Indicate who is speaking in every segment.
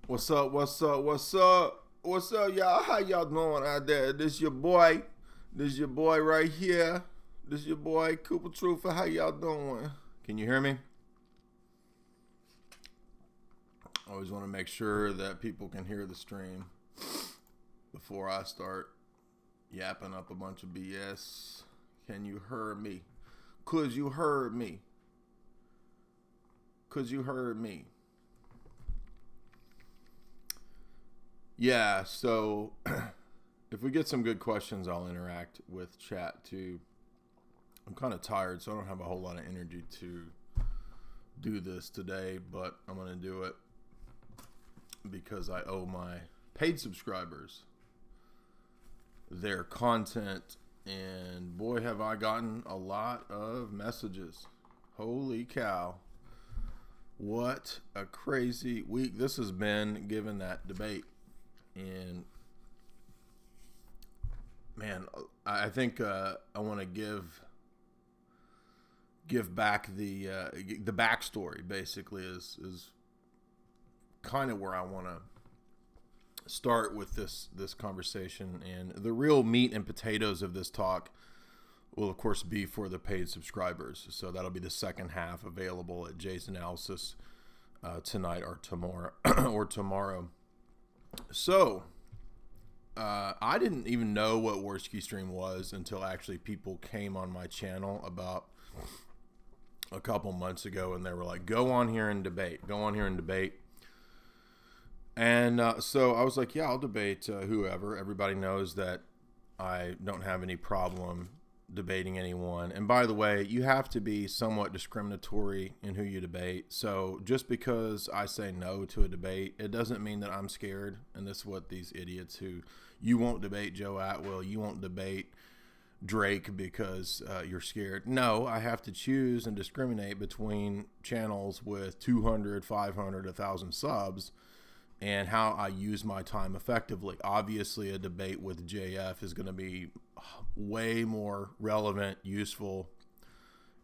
Speaker 1: What's up? What's up? What's up? What's up, y'all? How y'all doing out there? This your boy. This your boy right here. This your boy Cooper Truther. How y'all doing? Can you hear me? I always want to make sure that people can hear the stream before I start yapping up a bunch of BS. Can you hear me? Cause you heard me. Cause you heard me. Yeah, so if we get some good questions, I'll interact with chat too. I'm kind of tired, so I don't have a whole lot of energy to do this today, but I'm going to do it because I owe my paid subscribers their content, and boy, have I gotten a lot of messages. Holy cow. What a crazy week this has been, given that debate. And man, I think I want to give back the backstory. Basically, is kind of where I want to start with this conversation. And the real meat and potatoes of this talk will, of course, be for the paid subscribers. So that'll be the second half, available at Jay's Analysis tonight or tomorrow. or tomorrow. So, I didn't even know what Worski Stream was until actually people came on my channel about a couple months ago, and they were like, go on here and debate. And so I was like, yeah, I'll debate whoever. Everybody knows that I don't have any problem debating anyone. And by the way, you have to be somewhat discriminatory in who you debate. So just because I say no to a debate, it doesn't mean that I'm scared. And this is what these idiots who, you won't debate Joe Atwill, you won't debate Drake because you're scared. No, I have to choose and discriminate between channels with 200, 500, 1,000 subs, and how I use my time effectively. Obviously, a debate with JF is going to be way more relevant, useful,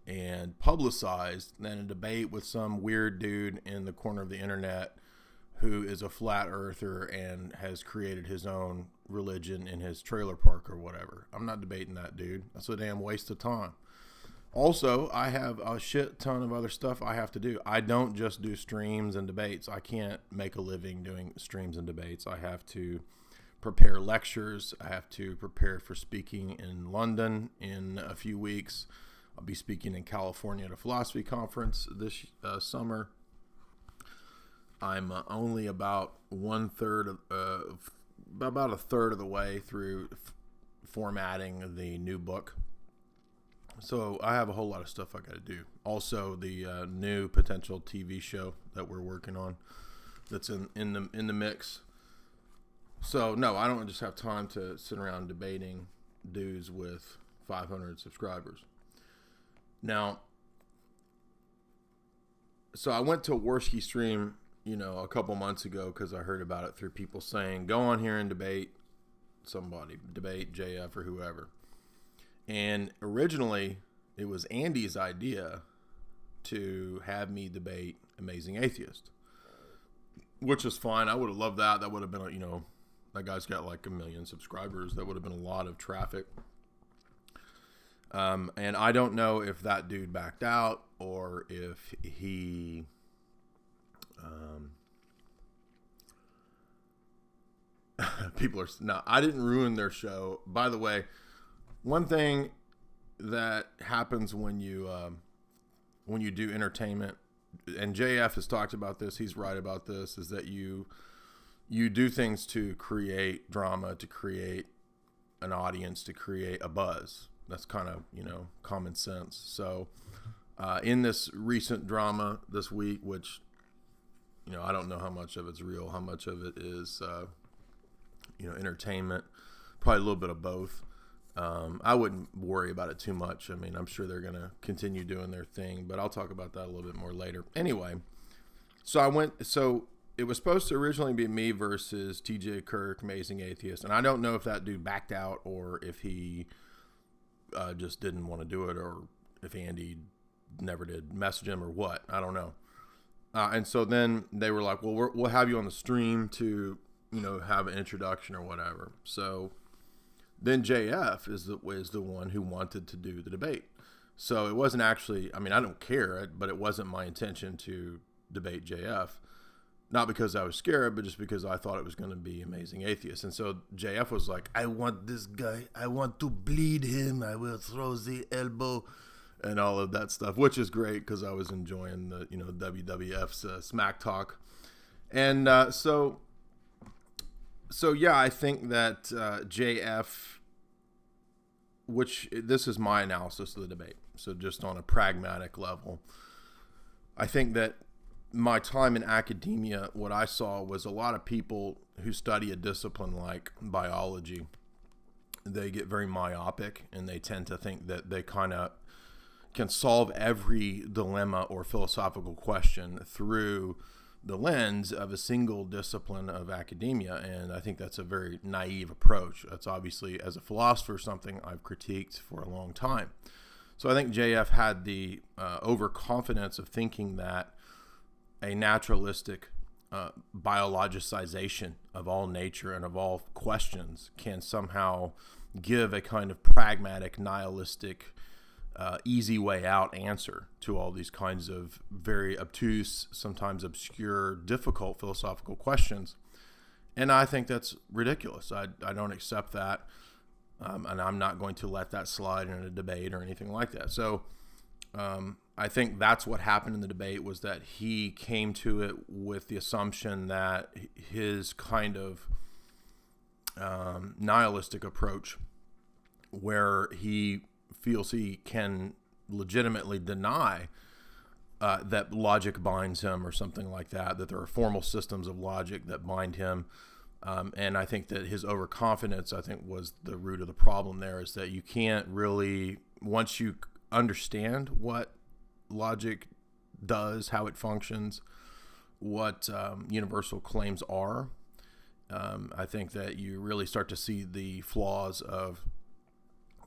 Speaker 1: and publicized than a debate with some weird dude in the corner of the internet who is a flat earther and has created his own religion in his trailer park or whatever. I'm not debating that dude. That's a damn waste of time. Also, I have a shit ton of other stuff I have to do. I don't just do streams and debates. I can't make a living doing streams and debates. I have to prepare lectures. I have to prepare for speaking in London in a few weeks. I'll be speaking in California at a philosophy conference this summer. I'm only about about a third of the way through formatting the new book. So I have a whole lot of stuff I got to do. Also, the new potential TV show that we're working on that's in the mix. So no, I don't just have time to sit around debating dudes with 500 subscribers. Now, so I went to a Worski Stream, a couple months ago because I heard about it through people saying, go on here and debate somebody, debate JF or whoever. And originally, it was Andy's idea to have me debate Amazing Atheist, which is fine. I would have loved that. That would have been, that guy's got like 1 million subscribers. That would have been a lot of traffic. And I don't know if that dude backed out or if he... people are... No, I didn't ruin their show. By the way, one thing that happens when you do entertainment, and JF has talked about this, he's right about this, is that you do things to create drama, to create an audience, to create a buzz. That's kind of, common sense. So in this recent drama this week, which, I don't know how much of it's real, how much of it is, entertainment, probably a little bit of both. I wouldn't worry about it too much. I mean, I'm sure they're going to continue doing their thing, but I'll talk about that a little bit more later. Anyway, so it was supposed to originally be me versus TJ Kirk, Amazing Atheist. And I don't know if that dude backed out or if he just didn't want to do it, or if Andy never did message him or what. I don't know. And so then they were like, well, we'll have you on the stream to, have an introduction or whatever. So then JF is the one who wanted to do the debate. So it wasn't actually, I mean, I don't care, but it wasn't my intention to debate JF. Not because I was scared, but just because I thought it was going to be Amazing Atheist. And so JF was like, I want this guy. I want to bleed him. I will throw the elbow and all of that stuff, which is great because I was enjoying the, WWF's smack talk. And so yeah, I think that JF, which this is my analysis of the debate. So just on a pragmatic level, I think that my time in academia, what I saw was a lot of people who study a discipline like biology, they get very myopic and they tend to think that they kind of can solve every dilemma or philosophical question through the lens of a single discipline of academia. And I think that's a very naive approach. That's obviously, as a philosopher, something I've critiqued for a long time. So I think JF had the overconfidence of thinking that a naturalistic biologicization of all nature and of all questions can somehow give a kind of pragmatic, nihilistic, easy way out answer to all these kinds of very obtuse, sometimes obscure, difficult philosophical questions. And I think that's ridiculous. I don't accept that. And I'm not going to let that slide in a debate or anything like that. So I think that's what happened in the debate, was that he came to it with the assumption that his kind of nihilistic approach, where he feels he can legitimately deny that logic binds him or something like that, that there are formal systems of logic that bind him. And I think that his overconfidence, was the root of the problem there, is that you can't really, once you understand what logic does, how it functions, what universal claims are, I think that you really start to see the flaws of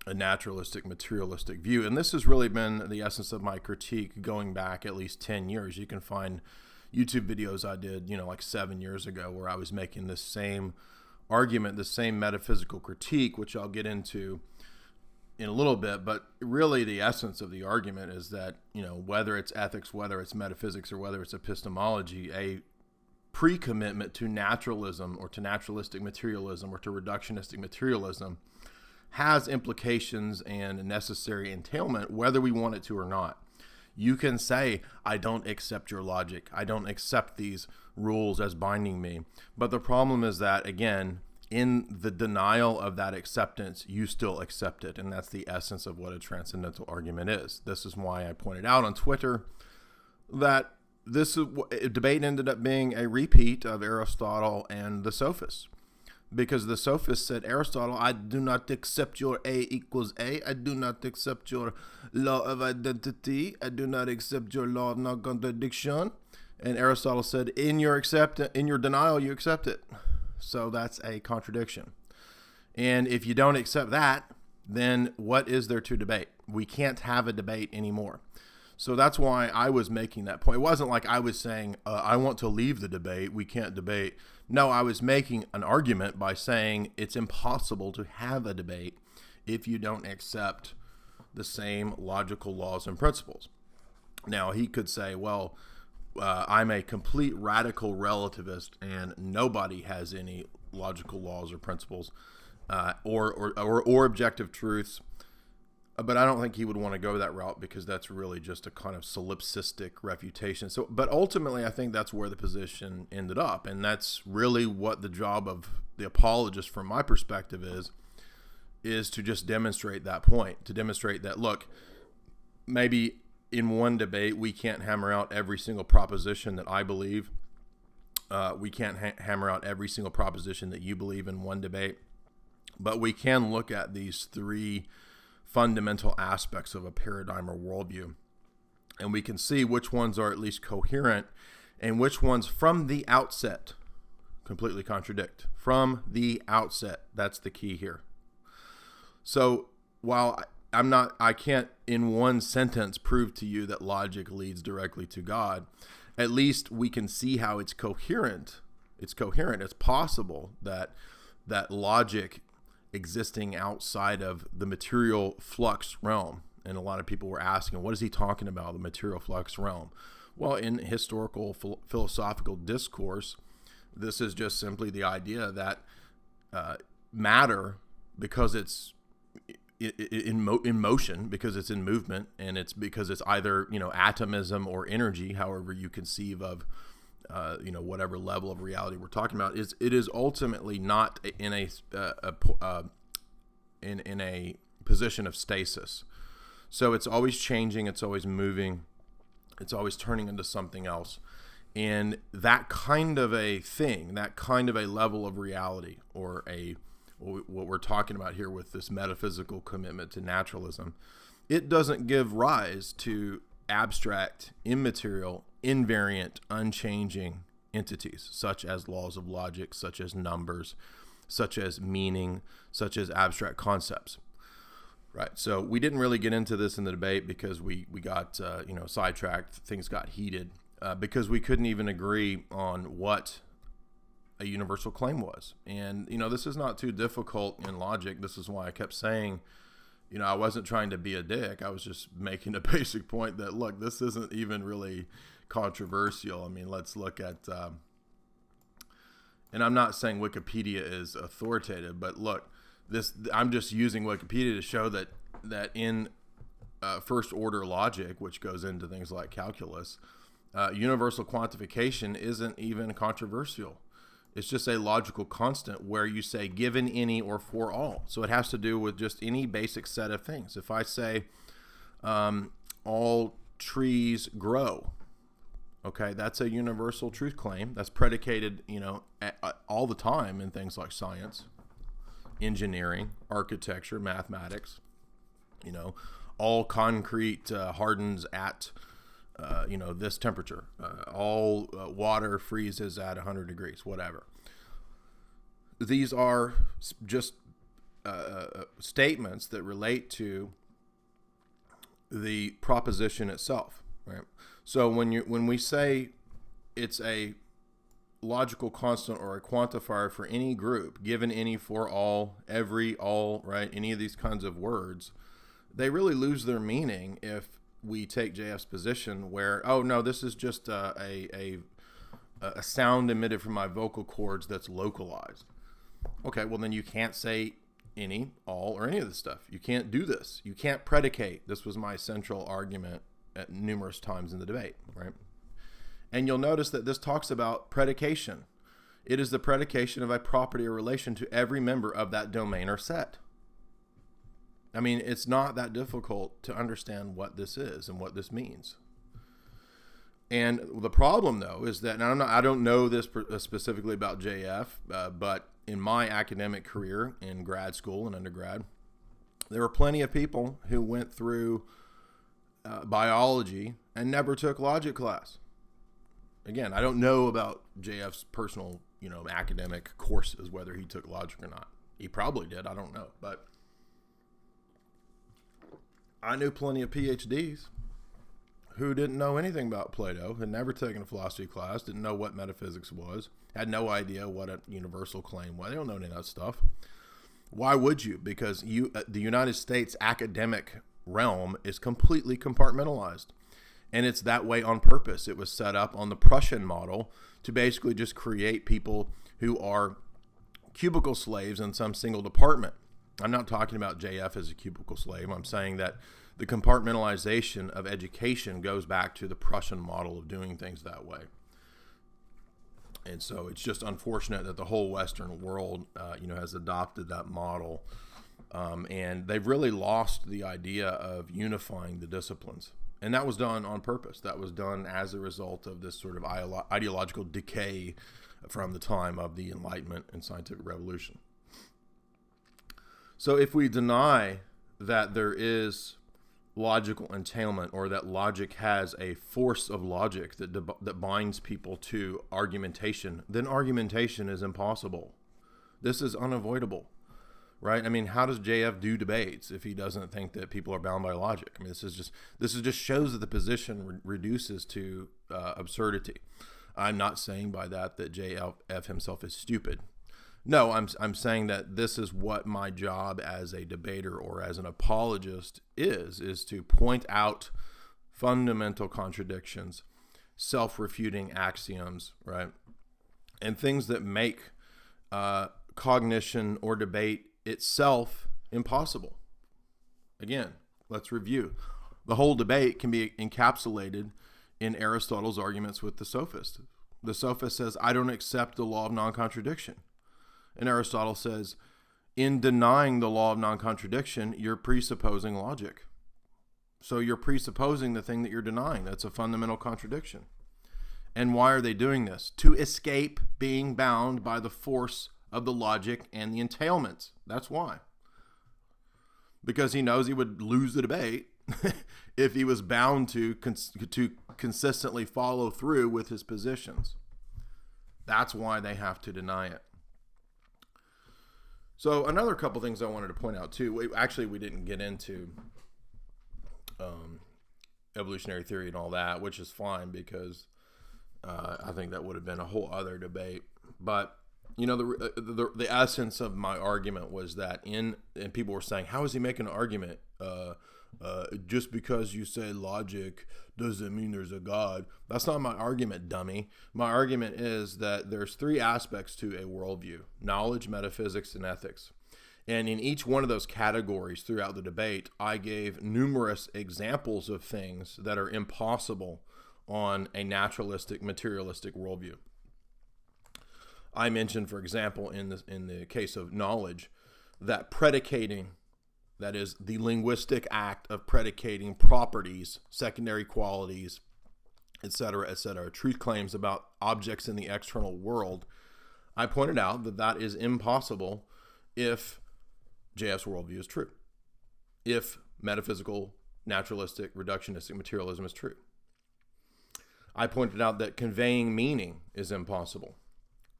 Speaker 1: a naturalistic, materialistic view. And this has really been the essence of my critique going back at least 10 years. You can find YouTube videos I did, like 7 years ago, where I was making this same argument, the same metaphysical critique, which I'll get into in a little bit. But really the essence of the argument is that, whether it's ethics, whether it's metaphysics, or whether it's epistemology, a pre-commitment to naturalism or to naturalistic materialism or to reductionistic materialism has implications and necessary entailment, whether we want it to or not. You can say, I don't accept your logic. I don't accept these rules as binding me. But the problem is that, again, in the denial of that acceptance, you still accept it. And that's the essence of what a transcendental argument is. This is why I pointed out on Twitter that this debate ended up being a repeat of Aristotle and the sophists. Because the sophists said, Aristotle, I do not accept your A equals A. I do not accept your law of identity. I do not accept your law of non-contradiction. And Aristotle said, in your denial, you accept it. So that's a contradiction. And if you don't accept that, then what is there to debate? We can't have a debate anymore. So that's why I was making that point. It wasn't like I was saying, I want to leave the debate. We can't debate. No, I was making an argument by saying it's impossible to have a debate if you don't accept the same logical laws and principles. Now, he could say, well, I'm a complete radical relativist and nobody has any logical laws or principles or objective truths. But I don't think he would want to go that route, because that's really just a kind of solipsistic refutation. So, but ultimately, I think that's where the position ended up. And that's really what the job of the apologist, from my perspective, is to just demonstrate that point, to demonstrate that, look, maybe in one debate, we can't hammer out every single proposition that I believe. We can't hammer out every single proposition that you believe in one debate. But we can look at these three fundamental aspects of a paradigm or worldview, and we can see which ones are at least coherent and which ones from the outset completely contradict. From the outset, that's the key here. So while I can't in one sentence prove to you that logic leads directly to God, at least we can see how it's coherent. It's coherent. It's possible that logic existing outside of the material flux realm. And a lot of people were asking, what is he talking about, the material flux realm? Well, in historical philosophical discourse, this is just simply the idea that matter, because it's in motion, because it's in movement, and it's because it's either, atomism or energy, however you conceive of whatever level of reality we're talking about, it is ultimately not in a position of stasis. So it's always changing, it's always moving, it's always turning into something else. And that kind of a thing, that kind of a level of reality, or what we're talking about here with this metaphysical commitment to naturalism, it doesn't give rise to abstract, immaterial, invariant, unchanging entities, such as laws of logic, such as numbers, such as meaning, such as abstract concepts. Right. So we didn't really get into this in the debate because we got sidetracked. Things got heated because we couldn't even agree on what a universal claim was. And this is not too difficult in logic. This is why I kept saying, I wasn't trying to be a dick. I was just making a basic point that, look, this isn't even really controversial. I mean, let's look at, and I'm not saying Wikipedia is authoritative, but look, I'm just using Wikipedia to show that in first order logic, which goes into things like calculus, universal quantification isn't even controversial. It's just a logical constant where you say given any or for all. So it has to do with just any basic set of things. If I say all trees grow, okay, that's a universal truth claim. That's predicated, all the time in things like science, engineering, architecture, mathematics. All concrete hardens at this temperature. All water freezes at 100 degrees, whatever. These are just statements that relate to the proposition itself, right? So when we say it's a logical constant or a quantifier for any group, given any, for all, every, all, right? Any of these kinds of words, they really lose their meaning if we take JF's position where, oh no, this is just a sound emitted from my vocal cords that's localized. Okay, well then you can't say any, all, or any of this stuff. You can't do this. You can't predicate. This was my central argument at numerous times in the debate, right? And you'll notice that this talks about predication. It is the predication of a property or relation to every member of that domain or set. I mean, it's not that difficult to understand what this is and what this means. And the problem, though, is that, and I don't know this specifically about JF, but in my academic career in grad school and undergrad, there were plenty of people who went through biology and never took logic class. Again, I don't know about JF's personal, academic courses, whether he took logic or not. He probably did. I don't know. But I knew plenty of PhDs who didn't know anything about Plato, had never taken a philosophy class, didn't know what metaphysics was, had no idea what a universal claim was. They don't know any of that stuff. Why would you? Because the United States academic realm is completely compartmentalized. And it's that way on purpose. It was set up on the Prussian model to basically just create people who are cubicle slaves in some single department. I'm not talking about JF as a cubicle slave. I'm saying that the compartmentalization of education goes back to the Prussian model of doing things that way. And so it's just unfortunate that the whole Western world, has adopted that model. And they've really lost the idea of unifying the disciplines. And that was done on purpose. That was done as a result of this sort of ideological decay from the time of the Enlightenment and scientific revolution. So if we deny that there is logical entailment, or that logic has a force of logic that binds people to argumentation, then argumentation is impossible. This is unavoidable. right? I mean, how does JF do debates if he doesn't think that people are bound by logic? I mean, this is just shows that the position reduces to absurdity. I'm not saying by that JF himself is stupid. No, I'm saying that this is what my job as a debater or as an apologist is to point out fundamental contradictions, self-refuting axioms, right? And things that make cognition or debate itself impossible. Again, let's review. The whole debate can be encapsulated in Aristotle's arguments with the sophist. The sophist says, I don't accept the law of non-contradiction. And Aristotle says, in denying the law of non-contradiction, you're presupposing logic. So you're presupposing the thing that you're denying. That's a fundamental contradiction. And why are they doing this? To escape being bound by the force of the logic and the entailments. That's why. Because he knows he would lose the debate if he was bound to consistently follow through with his positions. That's why they have to deny it. So another couple things I wanted to point out too. We didn't get into evolutionary theory and all that, which is fine because I think that would have been a whole other debate. But you know, the essence of my argument was that and people were saying, how is he making an argument? Just because you say logic doesn't mean there's a God. That's not my argument, dummy. My argument is that there's three aspects to a worldview: knowledge, metaphysics, and ethics. And in each one of those categories throughout the debate, I gave numerous examples of things that are impossible on a naturalistic, materialistic worldview. I mentioned, for example, in the case of knowledge, that predicating, that is the linguistic act of predicating properties, secondary qualities, etc., truth claims about objects in the external world, I pointed out that that is impossible if JF's worldview is true, if metaphysical, naturalistic, reductionistic materialism is true. I pointed out that conveying meaning is impossible.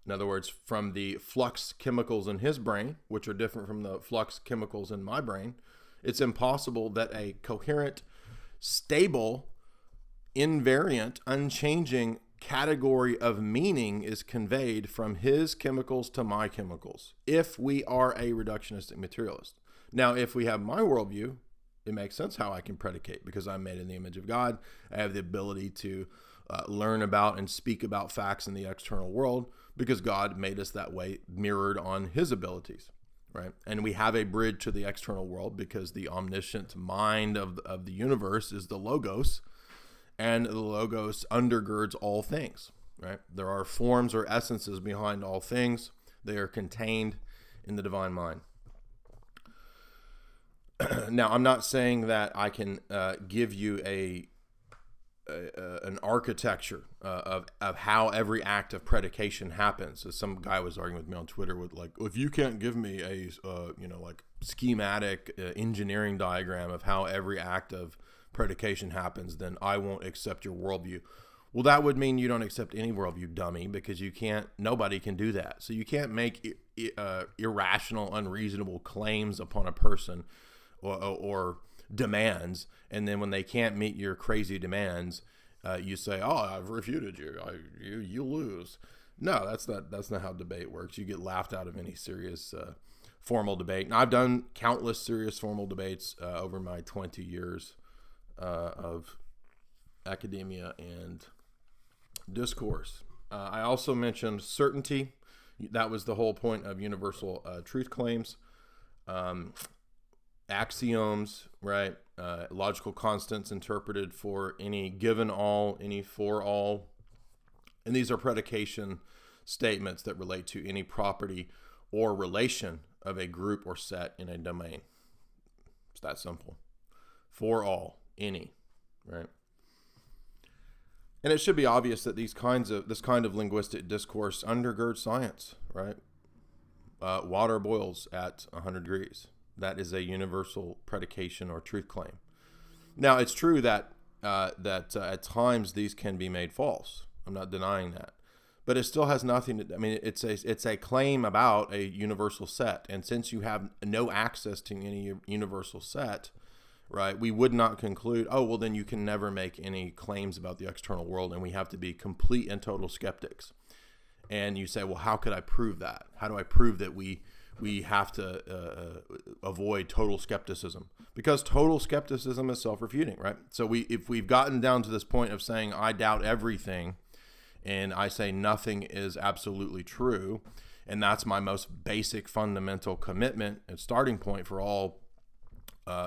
Speaker 1: In other words, from the flux chemicals in his brain, which are different from the flux chemicals in my brain, it's impossible that a coherent, stable, invariant, unchanging category of meaning is conveyed from his chemicals to my chemicals if we are a reductionistic materialist. Now, if we have my worldview, it makes sense how I can predicate, because I'm made in the image of God. I have the ability to learn about and speak about facts in the external world because God made us that way, mirrored on his abilities, right? And we have a bridge to the external world because the omniscient mind of the universe is the Logos, and the Logos undergirds all things, right? There are forms or essences behind all things. They are contained in the divine mind. Now, I'm not saying that I can give you an architecture of how every act of predication happens. So some guy was arguing with me on Twitter with like, if you can't give me a schematic engineering diagram of how every act of predication happens, then I won't accept your worldview. Well, that would mean you don't accept any worldview, dummy, because nobody can do that. So you can't make irrational, unreasonable claims upon a person or demands, and then when they can't meet your crazy demands, you say, "Oh, I've refuted you. You lose." No, that's not how debate works. You get laughed out of any serious formal debate. And I've done countless serious formal debates over my 20 years of academia and discourse. I also mentioned certainty. That was the whole point of universal truth claims. Axioms, right? Logical constants interpreted for any given all, any for all. And these are predication statements that relate to any property or relation of a group or set in a domain. It's that simple. For all, any, right? And it should be obvious that this kind of linguistic discourse undergirds science, right? Water boils at 100 degrees. That is a universal predication or truth claim. Now, it's true that at times these can be made false. I'm not denying that. but it still has nothing to, I mean, it's a claim about a universal set. And since you have no access to any universal set, right, we would not conclude, oh, well, then you can never make any claims about the external world, and we have to be complete and total skeptics. And you say, well, how could I prove that? How do I prove that we have to avoid total skepticism? Because total skepticism is self-refuting, right? So if we've gotten down to this point of saying, I doubt everything, and I say nothing is absolutely true, and that's my most basic fundamental commitment and starting point for all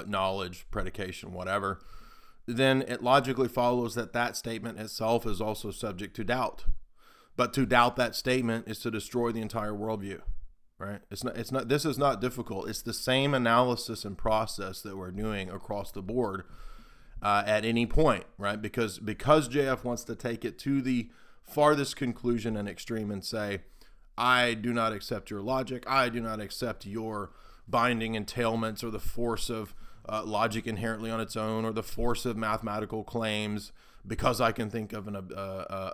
Speaker 1: knowledge, predication, whatever, then it logically follows that that statement itself is also subject to doubt. But to doubt that statement is to destroy the entire worldview, right? It's not. This is not difficult. It's the same analysis and process that we're doing across the board at any point, right? Because JF wants to take it to the farthest conclusion and extreme and say, I do not accept your logic. I do not accept your binding entailments or the force of logic inherently on its own, or the force of mathematical claims, because I can think of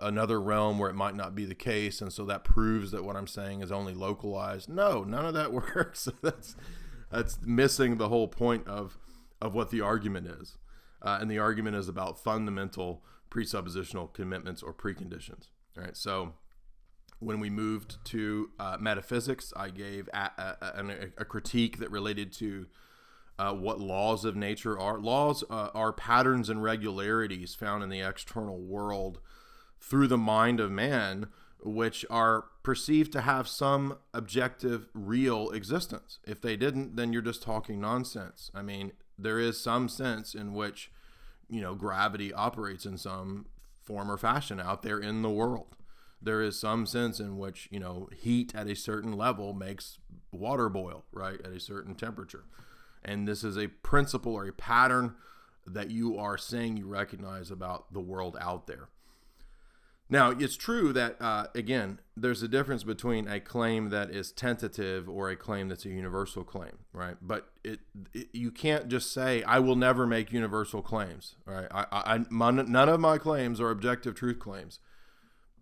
Speaker 1: another realm where it might not be the case, and so that proves that what I'm saying is only localized. No, none of that works. That's missing the whole point of what the argument is. And the argument is about fundamental presuppositional commitments or preconditions. All right, so when we moved to metaphysics, I gave a critique that related to what laws of nature are. Laws are patterns and regularities found in the external world through the mind of man, which are perceived to have some objective, real existence. If they didn't, then you're just talking nonsense. I mean, there is some sense in which, gravity operates in some form or fashion out there in the world. There is some sense in which, heat at a certain level makes water boil, right, at a certain temperature. And this is a principle or a pattern that you are saying you recognize about the world out there. Now, it's true that, again, there's a difference between a claim that is tentative or a claim that's a universal claim, right? But you can't just say, I will never make universal claims, right? None of my claims are objective truth claims.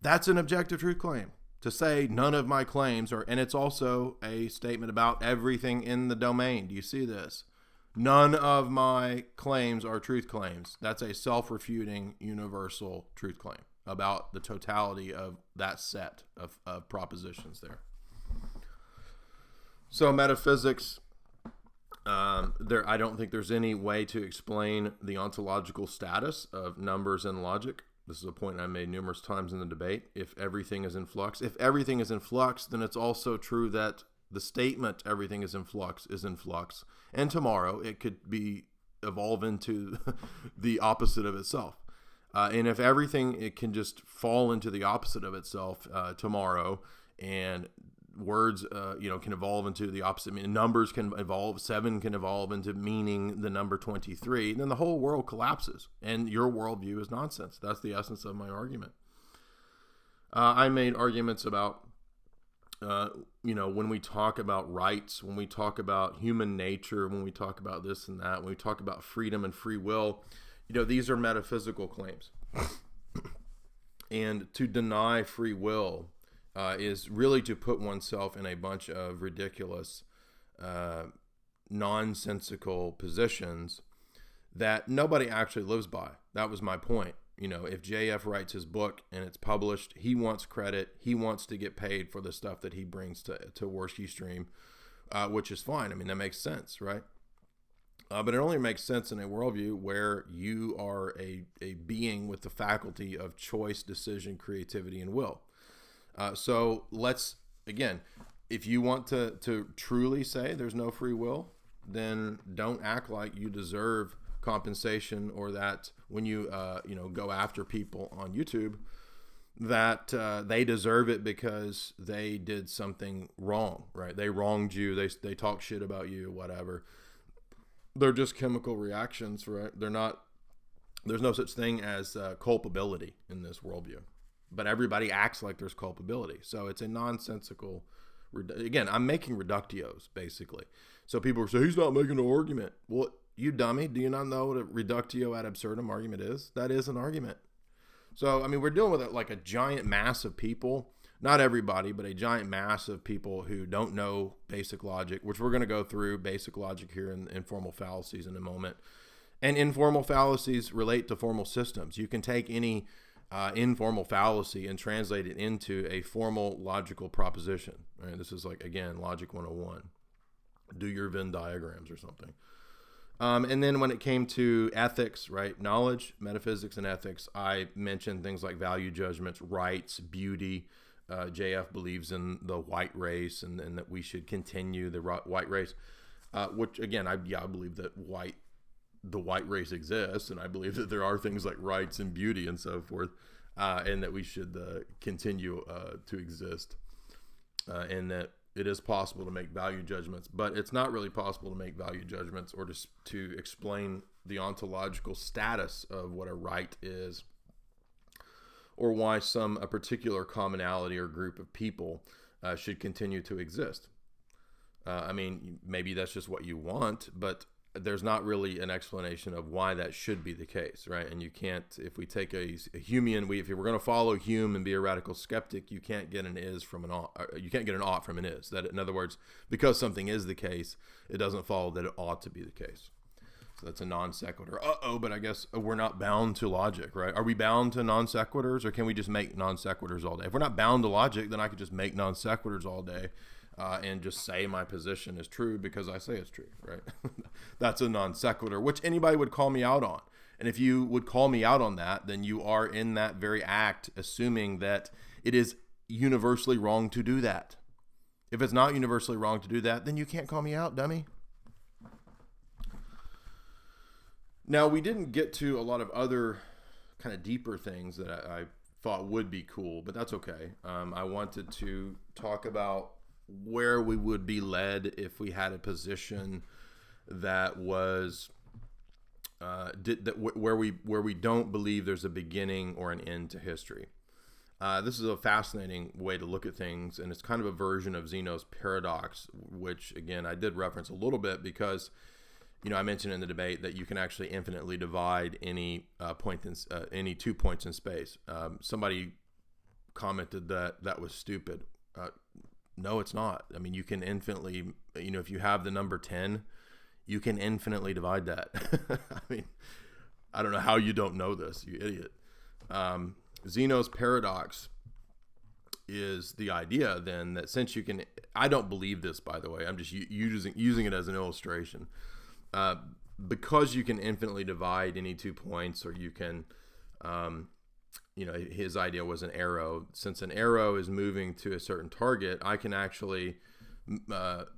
Speaker 1: That's an objective truth claim. To say none of my claims are, and it's also a statement about everything in the domain. Do you see this? None of my claims are truth claims. That's a self-refuting universal truth claim about the totality of that set of propositions there. So metaphysics, I don't think there's any way to explain the ontological status of numbers and logic. This is a point I made numerous times in the debate. If everything is in flux, then it's also true that the statement everything is in flux is in flux. And tomorrow it could evolve into the opposite of itself. And if everything, it can just fall into the opposite of itself tomorrow, and words, can evolve into the opposite. I mean, numbers can evolve. 7 can evolve into meaning the number 23. Then the whole world collapses, and your worldview is nonsense. That's the essence of my argument. I made arguments about, when we talk about rights, when we talk about human nature, when we talk about this and that, when we talk about freedom and free will, these are metaphysical claims. And to deny free will is really to put oneself in a bunch of ridiculous, nonsensical positions that nobody actually lives by. That was my point. If JF writes his book and it's published, he wants credit. He wants to get paid for the stuff that he brings to Worski Stream, which is fine. I mean, that makes sense, right? But it only makes sense in a worldview where you are a being with the faculty of choice, decision, creativity, and will. So let's, again, if you want to truly say there's no free will, then don't act like you deserve compensation, or that when you go after people on YouTube, that they deserve it because they did something wrong, right? They wronged you. They talk shit about you, whatever. They're just chemical reactions, right? There's no such thing as culpability in this worldview. But everybody acts like there's culpability. So it's a nonsensical, again, I'm making reductios, basically. So people say, he's not making an argument. Well, you dummy, do you not know what a reductio ad absurdum argument is? That is an argument. So, I mean, we're dealing with like a giant mass of people, not everybody, but a giant mass of people who don't know basic logic, which we're going to go through basic logic here in informal fallacies in a moment. And informal fallacies relate to formal systems. You can take any informal fallacy and translate it into a formal logical proposition. Right? This is like, again, Logic 101. Do your Venn diagrams or something. And then when it came to ethics, right, knowledge, metaphysics, and ethics, I mentioned things like value judgments, rights, beauty. JF believes in the white race and that we should continue the white race, which, again, I believe that the white race exists, and I believe that there are things like rights and beauty and so forth, and that we should continue to exist, and that it is possible to make value judgments, but it's not really possible to make value judgments or to explain the ontological status of what a right is, or why a particular commonality or group of people should continue to exist. I mean, maybe that's just what you want, but there's not really an explanation of why that should be the case, right? And you can't, if we take a Humean, if we're going to follow Hume and be a radical skeptic, you can't get an is from an ought. You can't get an ought from an is. That, in other words, because something is the case, it doesn't follow that it ought to be the case. So that's a non sequitur. But I guess we're not bound to logic, right? Are we bound to non sequiturs, or can we just make non sequiturs all day? If we're not bound to logic, then I could just make non sequiturs all day. And just say my position is true because I say it's true, right? That's a non sequitur, which anybody would call me out on. And if you would call me out on that, then you are in that very act assuming that it is universally wrong to do that. If it's not universally wrong to do that, then you can't call me out, dummy. Now, we didn't get to a lot of other kind of deeper things that I thought would be cool, but that's okay. I wanted to talk about where we would be led if we had a position that was where we don't believe there's a beginning or an end to history. This is a fascinating way to look at things, and it's kind of a version of Zeno's paradox, which, again, I did reference a little bit because, I mentioned in the debate that you can actually infinitely divide any any 2 points in space. Somebody commented that was stupid. No, it's not. I mean, you can infinitely, if you have the number 10, you can infinitely divide that. I mean, I don't know how you don't know this, you idiot. Zeno's paradox is the idea then that since you can, I don't believe this, by the way, I'm just using it as an illustration. Because you can infinitely divide any 2 points, or you can, his idea was an arrow. Since an arrow is moving to a certain target, I can actually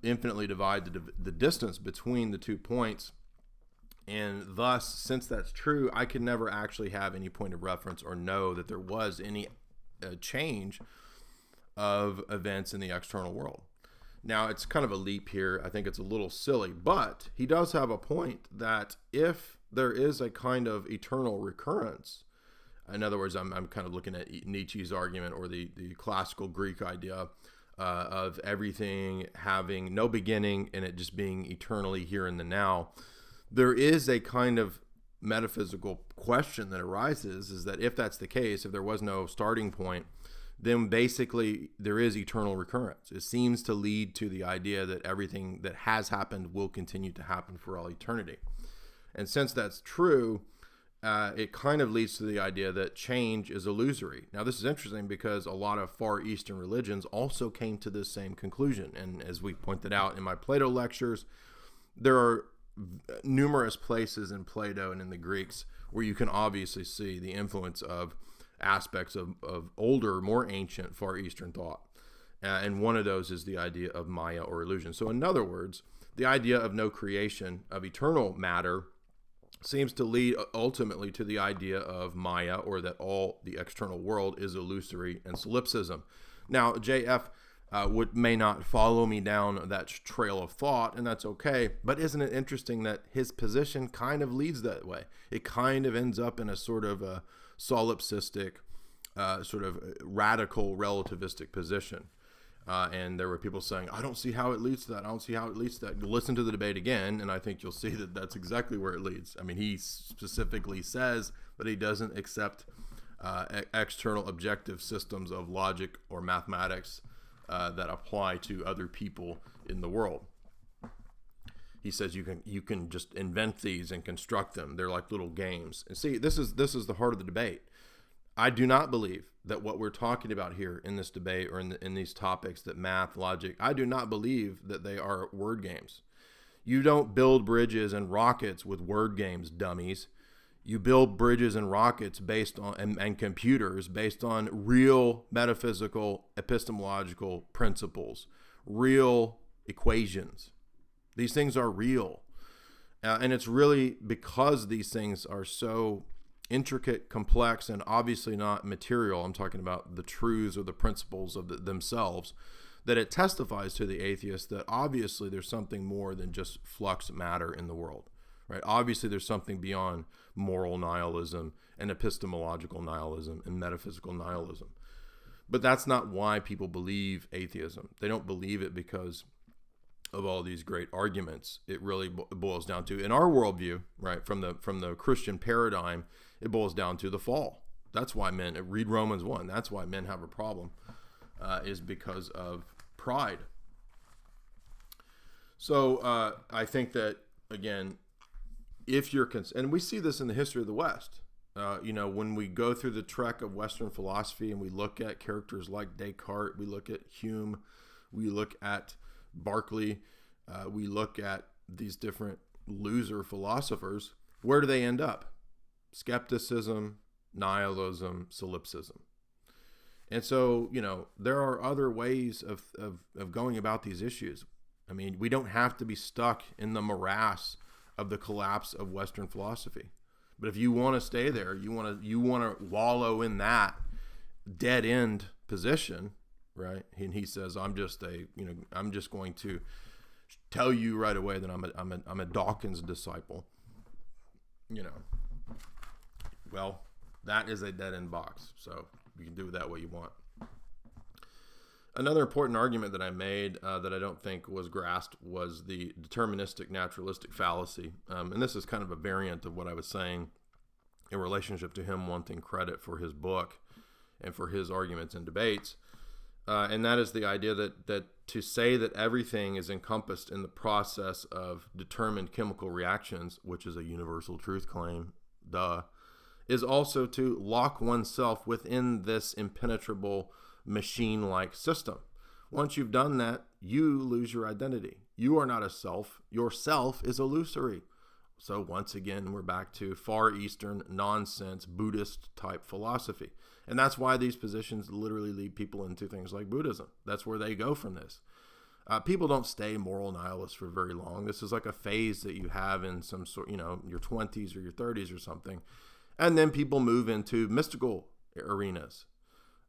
Speaker 1: infinitely divide the distance between the 2 points. And thus, since that's true, I could never actually have any point of reference or know that there was any change of events in the external world. Now, it's kind of a leap here. I think it's a little silly, but he does have a point that if there is a kind of eternal recurrence, in other words, I'm kind of looking at Nietzsche's argument, or the classical Greek idea of everything having no beginning and it just being eternally here in the now. There is a kind of metaphysical question that arises, is that if that's the case, if there was no starting point, then basically there is eternal recurrence. It seems to lead to the idea that everything that has happened will continue to happen for all eternity. And since that's true, it kind of leads to the idea that change is illusory. Now, this is interesting because a lot of Far Eastern religions also came to this same conclusion. And as we pointed out in my Plato lectures, there are numerous places in Plato and in the Greeks where you can obviously see the influence of aspects of older, more ancient Far Eastern thought. And one of those is the idea of Maya, or illusion. So in other words, the idea of no creation, of eternal matter, seems to lead ultimately to the idea of Maya, or that all the external world is illusory and solipsism. Now, JF may not follow me down that trail of thought, and that's okay. But isn't it interesting that his position kind of leads that way? It kind of ends up in a sort of a solipsistic, sort of radical relativistic position. And there were people saying, I don't see how it leads to that. I don't see how it leads to that. Listen to the debate again, and I think you'll see that that's exactly where it leads. I mean, he specifically says that he doesn't accept external objective systems of logic or mathematics that apply to other people in the world. He says you can just invent these and construct them. They're like little games. And see, this is the heart of the debate. I do not believe that what we're talking about here in this debate or in these topics, that math, logic, I do not believe that they are word games. You don't build bridges and rockets with word games, dummies. You build bridges and rockets based on and computers based on real metaphysical, epistemological principles, real equations. These things are real. And it's really because these things are so intricate, complex, and obviously not material. I'm talking about the truths or the principles of themselves, that it testifies to the atheist that obviously there's something more than just flux matter in the world, right? Obviously there's something beyond moral nihilism and epistemological nihilism and metaphysical nihilism. But that's not why people believe atheism. They don't believe it because of all these great arguments. It really boils down to, in our worldview, right, from the Christian paradigm, it boils down to the fall. That's why men, read Romans 1, that's why men have a problem, is because of pride. So I think that, again, if you're, and we see this in the history of the West, when we go through the trek of Western philosophy and we look at characters like Descartes, we look at Hume, we look at Berkeley, we look at these different loser philosophers, where do they end up? Skepticism, nihilism, solipsism. And so, there are other ways of going about these issues. I mean, we don't have to be stuck in the morass of the collapse of Western philosophy. But if you want to stay there, you want to wallow in that dead end position, right? And he says, I'm just going to tell you right away that I'm a Dawkins disciple. Well, that is a dead end box. So you can do with that what you want. Another important argument that I made that I don't think was grasped was the deterministic naturalistic fallacy. And this is kind of a variant of what I was saying in relationship to him wanting credit for his book and for his arguments and debates. And that is the idea that to say that everything is encompassed in the process of determined chemical reactions, which is a universal truth claim, is also to lock oneself within this impenetrable machine-like system. Once you've done that, you lose your identity. You are not a self. Your self is illusory. So once again, we're back to Far Eastern nonsense Buddhist type philosophy. And that's why these positions literally lead people into things like Buddhism. That's where they go from this. People don't stay moral nihilists for very long. This is like a phase that you have in some sort, your 20s or your 30s or something. And then people move into mystical arenas.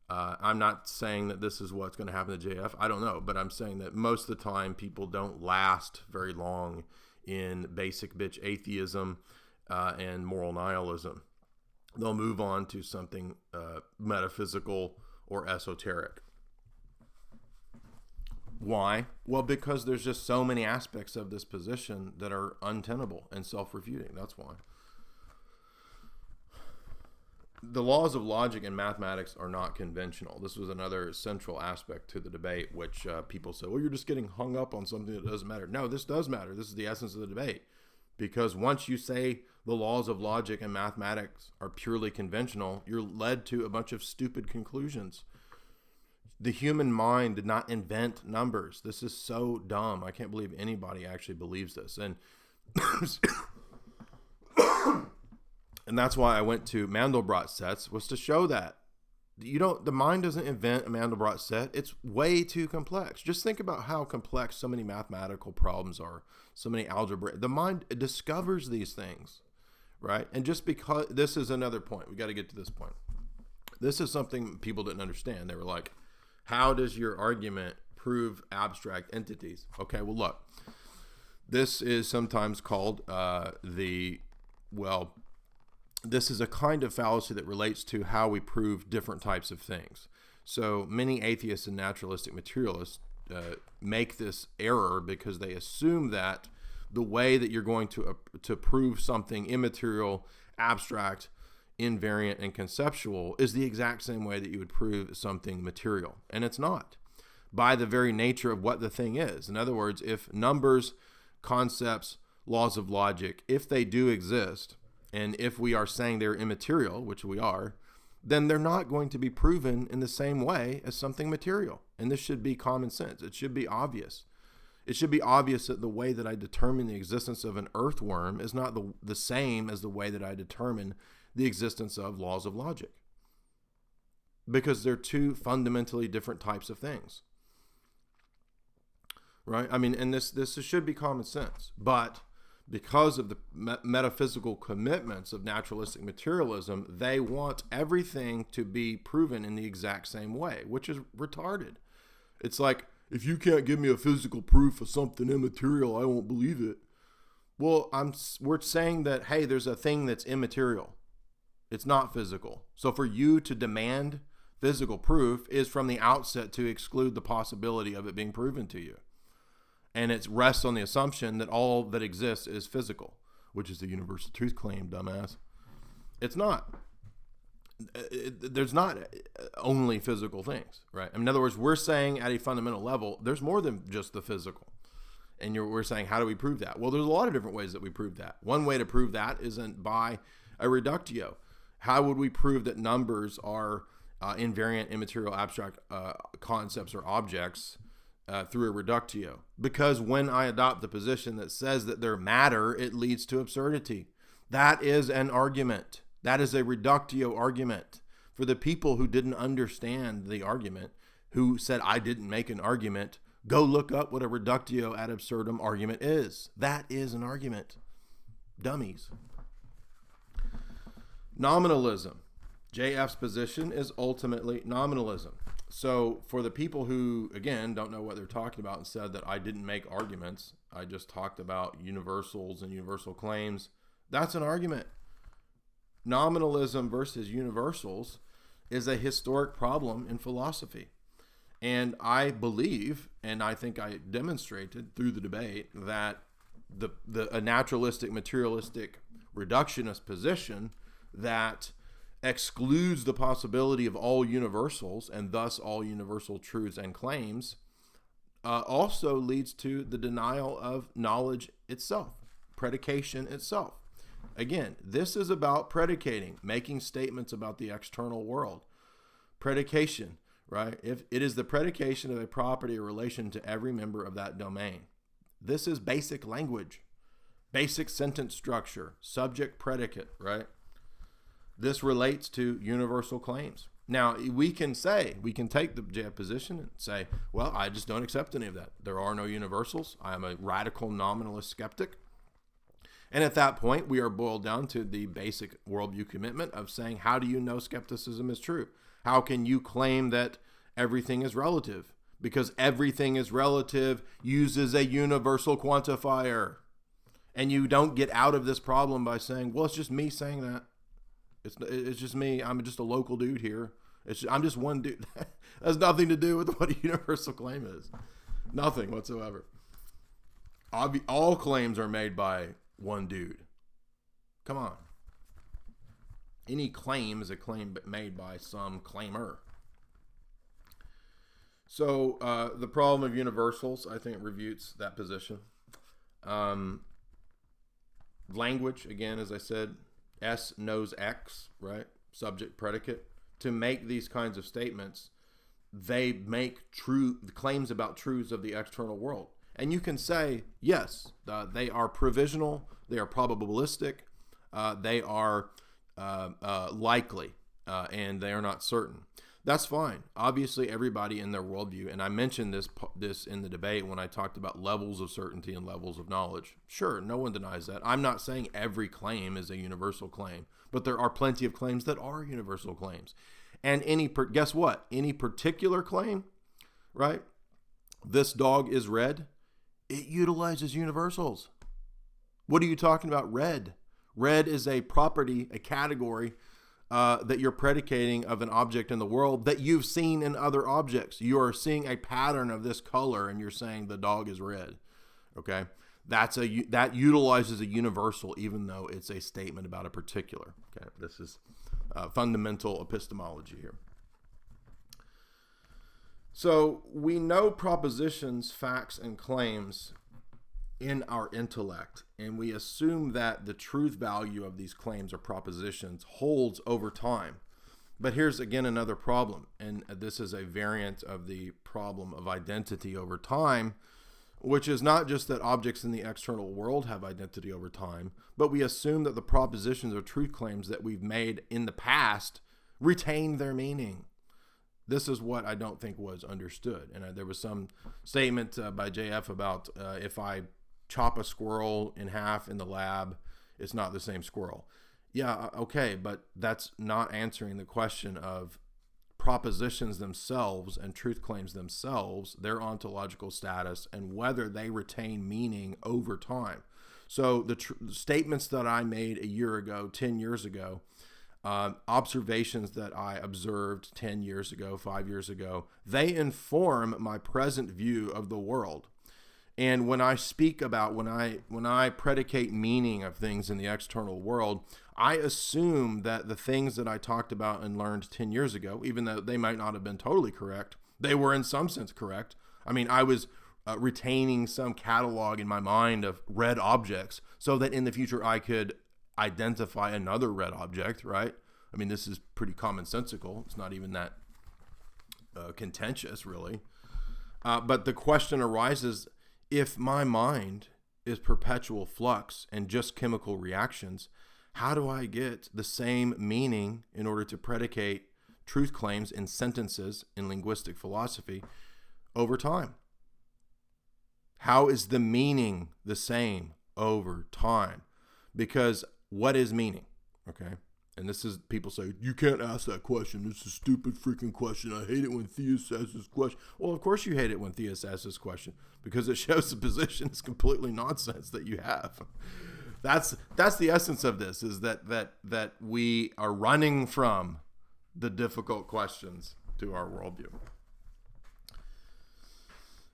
Speaker 1: I'm not saying that this is what's going to happen to JF. I don't know. But I'm saying that most of the time people don't last very long in basic bitch atheism and moral nihilism. They'll move on to something metaphysical or esoteric. Why? Well, because there's just so many aspects of this position that are untenable and self-refuting. That's why. The laws of logic and mathematics are not conventional. This was another central aspect to the debate, which people say, well, you're just getting hung up on something that doesn't matter. No, this does matter. This is the essence of the debate. Because once you say the laws of logic and mathematics are purely conventional, you're led to a bunch of stupid conclusions. The human mind did not invent numbers. This is so dumb. I can't believe anybody actually believes this. And and that's why I went to Mandelbrot sets, was to show that the mind doesn't invent a Mandelbrot set. It's way too complex. Just think about how complex so many mathematical problems are, so many algebra. The mind discovers these things, right? And just because, this is another point. We got to get to this point. This is something people didn't understand. They were like, how does your argument prove abstract entities? Okay, well, look, this is sometimes called this is a kind of fallacy that relates to how we prove different types of things. So many atheists and naturalistic materialists make this error because they assume that the way that you're going to prove something immaterial, abstract, invariant, and conceptual is the exact same way that you would prove something material. And it's not, by the very nature of what the thing is. In other words, if numbers, concepts, laws of logic, if they do exist, and if we are saying they're immaterial, which we are, then they're not going to be proven in the same way as something material. And this should be common sense. It should be obvious. It should be obvious that the way that I determine the existence of an earthworm is not the same as the way that I determine the existence of laws of logic, because they're two fundamentally different types of things, right? I mean, and this should be common sense, but because of the metaphysical commitments of naturalistic materialism, they want everything to be proven in the exact same way, which is retarded. It's like, if you can't give me a physical proof of something immaterial, I won't believe it. Well, we're saying that, hey, there's a thing that's immaterial. It's not physical. So for you to demand physical proof is from the outset to exclude the possibility of it being proven to you. And it rests on the assumption that all that exists is physical, which is the universal truth claim, dumbass. It's not. There's not only physical things, right? I mean, in other words, we're saying at a fundamental level, there's more than just the physical. And we're saying, how do we prove that? Well, there's a lot of different ways that we prove that. One way to prove that isn't by a reductio. How would we prove that numbers are invariant, immaterial, abstract concepts or objects through a reductio? Because when I adopt the position that says that they're matter, it leads to absurdity. That is an argument. That is a reductio argument. For the people who didn't understand the argument, who said, I didn't make an argument, go look up what a reductio ad absurdum argument is. That is an argument. Dummies. Nominalism. JF's position is ultimately nominalism. So for the people who, again, don't know what they're talking about and said that I didn't make arguments, I just talked about universals and universal claims, that's an argument. Nominalism versus universals is a historic problem in philosophy. And I believe, and I think I demonstrated through the debate, that a naturalistic, materialistic, reductionist position that excludes the possibility of all universals and thus all universal truths and claims also leads to the denial of knowledge itself, predication itself. Again, this is about predicating, making statements about the external world. Predication, right? If it is the predication of a property or relation to every member of that domain. This is basic language, basic sentence structure, subject, predicate, right? This relates to universal claims. Now, we can take the JF position and say, well, I just don't accept any of that. There are no universals. I am a radical nominalist skeptic. And at that point, we are boiled down to the basic worldview commitment of saying, how do you know skepticism is true? How can you claim that everything is relative? Because everything is relative uses a universal quantifier. And you don't get out of this problem by saying, well, it's just me saying that. It's just me. I'm just a local dude here. I'm just one dude. That has nothing to do with what a universal claim is. Nothing whatsoever. All claims are made by one dude. Come on. Any claim is a claim made by some claimer. So the problem of universals, I think, refutes that position. Language, again, as I said, S knows X, right? Subject, predicate. To make these kinds of statements, they make claims about truths of the external world. And you can say, yes, they are provisional, they are probabilistic, they are likely, and they are not certain. That's fine. Obviously, everybody in their worldview, and I mentioned this in the debate when I talked about levels of certainty and levels of knowledge. Sure, no one denies that. I'm not saying every claim is a universal claim, but there are plenty of claims that are universal claims. And guess what? Any particular claim, right? This dog is red. It utilizes universals. What are you talking about? Red. Red is a property, a category that you're predicating of an object in the world that you've seen in other objects. You are seeing a pattern of this color and you're saying the dog is red. Okay? That utilizes a universal even though it's a statement about a particular. Okay? This is fundamental epistemology here. So we know propositions, facts, and claims in our intellect, and we assume that the truth value of these claims or propositions holds over time. But here's again another problem, and this is a variant of the problem of identity over time, which is not just that objects in the external world have identity over time, but we assume that the propositions or truth claims that we've made in the past retain their meaning. This is what I don't think was understood. And there was some statement by JF about if I chop a squirrel in half in the lab, it's not the same squirrel. Yeah, okay, but that's not answering the question of propositions themselves and truth claims themselves, their ontological status, and whether they retain meaning over time. So the statements that I made a year ago, 10 years ago, observations that I observed 10 years ago, 5 years ago, they inform my present view of the world. And when I speak about, when I predicate meaning of things in the external world, I assume that the things that I talked about and learned 10 years ago, even though they might not have been totally correct, they were in some sense correct. I mean, I was retaining some catalog in my mind of red objects so that in the future I could identify another red object, right? I mean, this is pretty commonsensical. It's not even that contentious, really. But the question arises, if my mind is perpetual flux and just chemical reactions, how do I get the same meaning in order to predicate truth claims in sentences in linguistic philosophy over time? How is the meaning the same over time? Because what is meaning? Okay. And this is, people say, you can't ask that question. This is a stupid freaking question. I hate it when Theus says this question. Well, of course you hate it when Theus asks this question, because it shows the position is completely nonsense that you have. That's the essence of this, is that we are running from the difficult questions to our worldview.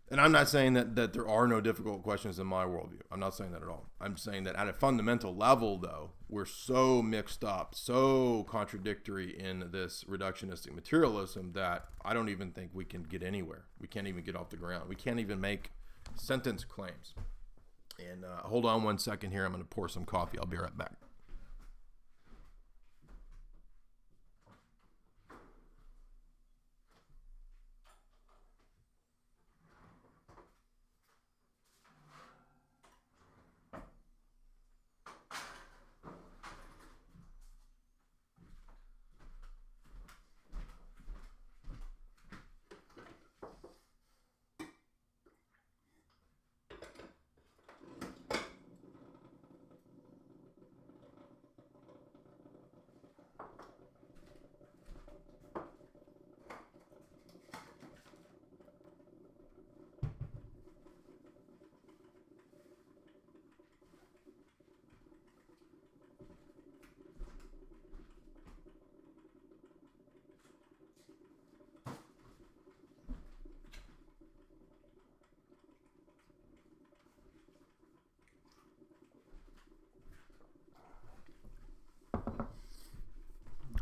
Speaker 1: And I'm not saying that there are no difficult questions in my worldview. I'm not saying that at all. I'm saying that at a fundamental level, though, we're so mixed up, so contradictory in this reductionistic materialism that I don't even think we can get anywhere. We can't even get off the ground. We can't even make sentence claims. And hold on one second here. I'm going to pour some coffee. I'll be right back.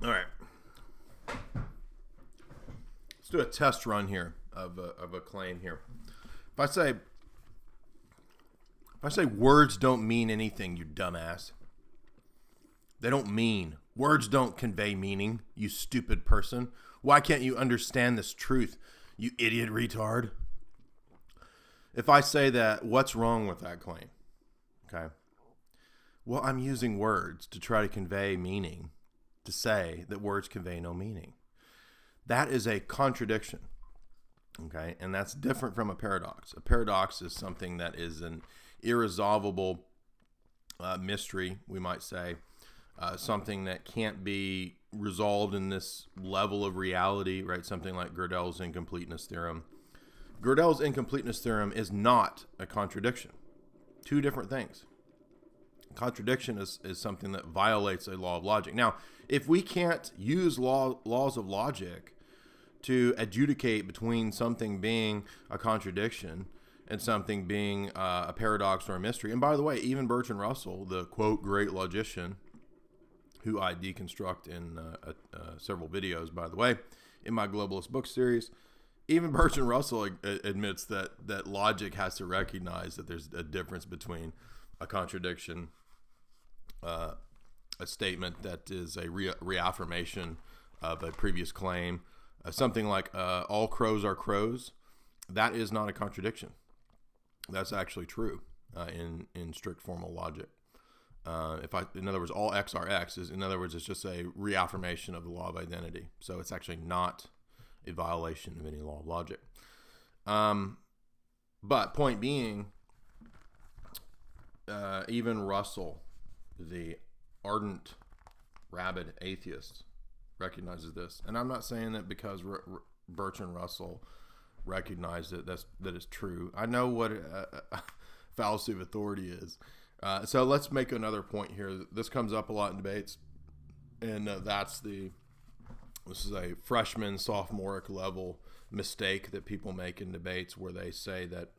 Speaker 1: All right. Let's do a test run here of a claim here. If I say words don't mean anything, you dumbass. They don't mean. Words don't convey meaning, you stupid person. Why can't you understand this truth, you idiot retard? If I say that, what's wrong with that claim? Okay. Well, I'm using words to try to convey meaning, to say that words convey no meaning. That is a contradiction. Okay. And that's different from a paradox. A paradox is something that is an irresolvable mystery, we might say. Something that can't be resolved in this level of reality, right? Something like Gödel's incompleteness theorem. Gödel's incompleteness theorem is not a contradiction. Two different things. Contradiction is something that violates a law of logic. Now, if we can't use laws of logic to adjudicate between something being a contradiction and something being a paradox or a mystery, and by the way, even Bertrand Russell, the quote great logician, who I deconstruct in several videos, by the way, in my Globalist book series. Even Bertrand Russell admits that logic has to recognize that there's a difference between a contradiction, a statement that is a reaffirmation of a previous claim, something like all crows are crows. That is not a contradiction. That's actually true in strict formal logic. In other words, all X are X in other words, it's just a reaffirmation of the law of identity. So it's actually not a violation of any law of logic. But point being, even Russell, the ardent, rabid atheist, recognizes this. And I'm not saying that because Bertrand Russell recognized it, that is true. I know what fallacy of authority is. So let's make another point here. This comes up a lot in debates, and this is a freshman, sophomoric level mistake that people make in debates, where they say that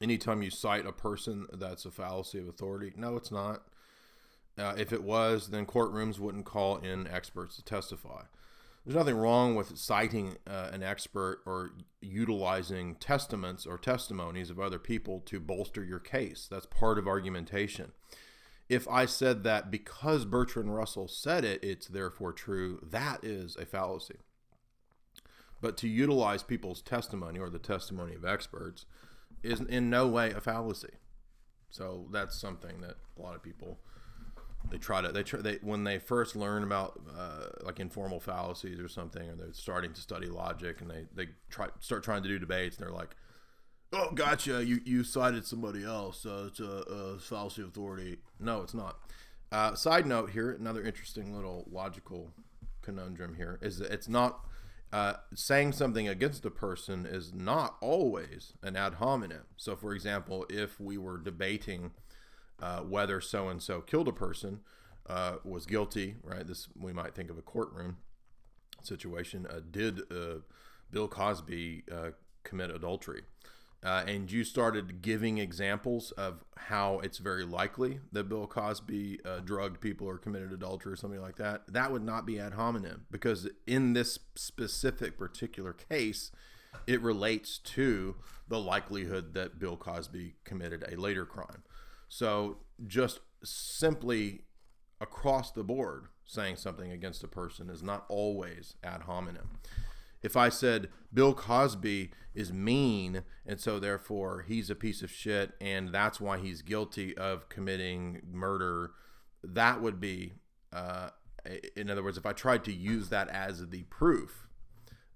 Speaker 1: anytime you cite a person, that's a fallacy of authority. No, it's not. If it was, then courtrooms wouldn't call in experts to testify. There's nothing wrong with citing an expert or utilizing testaments or testimonies of other people to bolster your case. That's part of argumentation. If I said that because Bertrand Russell said it, it's therefore true, that is a fallacy. But to utilize people's testimony or the testimony of experts is in no way a fallacy. So that's something that a lot of people, they when they first learn about like informal fallacies or something, or they're starting to study logic, and they start trying to do debates, and they're like, oh, gotcha, you cited somebody else, so it's a fallacy of authority. No, it's not. Side note here, another interesting little logical conundrum here is that it's not, saying something against a person is not always an ad hominem. So, for example, if we were debating whether so-and-so killed a person, was guilty, right? This, we might think of a courtroom situation. Did Bill Cosby commit adultery? And you started giving examples of how it's very likely that Bill Cosby drugged people or committed adultery or something like that, that would not be ad hominem, because in this specific particular case, it relates to the likelihood that Bill Cosby committed a later crime. So just simply across the board saying something against a person is not always ad hominem. If I said Bill Cosby is mean, and so therefore he's a piece of shit, and that's why he's guilty of committing murder, that would be, in other words, if I tried to use that as the proof,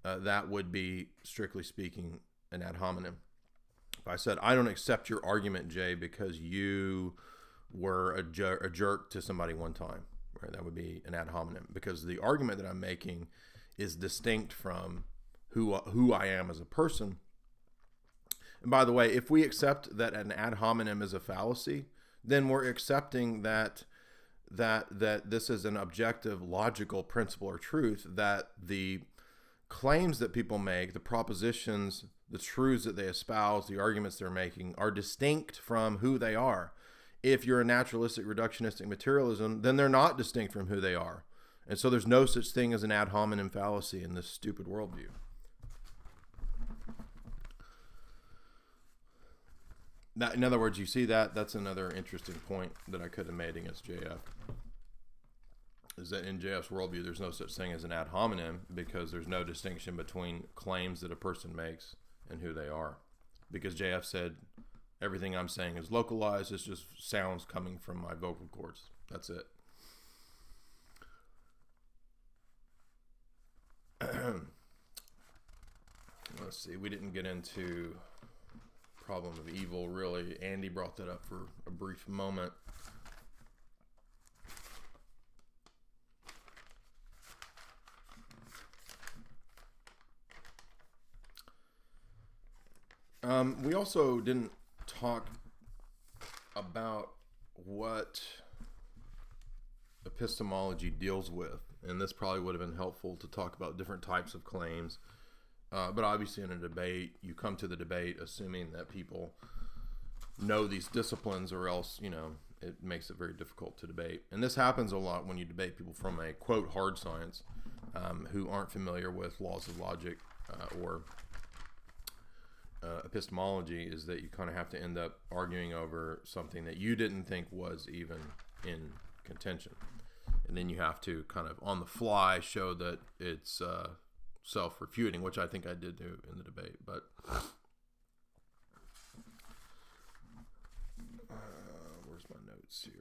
Speaker 1: that would be, strictly speaking, an ad hominem. If I said, I don't accept your argument, Jay, because you were a jerk to somebody one time, right? That would be an ad hominem, because the argument that I'm making is distinct from who I am as a person. And by the way, if we accept that an ad hominem is a fallacy, then we're accepting that this is an objective, logical principle or truth, that the claims that people make, the propositions, the truths that they espouse, the arguments they're making, are distinct from who they are. If you're a naturalistic, reductionistic materialism, then they're not distinct from who they are. And so there's no such thing as an ad hominem fallacy in this stupid worldview. That, in other words, you see that's another interesting point that I could have made against JF. Is that in JF's worldview, there's no such thing as an ad hominem, because there's no distinction between claims that a person makes and who they are. Because JF said, everything I'm saying is localized, it's just sounds coming from my vocal cords. That's it. Let's see, we didn't get into problem of evil, really. Andy brought that up for a brief moment. We also didn't talk about what epistemology deals with, and this probably would have been helpful to talk about different types of claims. But obviously in a debate, you come to the debate assuming that people know these disciplines, or else, it makes it very difficult to debate. And this happens a lot when you debate people from a, quote, hard science who aren't familiar with laws of logic or epistemology, is that you kind of have to end up arguing over something that you didn't think was even in contention. And then you have to kind of on the fly show that it's self-refuting, which I think I did do in the debate. But where's my notes here?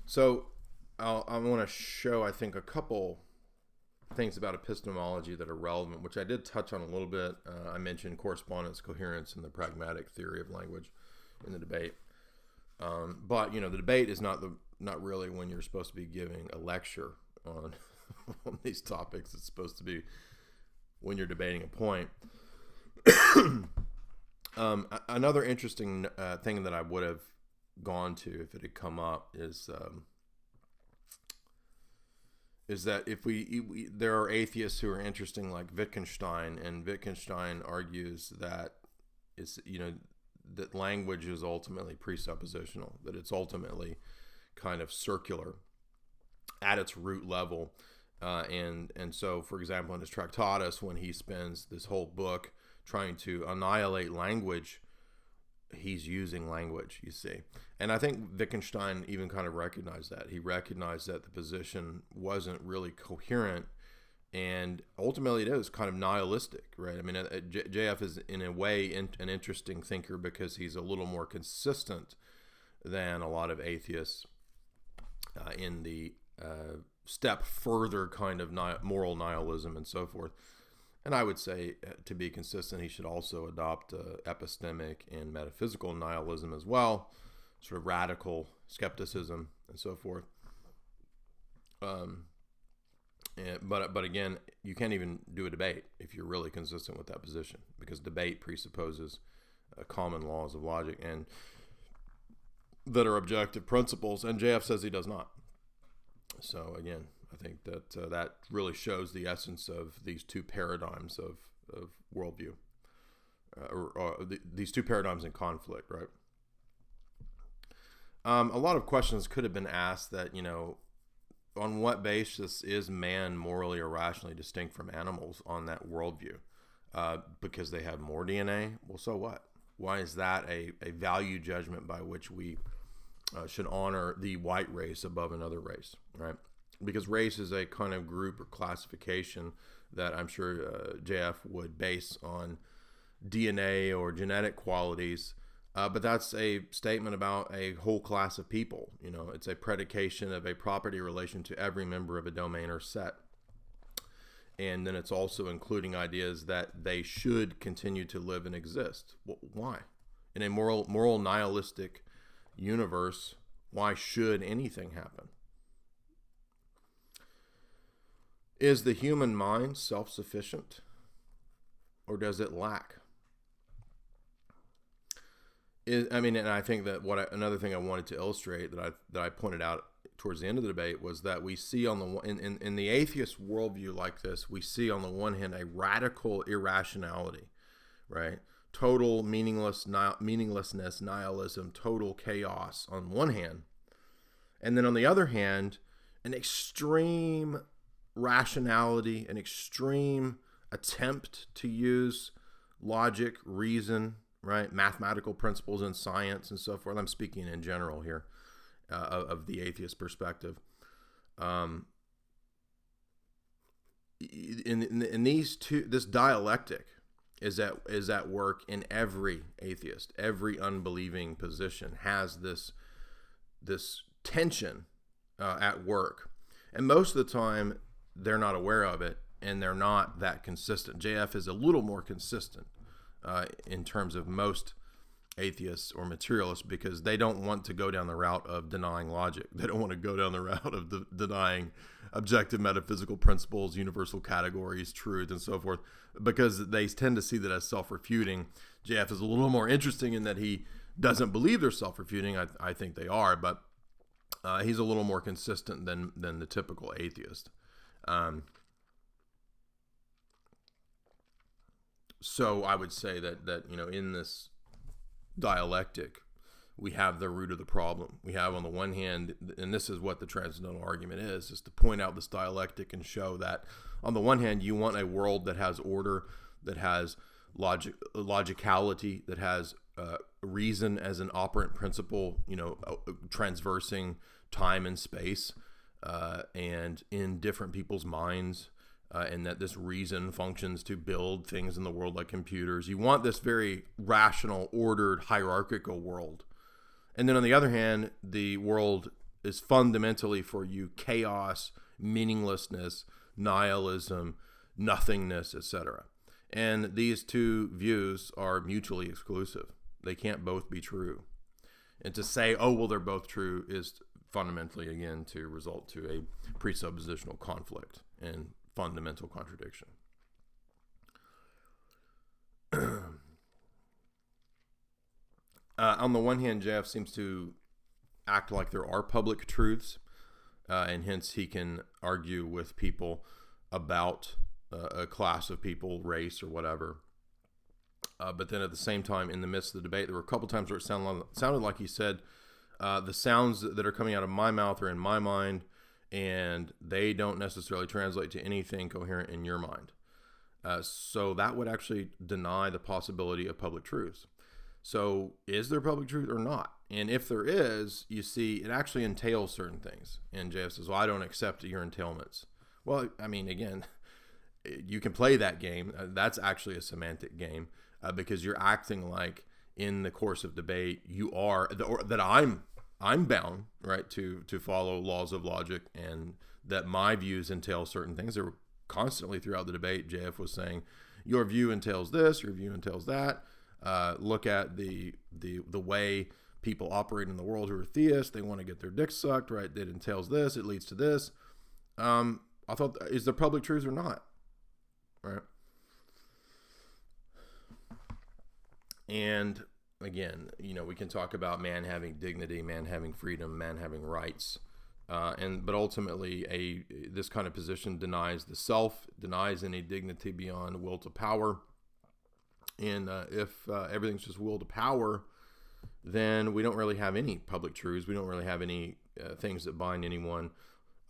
Speaker 1: So I want to show, I think, a couple things about epistemology that are relevant, which I did touch on a little bit. I mentioned correspondence, coherence, and the pragmatic theory of language in the debate. But the debate is not really when you're supposed to be giving a lecture on on these topics. It's supposed to be when you're debating a point. Another interesting thing that I would have gone to if it had come up is that if there are atheists who are interesting, like Wittgenstein, and Wittgenstein argues that that language is ultimately presuppositional, that it's ultimately kind of circular at its root level, and so, for example, in his Tractatus, when he spends this whole book trying to annihilate language, he's using language, you see. And I think Wittgenstein even kind of recognized that. He recognized that the position wasn't really coherent, and ultimately it is kind of nihilistic, right? I mean, JF is in a way an interesting thinker because he's a little more consistent than a lot of atheists in the step further kind of moral nihilism and so forth. And I would say, to be consistent, he should also adopt epistemic and metaphysical nihilism as well, sort of radical skepticism and so forth. But again, you can't even do a debate if you're really consistent with that position, because debate presupposes common laws of logic and that are objective principles, and JF says he does not. So again, I think that that really shows the essence of these two paradigms of worldview, or these two paradigms in conflict, right? A lot of questions could have been asked that, on what basis is man morally or rationally distinct from animals on that worldview? Because they have more DNA? Well, so what? Why is that a value judgment by which we should honor the white race above another race, right? Because race is a kind of group or classification that I'm sure JF would base on DNA or genetic qualities, but that's a statement about a whole class of people. It's a predication of a property relation to every member of a domain or set. And then it's also including ideas that they should continue to live and exist. Well, why? In a moral nihilistic universe, why should anything happen? Is the human mind self-sufficient, or does it lack? And I think that another thing I wanted to illustrate that I pointed out towards the end of the debate was that we see in the atheist worldview like this, we see on the one hand a radical irrationality, right? Total meaninglessness, nihilism, total chaos on one hand, and then on the other hand, an extreme rationality, an extreme attempt to use logic, reason, right, mathematical principles in science and so forth. I'm speaking in general here of the atheist perspective. In these two, this dialectic is at work in every atheist. Every unbelieving position has this tension at work, and most of the time they're not aware of it, and they're not that consistent. JF is a little more consistent in terms of most atheists or materialists, because they don't want to go down the route of denying logic. They don't want to go down the route of denying objective metaphysical principles, universal categories, truth, and so forth, because they tend to see that as self-refuting. JF is a little more interesting in that he doesn't believe they're self-refuting. I think they are, but he's a little more consistent than the typical atheist. So I would say that in this dialectic, we have the root of the problem. We have on the one hand, and this is what the transcendental argument is to point out this dialectic and show that on the one hand, you want a world that has order, that has logicality, that has reason as an operant principle, transversing time and space, and in different people's minds, and that this reason functions to build things in the world like computers. You want this very rational, ordered, hierarchical world. And then on the other hand, the world is fundamentally for you chaos, meaninglessness, nihilism, nothingness, etc. And these two views are mutually exclusive. They can't both be true. And to say, oh, well, they're both true is fundamentally, again, to result to a presuppositional conflict and fundamental contradiction. On the one hand, Jeff seems to act like there are public truths, and hence he can argue with people about a class of people, race, or whatever. But then at the same time, in the midst of the debate, there were a couple times where it sounded like he said, the sounds that are coming out of my mouth are in my mind, and they don't necessarily translate to anything coherent in your mind. So that would actually deny the possibility of public truths. So is there public truth or not? And if there is, you see, it actually entails certain things. And JF says, well, I don't accept your entailments. Well, I mean, again, you can play that game. That's actually a semantic game, because you're acting like in the course of debate, you are, that I'm bound, right, to follow laws of logic, and that my views entail certain things. There were constantly throughout the debate, JF was saying, your view entails this, your view entails that. Look at the way people operate in the world who are theists. They want to get their dicks sucked, right? That entails this. It leads to this. I thought, is there public truth or not? Right. And again, we can talk about man having dignity, man having freedom, man having rights. But ultimately, this kind of position denies the self, denies any dignity beyond will to power. And if everything's just will to power, then we don't really have any public truths. We don't really have any things that bind anyone.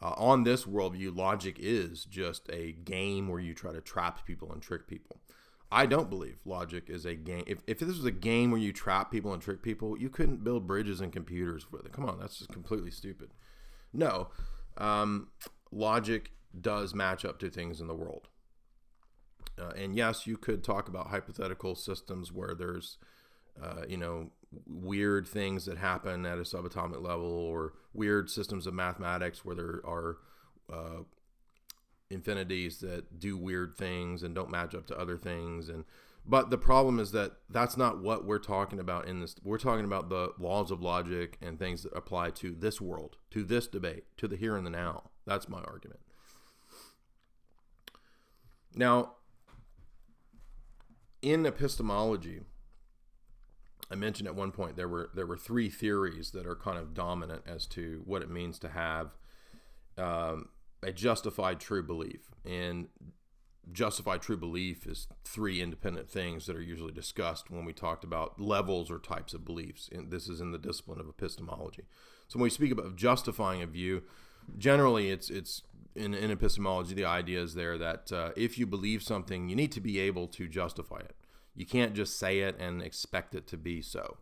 Speaker 1: On this worldview, logic is just a game where you try to trap people and trick people. I don't believe logic is a game. If this was a game where you trap people and trick people, you couldn't build bridges and computers with it. Come on, that's just completely stupid. No, logic does match up to things in the world. And yes, you could talk about hypothetical systems where there's, weird things that happen at a subatomic level, or weird systems of mathematics where there are infinities that do weird things and don't match up to other things. But the problem is that that's not what we're talking about in this. We're talking about the laws of logic and things that apply to this world, to this debate, to the here and the now. That's my argument. Now, in epistemology, I mentioned at one point there were three theories that are kind of dominant as to what it means to have a justified true belief. And justified true belief is three independent things that are usually discussed when we talked about levels or types of beliefs. And this is in the discipline of epistemology. So when we speak about justifying a view, generally it's in epistemology, the idea is there that if you believe something, you need to be able to justify it. You can't just say it and expect it to be so.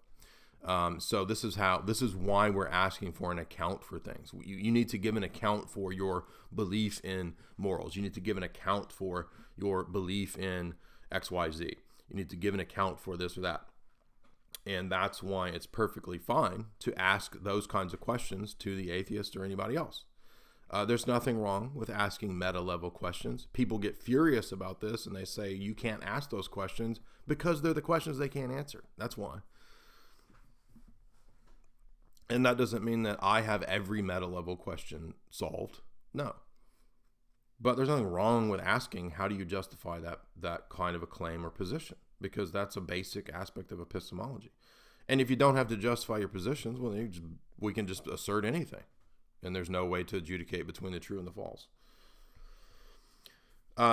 Speaker 1: So this is why we're asking for an account for things. You need to give an account for your belief in morals. You need to give an account for your belief in XYZ. You need to give an account for this or that. And that's why it's perfectly fine to ask those kinds of questions to the atheist or anybody else. There's nothing wrong with asking meta-level questions. People get furious about this and they say you can't ask those questions because they're the questions they can't answer. That's why. And that doesn't mean that I have every meta-level question solved. No. But there's nothing wrong with asking, how do you justify that kind of a claim or position? Because that's a basic aspect of epistemology. And if you don't have to justify your positions, well, we can just assert anything. And there's no way to adjudicate between the true and the false.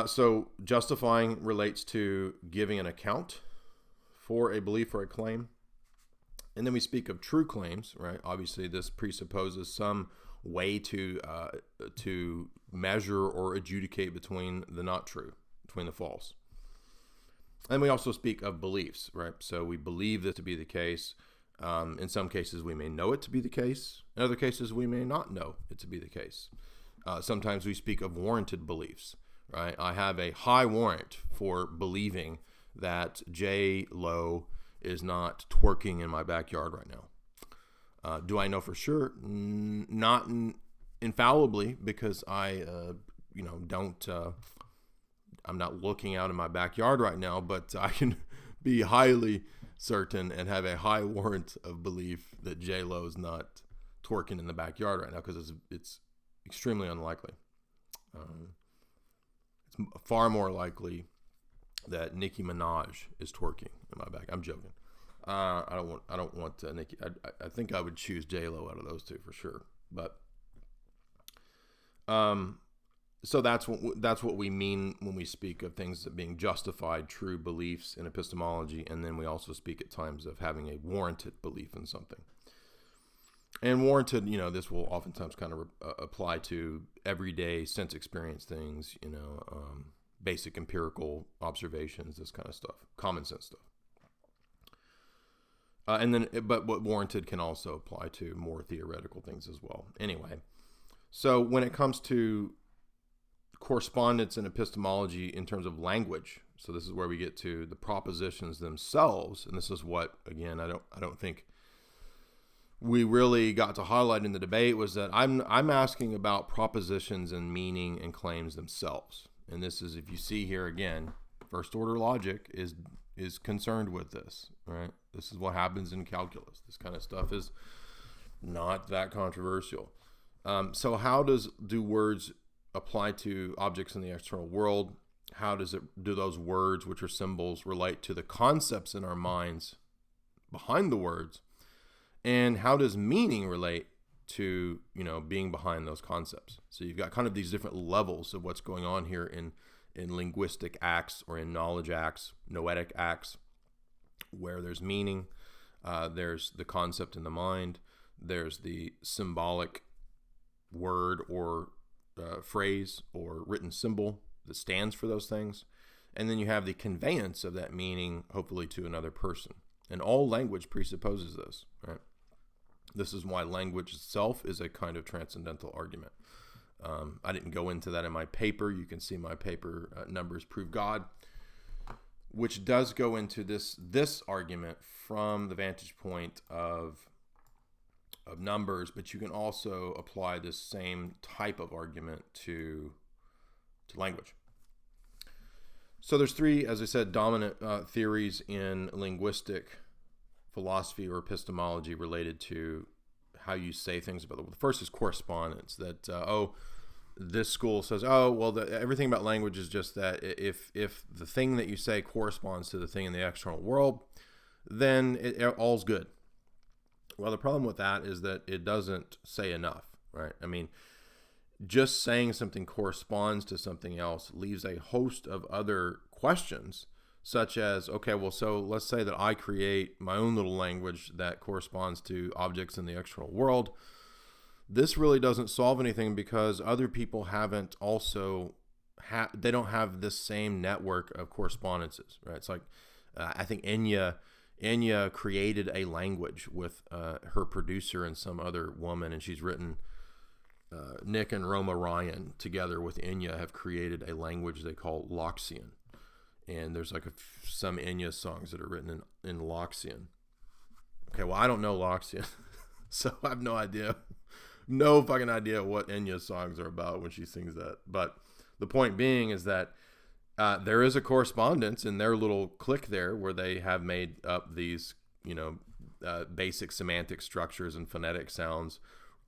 Speaker 1: So justifying relates to giving an account for a belief or a claim. And then we speak of true claims, right? Obviously, this presupposes some way to measure or adjudicate between the not true, between the false. And we also speak of beliefs, right? So we believe this to be the case. In some cases, we may know it to be the case. In other cases, we may not know it to be the case. Sometimes we speak of warranted beliefs, right? I have a high warrant for believing that J. Lo is not twerking in my backyard right now. Do I know for sure? Not infallibly, because I, don't. I'm not looking out in my backyard right now, but I can be highly certain and have a high warrant of belief that J. Lo is not twerking in the backyard right now, because it's extremely unlikely. It's far more likely that Nicki Minaj is twerking in my back. I'm joking. I don't want Nicki. I think I would choose J. Lo out of those two for sure. But so that's what we mean when we speak of things that being justified, true beliefs in epistemology, and then we also speak at times of having a warranted belief in something. And warranted, this will oftentimes kind of apply to everyday sense experience things, basic empirical observations, this kind of stuff, common sense stuff. But what warranted can also apply to more theoretical things as well. Anyway, so when it comes to correspondence and epistemology in terms of language, so this is where we get to the propositions themselves, and this is what, again, I don't think we really got to highlight in the debate, was that I'm asking about propositions and meaning and claims themselves. And this is, if you see here again, first order logic is concerned with this, right? This is what happens in calculus. This kind of stuff is not that controversial. So how do words apply to objects in the external world? How do those words, which are symbols, relate to the concepts in our minds behind the words? And how does meaning relate to, being behind those concepts? So you've got kind of these different levels of what's going on here in linguistic acts or in knowledge acts, noetic acts, where there's meaning, there's the concept in the mind, there's the symbolic word or phrase or written symbol that stands for those things, and then you have the conveyance of that meaning, hopefully to another person. And all language presupposes this, right? This is why language itself is a kind of transcendental argument. I didn't go into that in my paper. You can see my paper, Numbers Prove God, which does go into this argument from the vantage point of numbers, but you can also apply this same type of argument to language. So there's three, as I said, dominant theories in linguistic philosophy or epistemology related to how you say things about the world. The first is correspondence, that this school says, everything about language is just that if the thing that you say corresponds to the thing in the external world, then all's good. Well, the problem with that is that it doesn't say enough, right? I mean, just saying something corresponds to something else leaves a host of other questions, such as, so let's say that I create my own little language that corresponds to objects in the external world. This really doesn't solve anything because other people haven't also, they don't have this same network of correspondences, right? It's like, I think Enya created a language with her producer and some other woman, and she's written, Nick and Roma Ryan together with Enya have created a language they call Loxian. And there's like some Enya songs that are written in Loxian. Okay, well, I don't know Loxian, so I have no idea. No fucking idea what Enya's songs are about when she sings that. But the point being is that there is a correspondence in their little clique there where they have made up these, basic semantic structures and phonetic sounds,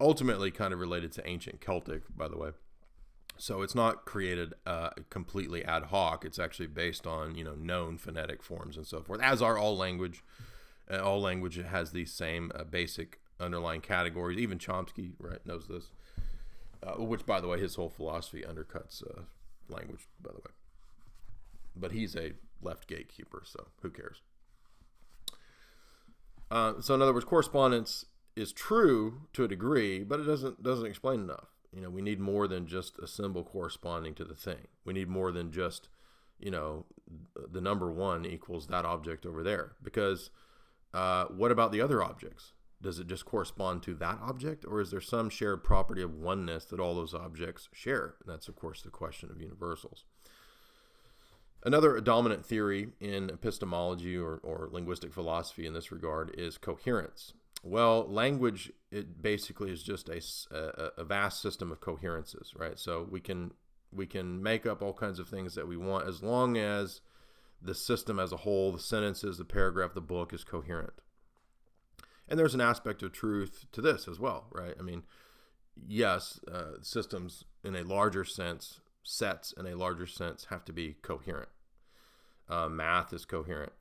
Speaker 1: ultimately kind of related to ancient Celtic, by the way. So it's not created completely ad hoc. It's actually based on, known phonetic forms and so forth, as are all language. All language has these same basic underlying categories. Even Chomsky, right, knows this, which, by the way, his whole philosophy undercuts language, by the way. But he's a left gatekeeper, so who cares? So in other words, correspondence is true to a degree, but it doesn't explain enough. We need more than just a symbol corresponding to the thing. We need more than just, the number 1 equals that object over there. Because what about the other objects? Does it just correspond to that object, or is there some shared property of oneness that all those objects share? And that's, of course, the question of universals. Another dominant theory in epistemology or linguistic philosophy in this regard is coherence. Well, language, it basically is just a vast system of coherences, right? So we can make up all kinds of things that we want as long as the system as a whole, the sentences, the paragraph, the book is coherent. And there's an aspect of truth to this as well, right? I mean, yes, systems in a larger sense, sets in a larger sense, have to be coherent. Math is coherent,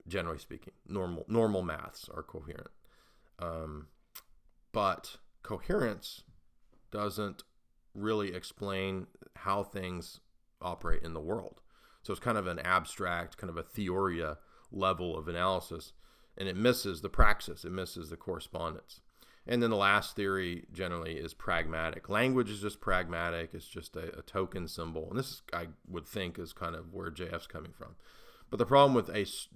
Speaker 1: generally speaking. Normal maths are coherent. But coherence doesn't really explain how things operate in the world. So it's kind of an abstract, kind of a theoria level of analysis, and it misses the praxis, it misses the correspondence. And then the last theory generally is pragmatic. Language is just pragmatic. It's just a token symbol. And this, I would think, is kind of where JF's coming from. But the problem with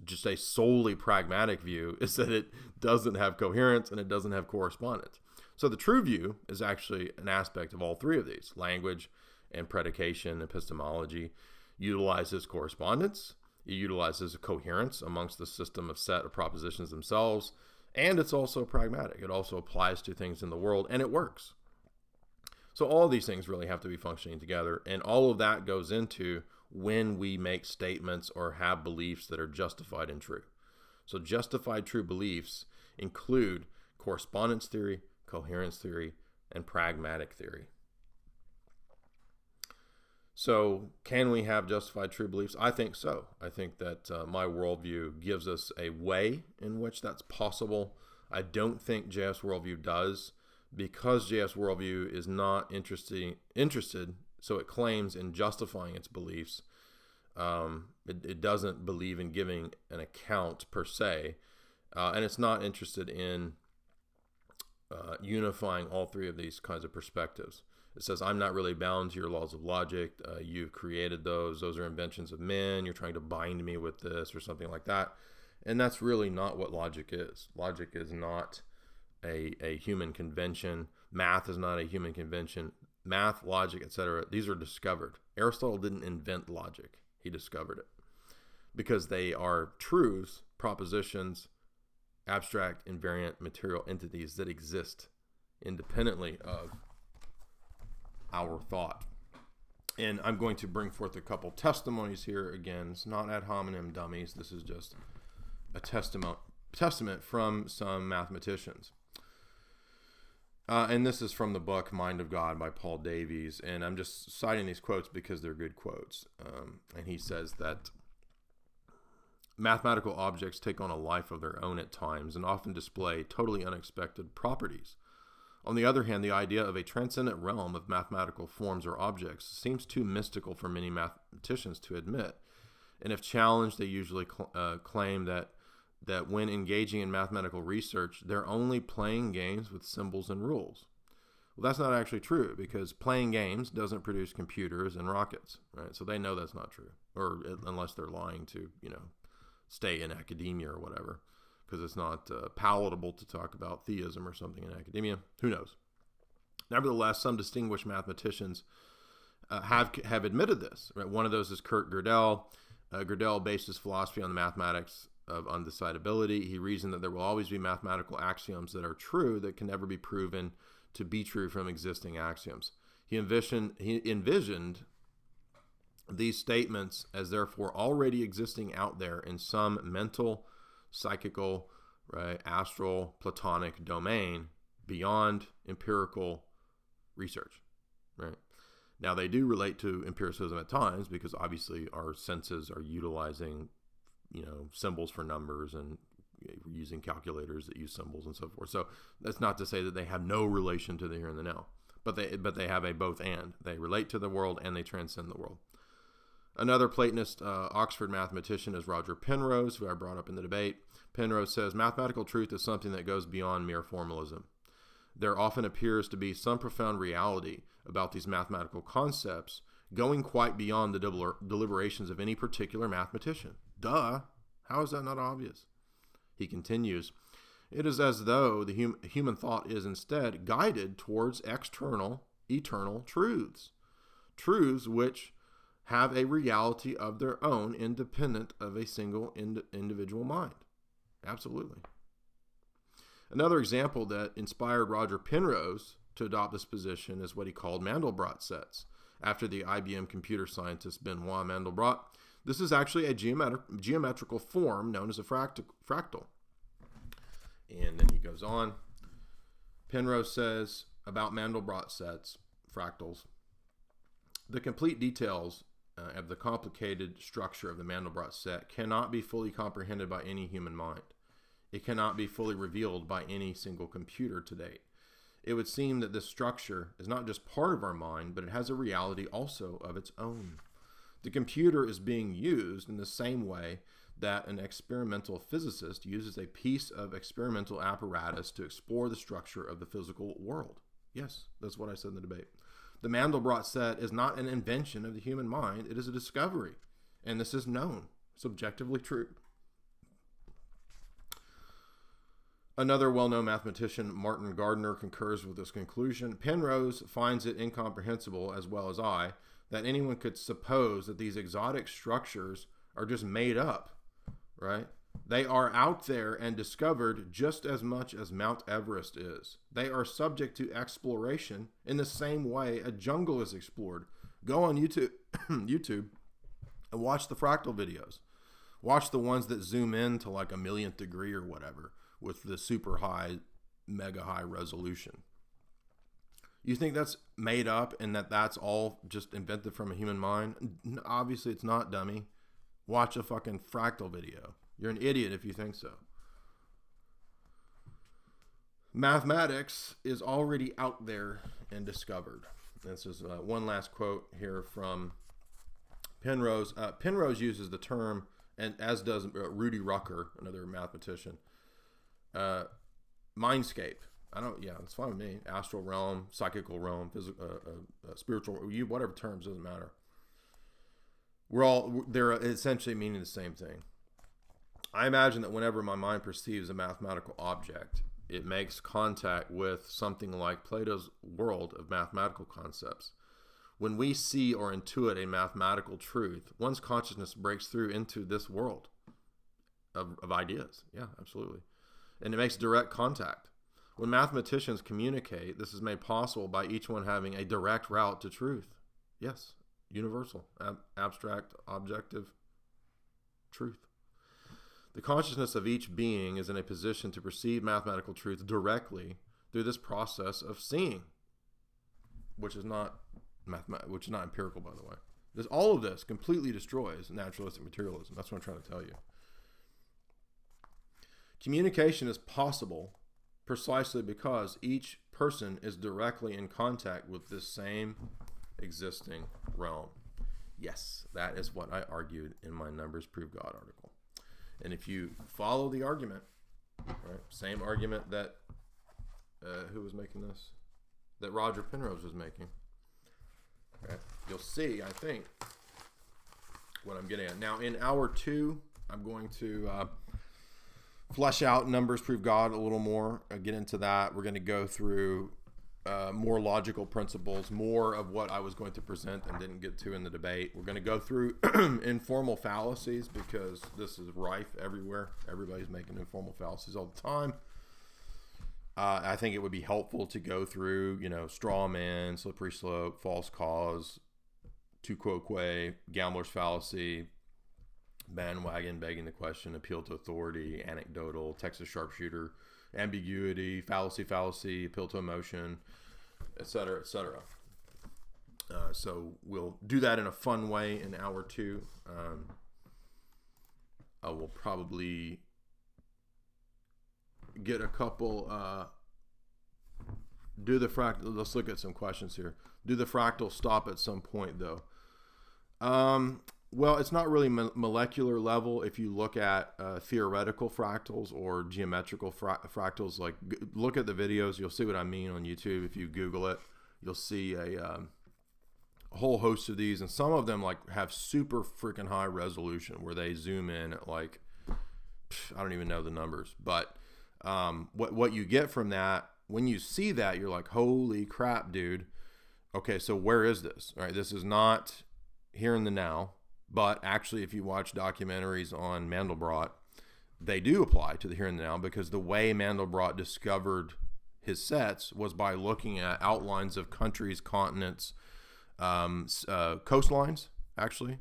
Speaker 1: just a solely pragmatic view is that it doesn't have coherence and it doesn't have correspondence. So the true view is actually an aspect of all three of these. Language and predication, epistemology, utilizes correspondence. It utilizes a coherence amongst the system of set of propositions themselves. And it's also pragmatic. It also applies to things in the world, and it works. So all of these things really have to be functioning together, and all of that goes into when we make statements or have beliefs that are justified and true. So justified true beliefs include correspondence theory, coherence theory, and pragmatic theory. So can we have justified true beliefs? I think so. I think that my worldview gives us a way in which that's possible. I don't think JF's worldview does, because JF's worldview is not interested, so it claims in justifying its beliefs. It doesn't believe in giving an account per se, and it's not interested in unifying all three of these kinds of perspectives. It says, I'm not really bound to your laws of logic. You've created those. Those are inventions of men. You're trying to bind me with this or something like that. And that's really not what logic is. Logic is not a human convention. Math is not a human convention. Math, logic, etc., these are discovered. Aristotle didn't invent logic. He discovered it. Because they are truths, propositions, abstract, invariant, material entities that exist independently of our thought. And I'm going to bring forth a couple testimonies here. Again, it's not ad hominem dummies. This is just a testament from some mathematicians. And this is from the book Mind of God by Paul Davies. And I'm just citing these quotes because they're good quotes. And he says that mathematical objects take on a life of their own at times and often display totally unexpected properties. On the other hand, the idea of a transcendent realm of mathematical forms or objects seems too mystical for many mathematicians to admit. And if challenged, they usually claim that when engaging in mathematical research, they're only playing games with symbols and rules. Well, that's not actually true, because playing games doesn't produce computers and rockets, right? So they know that's not true, or unless they're lying to, stay in academia or whatever, because it's not palatable to talk about theism or something in academia. Who knows? Nevertheless, some distinguished mathematicians have admitted this. Right? One of those is Kurt Gödel. Gödel based his philosophy on the mathematics of undecidability. He reasoned that there will always be mathematical axioms that are true that can never be proven to be true from existing axioms. He envisioned these statements as therefore already existing out there in some mental, psychical, right, astral, platonic domain beyond empirical research, right? Now, they do relate to empiricism at times, because obviously our senses are utilizing, symbols for numbers, and we're using calculators that use symbols and so forth. So that's not to say that they have no relation to the here and the now, but they have a both and. They relate to the world and they transcend the world. Another Platonist Oxford mathematician is Roger Penrose, who I brought up in the debate. Penrose says, mathematical truth is something that goes beyond mere formalism. There often appears to be some profound reality about these mathematical concepts, going quite beyond the deliberations of any particular mathematician. Duh! How is that not obvious? He continues, it is as though the human thought is instead guided towards external, eternal truths. Truths which have a reality of their own, independent of a single individual mind. Absolutely. Another example that inspired Roger Penrose to adopt this position is what he called Mandelbrot sets, after the IBM computer scientist Benoit Mandelbrot. This is actually a geometrical form known as a fractal. And then he goes on. Penrose says about Mandelbrot sets, fractals, the complete details of the complicated structure of the Mandelbrot set cannot be fully comprehended by any human mind. It cannot be fully revealed by any single computer to date. It would seem that this structure is not just part of our mind, but it has a reality also of its own. The computer is being used in the same way that an experimental physicist uses a piece of experimental apparatus to explore the structure of the physical world. Yes, that's what I said in the debate. The Mandelbrot set is not an invention of the human mind. It is a discovery. And this is known, subjectively true. Another well-known mathematician, Martin Gardner, concurs with this conclusion. Penrose finds it incomprehensible, as well as I, that anyone could suppose that these exotic structures are just made up, right? They are out there and discovered just as much as Mount Everest is. They are subject to exploration in the same way a jungle is explored. Go on YouTube, YouTube and watch the fractal videos. Watch the ones that zoom in to like a millionth degree or whatever with the super high, mega high resolution. You think that's made up and that's all just invented from a human mind? Obviously it's not, dummy. Watch a fucking fractal video. You're an idiot if you think so. Mathematics is already out there and discovered. This is one last quote here from Penrose. Penrose uses the term, and as does Rudy Rucker, another mathematician, mindscape. It's fine with me. Astral realm, psychical realm, physical, spiritual, whatever terms, doesn't matter. They're essentially meaning the same thing. I imagine that whenever my mind perceives a mathematical object, it makes contact with something like Plato's world of mathematical concepts. When we see or intuit a mathematical truth, one's consciousness breaks through into this world of ideas. Yeah, absolutely. And it makes direct contact. When mathematicians communicate, this is made possible by each one having a direct route to truth. Yes, universal, abstract, objective truth. The consciousness of each being is in a position to perceive mathematical truth directly through this process of seeing, which is not empirical, by the way. All of this completely destroys naturalistic materialism. That's what I'm trying to tell you. Communication is possible precisely because each person is directly in contact with this same existing realm. Yes, that is what I argued in my Numbers Prove God article. And if you follow the argument, right, same argument that who was making this? That Roger Penrose was making. Okay, you'll see, I think, what I'm getting at. Now, in hour 2, I'm going to flesh out Numbers Prove God a little more. Get into that. We're going to go through more logical principles, more of what I was going to present and didn't get to in the debate. We're going to go through informal fallacies because this is rife everywhere. Everybody's making informal fallacies all the time. I think it would be helpful to go through, straw man, slippery slope, false cause, tu quoque, gambler's fallacy, bandwagon, begging the question, appeal to authority, anecdotal, Texas sharpshooter, ambiguity, fallacy, appeal to emotion, etc., etc. So we'll do that in a fun way in hour 2. I will probably get a couple, do the fractal, let's look at some questions here. Do the fractal stop at some point though? Well, it's not really molecular level. If you look at theoretical fractals or geometrical fractals, like look at the videos, you'll see what I mean on YouTube. If you Google it, you'll see a whole host of these, and some of them like have super freaking high resolution where they zoom in at like, I don't even know the numbers, but what you get from that, when you see that, you're like, holy crap, dude. Okay, so where is this? All right, this is not here in the now. But actually, if you watch documentaries on Mandelbrot, they do apply to the here and now, because the way Mandelbrot discovered his sets was by looking at outlines of countries, continents, coastlines, actually,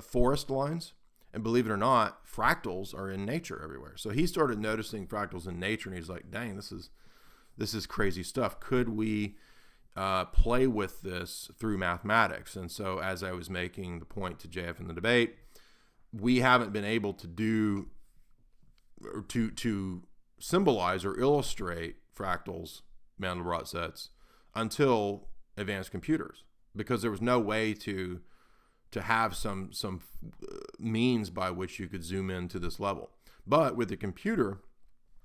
Speaker 1: forest lines. And believe it or not, fractals are in nature everywhere. So he started noticing fractals in nature, and he's like, dang, this is crazy stuff. Could we play with this through mathematics? And so, as I was making the point to JF in the debate, we haven't been able to do or to symbolize or illustrate fractals, Mandelbrot sets, until advanced computers, because there was no way to have some means by which you could zoom into this level. But with the computer,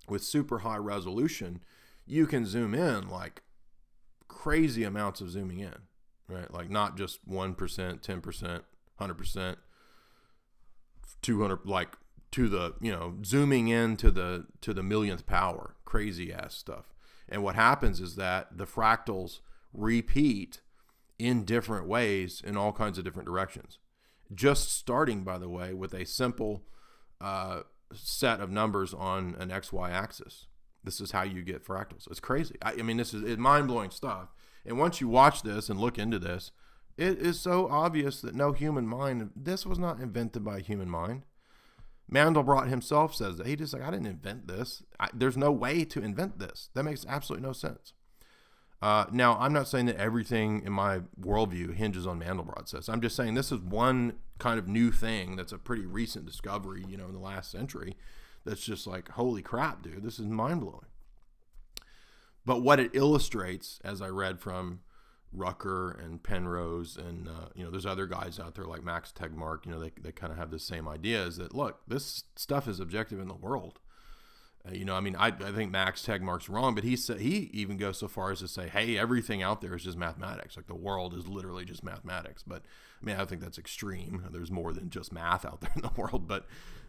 Speaker 1: with super high resolution, you can zoom in like crazy amounts of zooming in, right? Like not just 1%, 10%, 100%, 200, like to the, zooming in to the millionth power, crazy ass stuff. And what happens is that the fractals repeat in different ways in all kinds of different directions. Just starting, by the way, with a simple set of numbers on an XY axis. This is how you get fractals. It's crazy. I mean, this is mind-blowing stuff. And once you watch this and look into this, it is so obvious that no human mind, this was not invented by a human mind. Mandelbrot himself says that. He just like, I didn't invent this. There's no way to invent this. That makes absolutely no sense. Now, I'm not saying that everything in my worldview hinges on Mandelbrot sets. I'm just saying this is one kind of new thing that's a pretty recent discovery, in the last century. That's just like, holy crap, dude, this is mind-blowing. But what it illustrates, as I read from Rucker and Penrose and, there's other guys out there like Max Tegmark, they kind of have the same idea, is that, look, this stuff is objective in the world. I think Max Tegmark's wrong, but he even goes so far as to say, hey, everything out there is just mathematics. Like the world is literally just mathematics. But I think that's extreme. There's more than just math out there in the world. But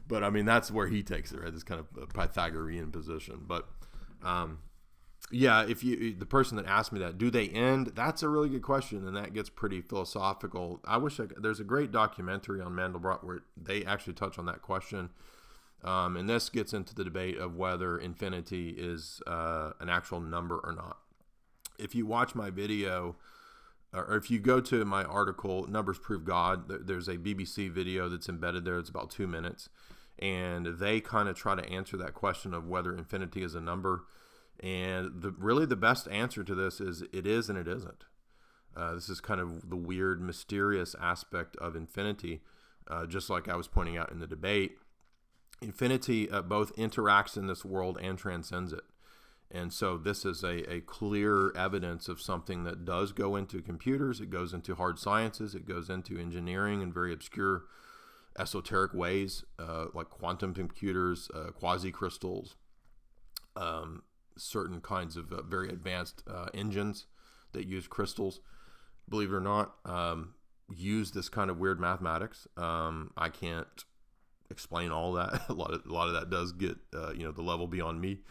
Speaker 1: that's where he takes it, right? This kind of a Pythagorean position. But the person that asked me that, do they end? That's a really good question, and that gets pretty philosophical. There's a great documentary on Mandelbrot where they actually touch on that question. And this gets into the debate of whether infinity is an actual number or not. If you watch my video, or if you go to my article, Numbers Prove God, there's a BBC video that's embedded there. It's about 2 minutes. And they kind of try to answer that question of whether infinity is a number. And the best answer to this is it is and it isn't. This is kind of the weird, mysterious aspect of infinity, just like I was pointing out in the debate. Infinity both interacts in this world and transcends it. And so this is a clear evidence of something that does go into computers. It goes into hard sciences. It goes into engineering in very obscure, esoteric ways, like quantum computers, quasi-crystals, certain kinds of very advanced engines that use crystals, believe it or not, use this kind of weird mathematics. I can't explain all that. A lot of that does get the level beyond me.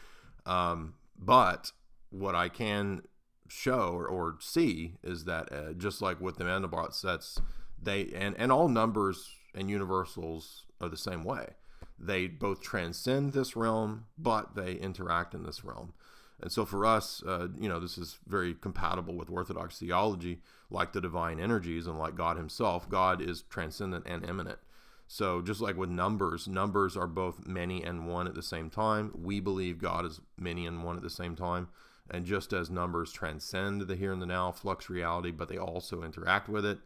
Speaker 1: But what I can show or see is that just like with the Mandelbrot sets, they and all numbers and universals are the same way. They both transcend this realm, but they interact in this realm. And so for us, this is very compatible with Orthodox theology, like the divine energies and like God himself. God is transcendent and immanent. So just like with numbers are both many and one at the same time. We believe God is many and one at the same time. And just as numbers transcend the here and the now, flux reality, but they also interact with it,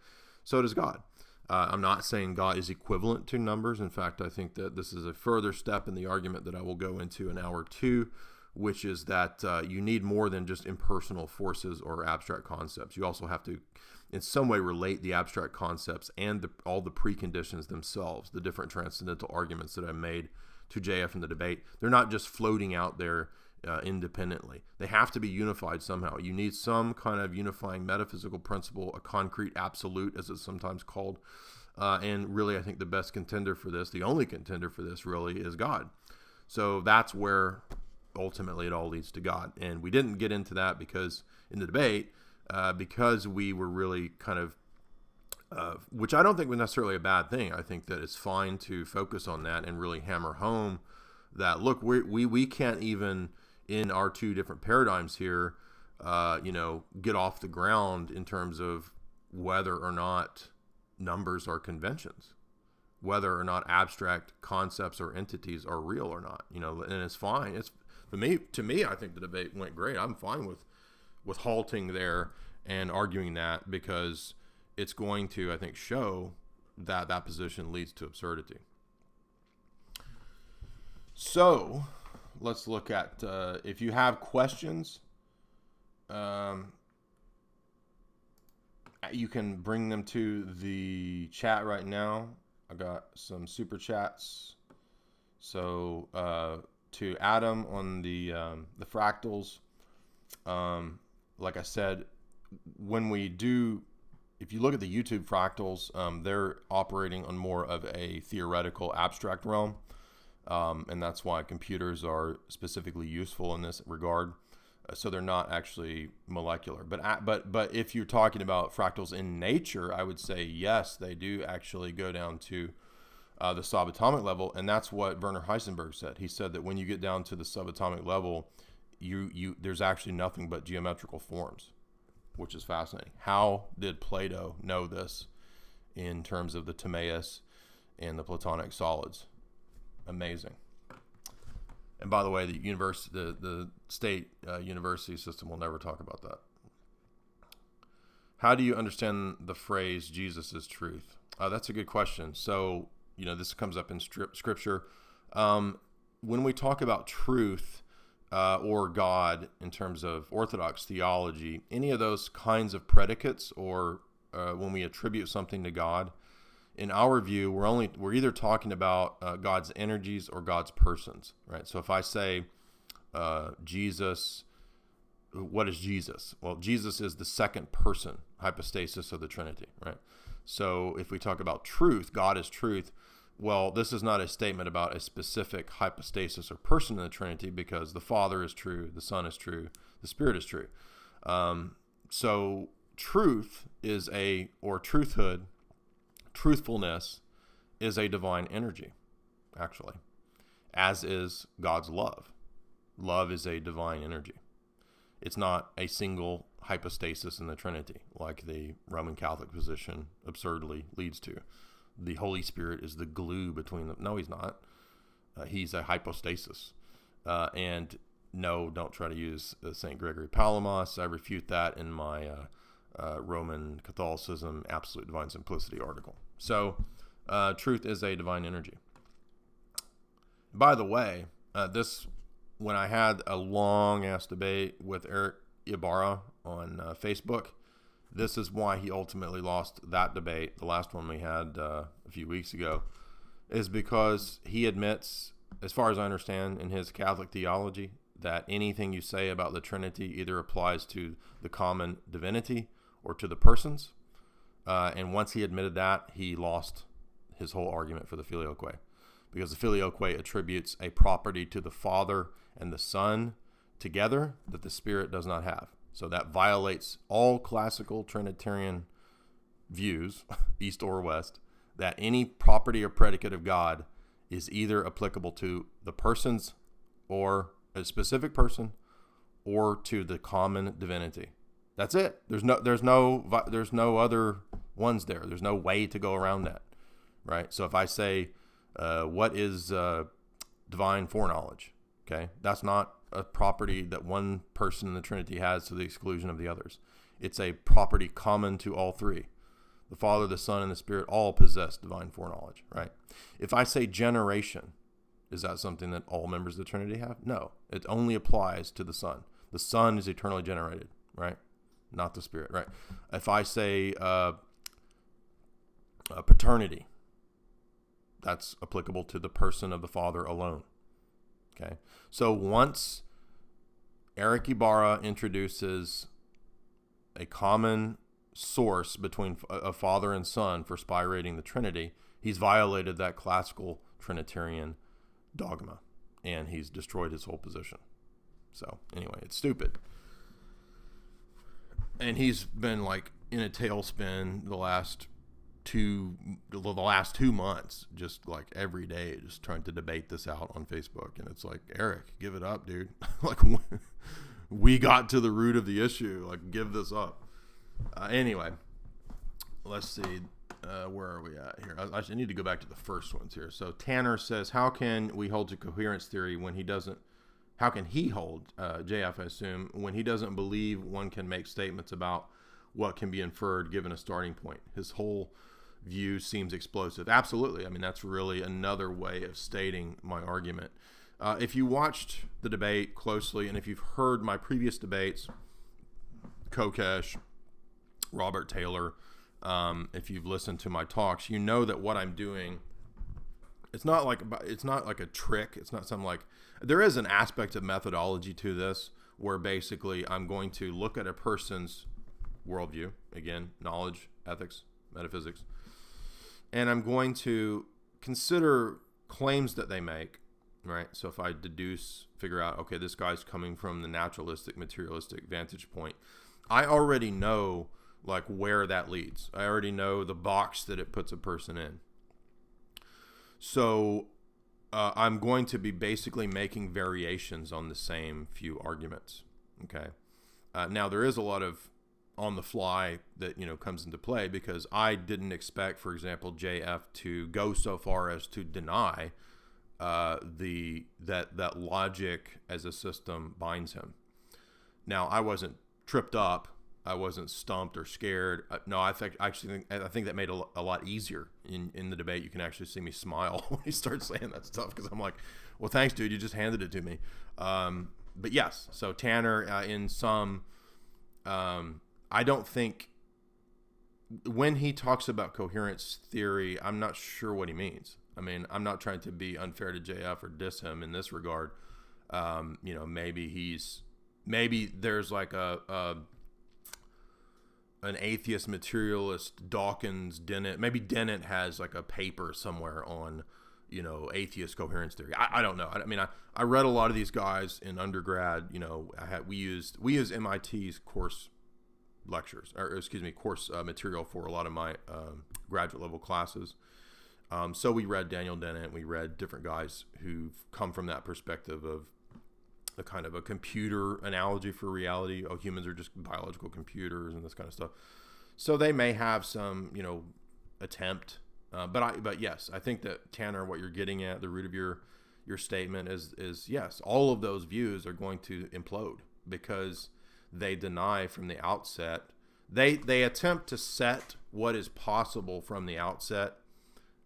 Speaker 1: so does God. I'm not saying God is equivalent to numbers. In fact, I think that this is a further step in the argument that I will go into in hour 2, which is that you need more than just impersonal forces or abstract concepts. You also have to in some way relate the abstract concepts and all the preconditions themselves, the different transcendental arguments that I made to JF in the debate. They're not just floating out there independently. They have to be unified somehow. You need some kind of unifying metaphysical principle, a concrete absolute, as it's sometimes called. And really, I think the best contender for this, the only contender for this really, is God. So that's where ultimately it all leads to God. And we didn't get into that because in the debate, because we were really kind of, which I don't think was necessarily a bad thing. I think that it's fine to focus on that and really hammer home that, look, we can't even, in our two different paradigms here, get off the ground in terms of whether or not numbers are conventions, whether or not abstract concepts or entities are real or not, and it's fine. It's to me, I think the debate went great. I'm fine with halting there and arguing that, because it's going to, I think, show that that position leads to absurdity. So let's look at, if you have questions, you can bring them to the chat right now. I got some super chats. So to Adam on the fractals, like I said, when we do, if you look at the YouTube fractals, they're operating on more of a theoretical abstract realm. And that's why computers are specifically useful in this regard. So they're not actually molecular. But if you're talking about fractals in nature, I would say yes, they do actually go down to the subatomic level, and that's what Werner Heisenberg said. He said that when you get down to the subatomic level, there's actually nothing but geometrical forms, which is fascinating. How did Plato know this in terms of the Timaeus and the Platonic solids? Amazing. And by the way, the state university system will never talk about that. How do you understand the phrase "Jesus is truth"? That's a good question. So, this comes up in scripture. When we talk about truth or God in terms of Orthodox theology, any of those kinds of predicates, or when we attribute something to God, in our view, we're either talking about God's energies or God's persons, right? So if I say Jesus, what is Jesus? Well, Jesus is the second person, hypostasis of the Trinity, right? So if we talk about truth, God is truth. Well, this is not a statement about a specific hypostasis or person in the Trinity, because the Father is true, the Son is true, the Spirit is true. So truth is truthhood, truthfulness is a divine energy, actually, as is God's love. Love is a divine energy. It's not a single hypostasis in the Trinity, like the Roman Catholic position absurdly leads to. The Holy Spirit is the glue between them. No, he's not. He's a hypostasis. And no, don't try to use St. Gregory Palamas. I refute that in my Roman Catholicism Absolute Divine Simplicity article. So truth is a divine energy. By the way, when I had a long-ass debate with Eric Ibarra on Facebook, this is why he ultimately lost that debate, the last one we had a few weeks ago, is because he admits, as far as I understand, in his Catholic theology, that anything you say about the Trinity either applies to the common divinity or to the persons. And once he admitted that, he lost his whole argument for the filioque, because the filioque attributes a property to the Father and the Son together that the Spirit does not have. So that violates all classical Trinitarian views, East or West, that any property or predicate of God is either applicable to the persons, or a specific person, or to the common divinity. That's it. There's no other ones there. There's no way to go around that, right? So if I say, what is divine foreknowledge? Okay, that's not a property that one person in the Trinity has to the exclusion of the others. It's a property common to all three. The Father, the Son, and the Spirit all possess divine foreknowledge, right? If I say generation, is that something that all members of the Trinity have? No, it only applies to the Son. The Son is eternally generated, right? not the Spirit, right? If I say paternity, that's applicable to the person of the Father alone. Okay, so once Eric Ibarra introduces a common source between a father and son for spirating the Trinity, he's violated that classical Trinitarian dogma, and he's destroyed his whole position. So anyway, it's stupid. And he's been like in a tailspin the last 2 months, just like every day, just trying to debate this out on Facebook. And it's like, Eric, give it up, dude. Like, we got to the root of the issue. Like, give this up. Anyway, let's see. Where are we at here? I need to go back to the first ones here. So Tanner says, how can we hold to coherence theory when he doesn't? How can he hold, JF, I assume, when he doesn't believe one can make statements about what can be inferred given a starting point? His whole view seems explosive. Absolutely. I mean, that's really another way of stating my argument. If you watched the debate closely, and if you've heard my previous debates, Kokesh, Robert Taylor, if you've listened to my talks, you know that what I'm doing, it's not like a trick. It's not something like, there is an aspect of methodology to this where basically I'm going to look at a person's worldview, again, knowledge, ethics, metaphysics, and I'm going to consider claims that they make, right? So if I figure out, okay, this guy's coming from the naturalistic, materialistic vantage point, I already know like where that leads. I already know the box that it puts a person in. So I'm going to be basically making variations on the same few arguments, okay? Now, there is a lot of on the fly that, comes into play, because I didn't expect, for example, JF to go so far as to deny that logic as a system binds him. Now, I wasn't tripped up. I wasn't stumped or scared. No, I think that made it a lot easier in the debate. You can actually see me smile when he starts saying that stuff, because I'm like, well, thanks, dude. You just handed it to me. But yes, so Tanner, in some, I don't think, when he talks about coherence theory, I'm not sure what he means. I mean, I'm not trying to be unfair to JF or diss him in this regard. Maybe there's like an atheist materialist, Dawkins, Dennett. Maybe Dennett has like a paper somewhere on, atheist coherence theory. I don't know. I read a lot of these guys in undergrad. We use MIT's course lectures, course material for a lot of my graduate level classes. So we read Daniel Dennett. We read different guys who've come from that perspective of the kind of a computer analogy for reality. Oh, humans are just biological computers and this kind of stuff. So they may have some, attempt. But yes, I think that, Tanner, what you're getting at, the root of your statement is yes, all of those views are going to implode, because they deny from the outset. They attempt to set what is possible from the outset,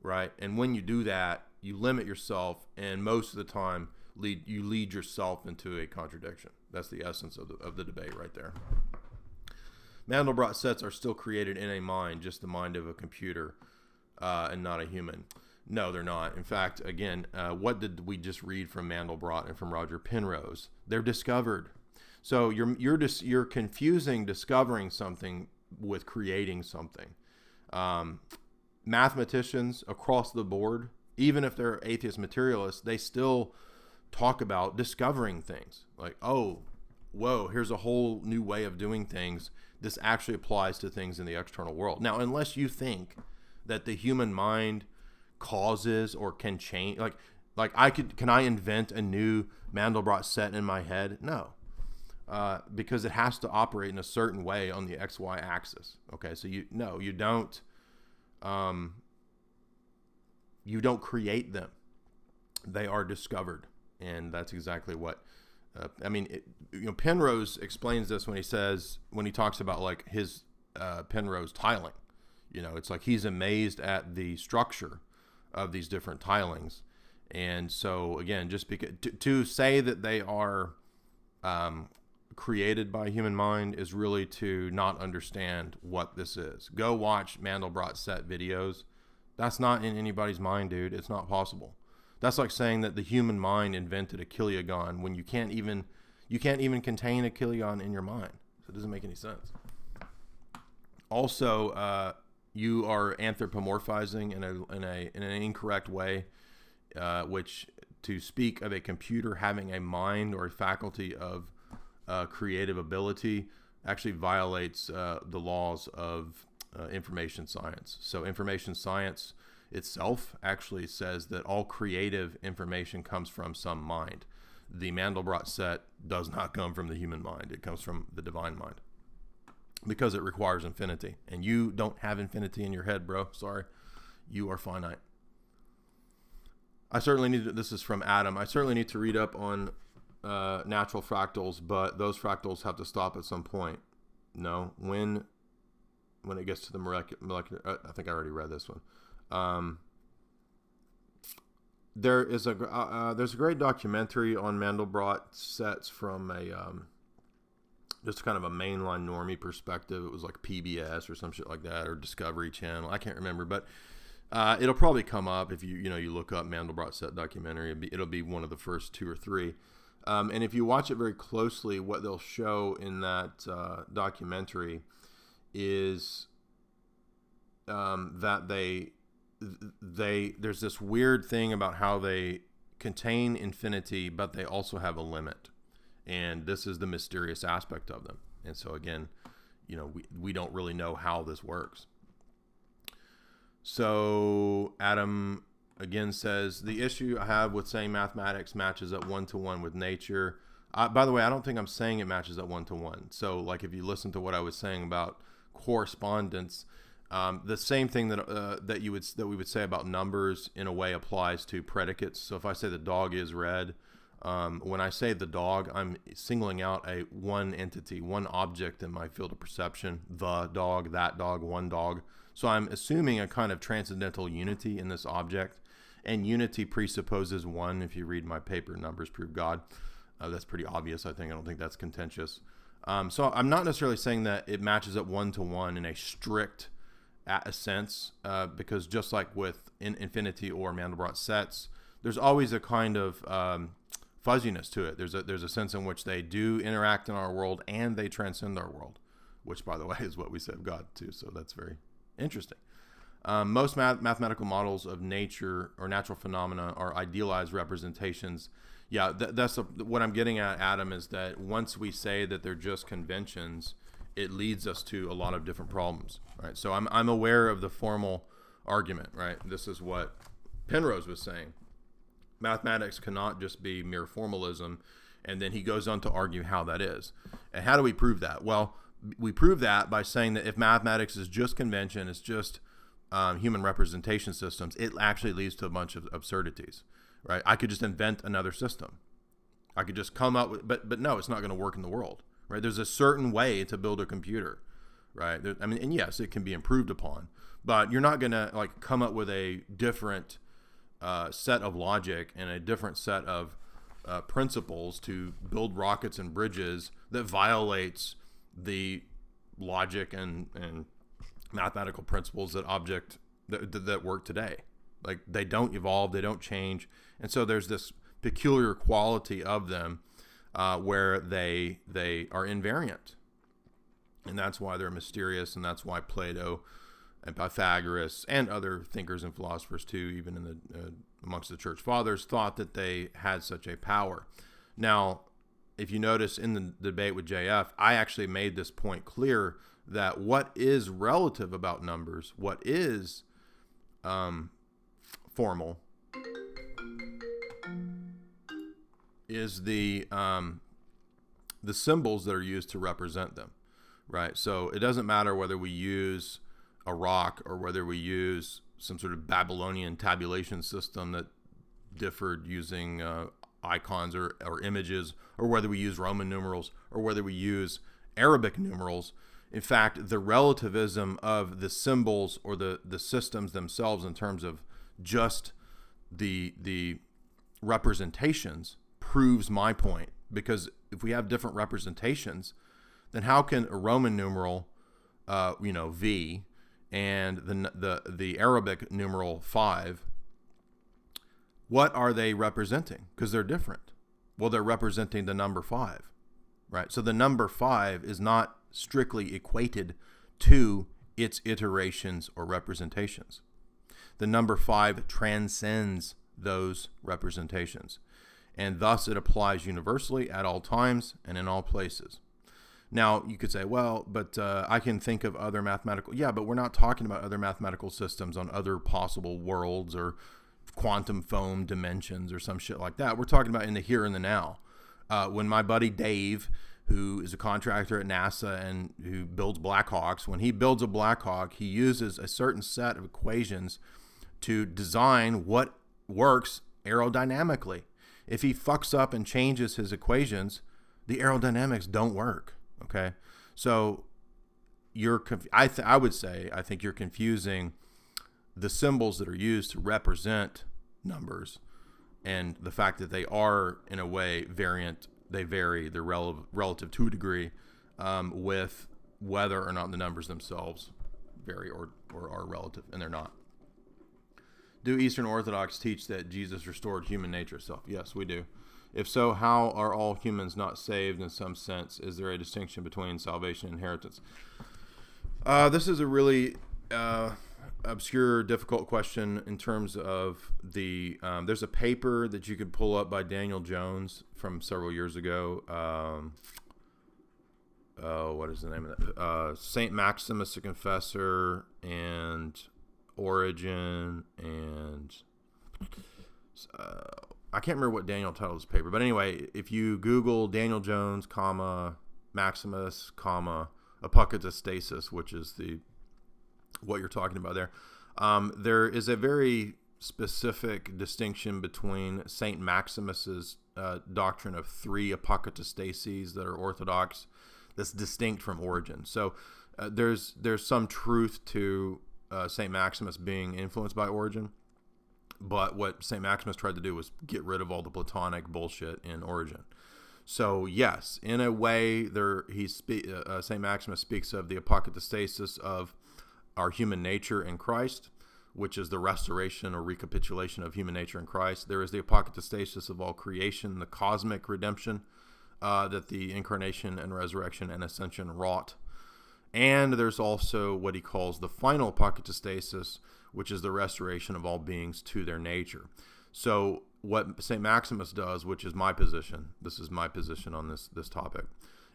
Speaker 1: right? And when you do that, you limit yourself, and most of the time you lead yourself into a contradiction. That's the essence of the debate right there. Mandelbrot sets are still created in a mind, just the mind of a computer, and not a human. No, they're not. In fact, again, what did we just read from Mandelbrot and from Roger Penrose? They're discovered. So you're confusing discovering something with creating something. Mathematicians across the board, even if they're atheist materialists, they still talk about discovering things. Like, oh, whoa, here's a whole new way of doing things. This actually applies to things in the external world. Now, unless you think that the human mind causes or can change, can I invent a new Mandelbrot set in my head? No. Because it has to operate in a certain way on the XY axis. Okay, so you don't create them. They are discovered. And that's exactly what, Penrose explains this when he talks about like his Penrose tiling. It's like he's amazed at the structure of these different tilings. And so again, just because to say that they are created by human mind is really to not understand what this is. Go watch Mandelbrot set videos. That's not in anybody's mind, dude. It's not possible. That's like saying that the human mind invented a kilogon when you can't even contain a kilogon in your mind. So it doesn't make any sense. Also, you are anthropomorphizing in an incorrect way, which to speak of a computer having a mind or a faculty of creative ability actually violates the laws of information science. So information science itself actually says that all creative information comes from some mind. The Mandelbrot set does not come from the human mind. It comes from the divine mind because it requires infinity. And you don't have infinity in your head, bro. Sorry. You are finite. This is from Adam. I certainly need to read up on natural fractals, but those fractals have to stop at some point. No, when it gets to the molecular, I think I already read this one. There's a great documentary on Mandelbrot sets from just kind of a mainline normie perspective. It was like PBS or some shit like that, or Discovery Channel. I can't remember, but it'll probably come up if you look up Mandelbrot set documentary. It'll be one of the first 2 or 3. And if you watch it very closely, what they'll show in that documentary is that there's this weird thing about how they contain infinity, but they also have a limit. And this is the mysterious aspect of them. And so again, we don't really know how this works. So Adam again says, the issue I have with saying mathematics matches up 1-to-1 with nature. By the way, I don't think I'm saying it matches up 1-to-1. So like if you listen to what I was saying about correspondence, the same thing that we would say about numbers in a way applies to predicates. So if I say the dog is red, when I say the dog, I'm singling out one entity, one object in my field of perception, the dog, that dog, one dog. So I'm assuming a kind of transcendental unity in this object, and unity presupposes one. If you read my paper, Numbers Prove God, that's pretty obvious, I think. I don't think that's contentious. So I'm not necessarily saying that it matches up 1-to-1 in a strict sense, because just like with infinity or Mandelbrot sets, there's always a kind of fuzziness to it. There's a sense in which they do interact in our world and they transcend our world, which, by the way, is what we say of God too. So that's very interesting. Most mathematical models of nature or natural phenomena are idealized representations. Yeah, that's what I'm getting at, Adam, is that once we say that they're just conventions, it leads us to a lot of different problems, right? So I'm aware of the formal argument, right? This is what Penrose was saying. Mathematics cannot just be mere formalism, and then he goes on to argue how that is. And how do we prove that? Well, we prove that by saying that if mathematics is just convention, it's just human representation systems, it actually leads to a bunch of absurdities, right? I could just invent another system. I could just come up with, but no, it's not going to work in the world, right? There's a certain way to build a computer, right? And yes, it can be improved upon, but you're not going to like come up with a different set of logic and a different set of principles to build rockets and bridges that violates the logic and mathematical principles that work today. Like, they don't evolve, they don't change, and so there's this peculiar quality of them where they are invariant, and that's why they're mysterious, and that's why Plato and Pythagoras and other thinkers and philosophers too, even in the amongst the church fathers, thought that they had such a power. Now, if you notice in the debate with JF, I actually made this point clear that what is relative about numbers, what is formal, is the symbols that are used to represent them, right? So it doesn't matter whether we use a rock or whether we use some sort of Babylonian tabulation system that differed using icons or images, or whether we use Roman numerals or whether we use Arabic numerals. In fact, the relativism of the symbols or the systems themselves in terms of just the representations proves my point, because if we have different representations, then how can a Roman numeral, V, and the Arabic numeral 5, what are they representing? Because they're different. Well, they're representing the number 5, right? So the number 5 is not strictly equated to its iterations or representations. The number 5 transcends those representations, and thus it applies universally at all times and in all places. Now, you could say, well, but I can think of other mathematical... Yeah, but we're not talking about other mathematical systems on other possible worlds or quantum foam dimensions or some shit like that. We're talking about in the here and the now. When my buddy Dave, who is a contractor at NASA and who builds Blackhawks, when he builds a Blackhawk, he uses a certain set of equations to design what works aerodynamically. If he fucks up and changes his equations, the aerodynamics don't work. Okay, so I would say I think you're confusing the symbols that are used to represent numbers and the fact that they are in a way variant. They vary. They're relative to a degree with whether or not the numbers themselves vary or are relative, and they're not. Do Eastern Orthodox teach that Jesus restored human nature itself? Yes, we do. If so, how are all humans not saved in some sense? Is there a distinction between salvation and inheritance? This is a really obscure, difficult question in terms of the... there's a paper that you could pull up by Daniel Jones from several years ago. What is the name of that? St. Maximus the Confessor and Origin and... I can't remember what Daniel titled his paper, but anyway, if you Google Daniel Jones, Maximus, apocatastasis, which is what you're talking about there, there is a very specific distinction between Saint Maximus's doctrine of 3 apocatastases that are orthodox, that's distinct from Origen. So there's some truth to Saint Maximus being influenced by Origen. But what St. Maximus tried to do was get rid of all the Platonic bullshit in Origen. So yes, in a way, St. Maximus speaks of the apocatastasis of our human nature in Christ, which is the restoration or recapitulation of human nature in Christ. There is the apocatastasis of all creation, the cosmic redemption that the incarnation and resurrection and ascension wrought. And there's also what he calls the final apocatastasis, which is the restoration of all beings to their nature. So what St. Maximus does, which is my position, this is my position on this topic,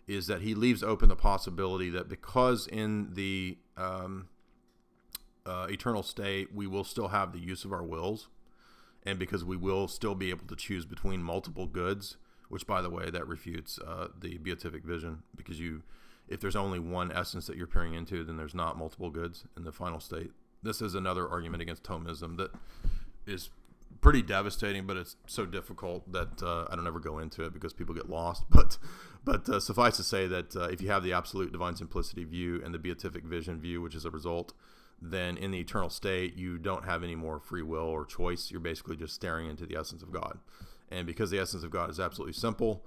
Speaker 1: is that he leaves open the possibility that because in the eternal state we will still have the use of our wills, and because we will still be able to choose between multiple goods, which, by the way, that refutes the beatific vision, because if there's only one essence that you're peering into, then there's not multiple goods in the final state. This is another argument against Thomism that is pretty devastating, but it's so difficult that I don't ever go into it because people get lost. But suffice to say that if you have the absolute divine simplicity view and the beatific vision view, which is a result, then in the eternal state, you don't have any more free will or choice. You're basically just staring into the essence of God. And because the essence of God is absolutely simple,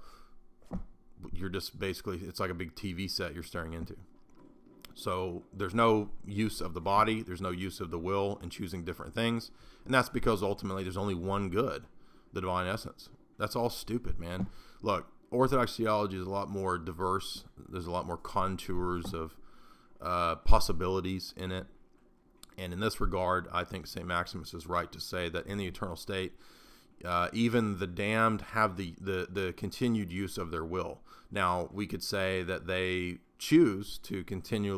Speaker 1: you're just basically, it's like a big TV set you're staring into. So there's no use of the body, there's no use of the will in choosing different things, and that's because ultimately there's only one good, the divine essence. That's all stupid, man. Look, Orthodox theology is a lot more diverse. There's a lot more contours of possibilities in it, and in this regard, I think St. Maximus is right to say that in the eternal state, even the damned have the continued use of their will. Now, we could say that they choose to continue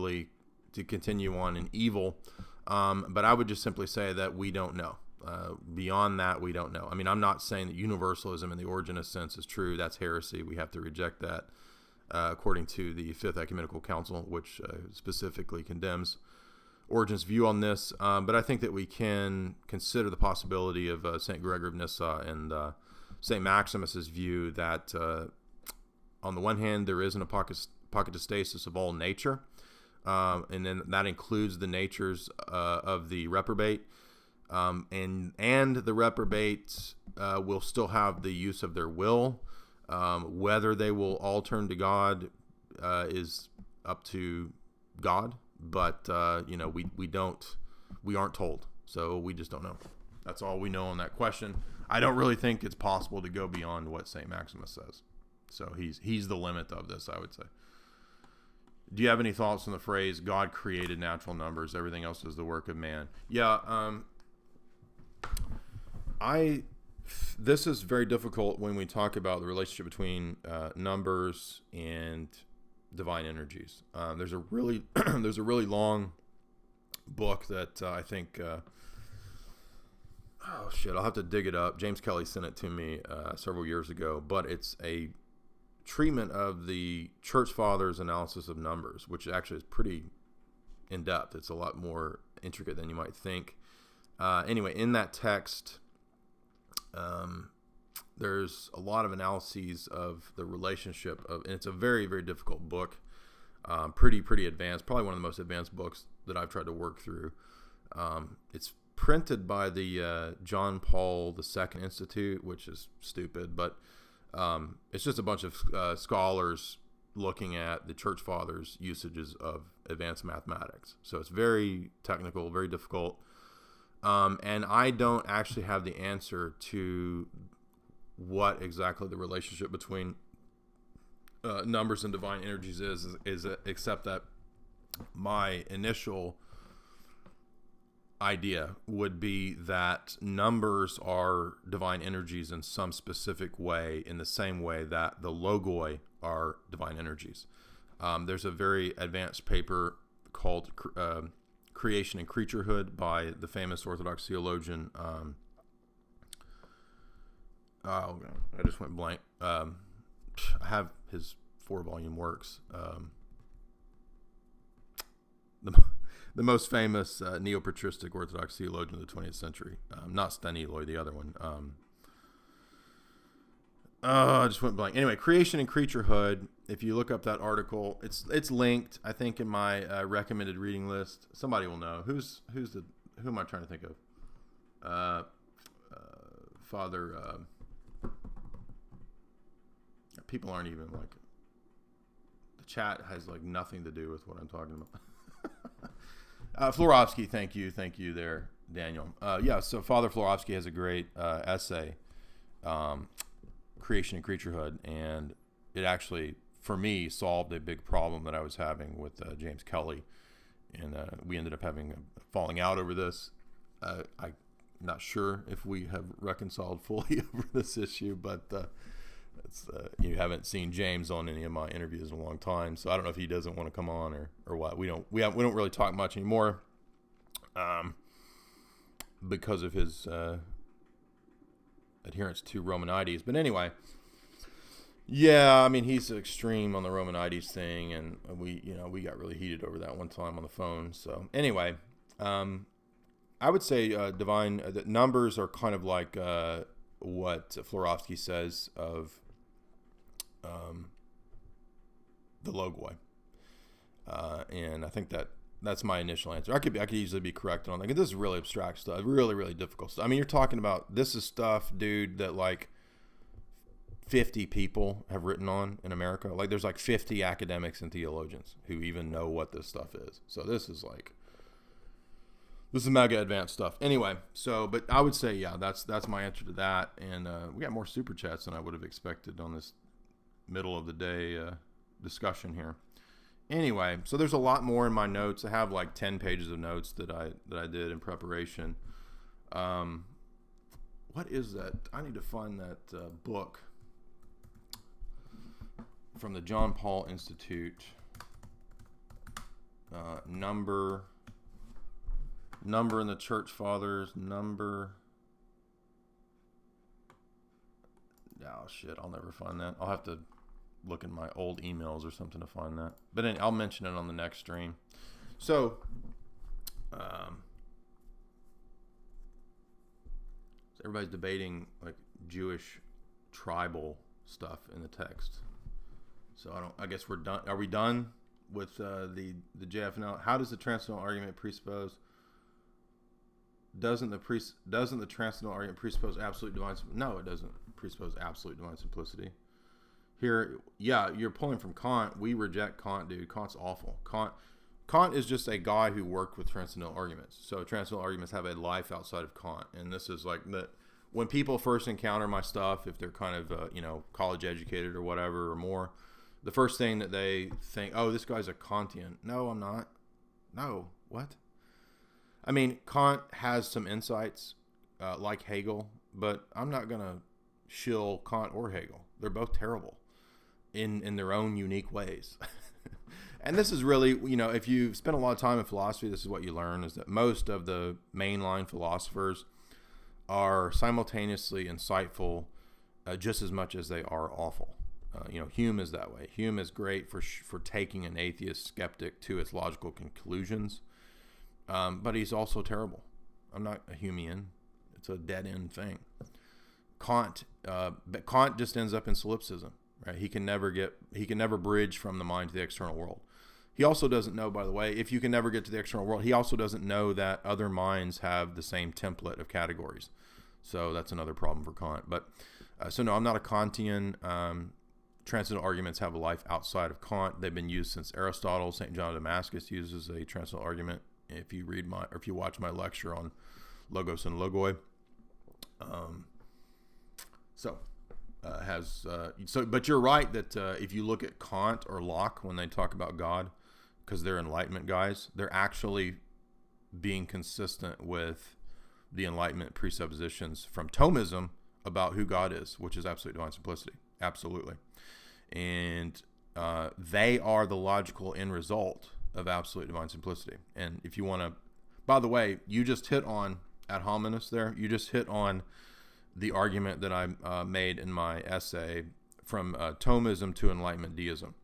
Speaker 1: on in evil, but I would just simply say that we don't know. Beyond that, we don't know. I mean, I'm not saying that universalism in the Origenist sense is true. That's heresy. We have to reject that according to the Fifth Ecumenical Council, which specifically condemns Origen's view on this. But I think that we can consider the possibility of St. Gregory of Nyssa and St. Maximus's view that on the one hand, there is an apocatastasis of all nature, and then that includes the natures of the reprobate, and the reprobates will still have the use of their will, Whether they will all turn to God is up to God, but we aren't told, so we just don't know. That's all we know on that question. I don't really think it's possible to go beyond what St. Maximus says. So he's the limit of this, I would say. Do you have any thoughts on the phrase, God created natural numbers, everything else is the work of man? Yeah, this is very difficult when we talk about the relationship between numbers and divine energies. There's a really long book that I think I'll have to dig it up. James Kelly sent it to me several years ago, but it's a treatment of the Church Fathers' analysis of numbers, which actually is pretty in depth. It's a lot more intricate than you might think. Anyway, in that text, there's a lot of analyses of the relationship of, and it's a very, very difficult book, pretty advanced, probably one of the most advanced books that I've tried to work through. It's printed by the John Paul II Institute, which is stupid, but it's just a bunch of scholars looking at the Church Fathers' usages of advanced mathematics. So it's very technical, very difficult. And I don't actually have the answer to what exactly the relationship between numbers and divine energies is except that my initial idea would be that numbers are divine energies in some specific way, in the same way that the logoi are divine energies. There's a very advanced paper called Creation and Creaturehood by the famous Orthodox theologian. I just went blank. I have his 4-volume works. The most famous neo-patristic Orthodox theologian of the 20th century. Not Staniloy, the other one. I just went blank. Anyway, Creation and Creaturehood. If you look up that article, it's linked, I think, in my recommended reading list. Somebody will know. Who am I trying to think of? Father. People aren't even like. The chat has like nothing to do with what I'm talking about. Florovsky, thank you there, Daniel. So Father Florovsky has a great essay, Creation and Creaturehood, and it actually, for me, solved a big problem that I was having with James Kelly, and we ended up having a falling out over this. I'm not sure if we have reconciled fully over this issue, but you haven't seen James on any of my interviews in a long time, so I don't know if he doesn't want to come on or what. We don't really talk much anymore, because of his adherence to Romanides. But anyway, yeah, I mean, he's extreme on the Romanides thing, and we got really heated over that one time on the phone. So anyway, I would say that numbers are kind of like what Florovsky says of the logoi, and I think that's my initial answer. I could easily be corrected on that. This is really abstract stuff, really, really difficult stuff. I mean, you're talking about, this is stuff, dude, that like 50 people have written on in America. Like there's like 50 academics and theologians who even know what this stuff is. So this is mega advanced stuff. Anyway, but I would say, yeah, that's my answer to that. And we got more super chats than I would have expected on this middle of the day discussion here. Anyway, so there's a lot more in my notes. I have like 10 pages of notes that I did in preparation. What is that? I need to find that book from the John Paul Institute. Number in the Church Fathers. Oh shit! I'll never find that. I'll have to look in my old emails or something to find that. But anyway, I'll mention it on the next stream. So, everybody's debating like Jewish tribal stuff in the text. So I guess we're done. Are we done with the JFNL? How does the transcendental argument presuppose? Doesn't the transcendental argument presuppose absolute divine? No, it doesn't presuppose absolute divine simplicity. Here, yeah, you're pulling from Kant. We reject Kant, dude. Kant's awful. Kant is just a guy who worked with transcendental arguments. So transcendental arguments have a life outside of Kant, and this is like the when people first encounter my stuff, if they're kind of college educated or whatever or more, the first thing that they think, oh, this guy's a Kantian. No, I'm not. No, what? I mean, Kant has some insights like Hegel, but I'm not gonna shill Kant or Hegel. They're both terrible in their own unique ways. And this is really, if you spend a lot of time in philosophy, this is what you learn, is that most of the mainline philosophers are simultaneously insightful just as much as they are awful. Hume is that way. Hume is great for taking an atheist skeptic to its logical conclusions, but he's also terrible. I'm not a Humean. It's a dead-end thing. Kant just ends up in solipsism. Right? He can never bridge from the mind to the external world. He also doesn't know, by the way, if you can never get to the external world, he also doesn't know that other minds have the same template of categories. So that's another problem for Kant. But so no, I'm not a Kantian. Transcendental arguments have a life outside of Kant. They've been used since Aristotle. St. John of Damascus uses a transcendental argument. If you watch my lecture on logos and logoi, but you're right that if you look at Kant or Locke when they talk about God, because they're Enlightenment guys, they're actually being consistent with the Enlightenment presuppositions from Thomism about who God is, which is absolute divine simplicity. Absolutely. And they are the logical end result of absolute divine simplicity. And if you want to, by the way, you just hit on ad hominis there. You just hit on the argument that I made in my essay from Thomism to Enlightenment deism.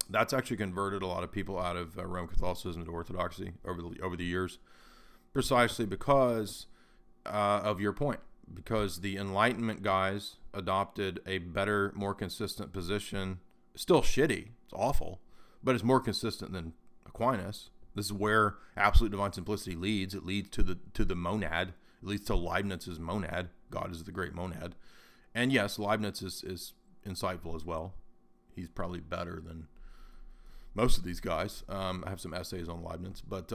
Speaker 1: That's actually converted a lot of people out of Roman Catholicism to Orthodoxy over the years, precisely because of your point. Because the Enlightenment guys adopted a better, more consistent position. Still shitty, it's awful, but it's more consistent than Aquinas. This is where absolute divine simplicity leads. It leads to the monad. It leads to Leibniz's monad. God is the great monad. And yes, Leibniz is insightful as well. He's probably better than most of these guys. I have some essays on Leibniz. But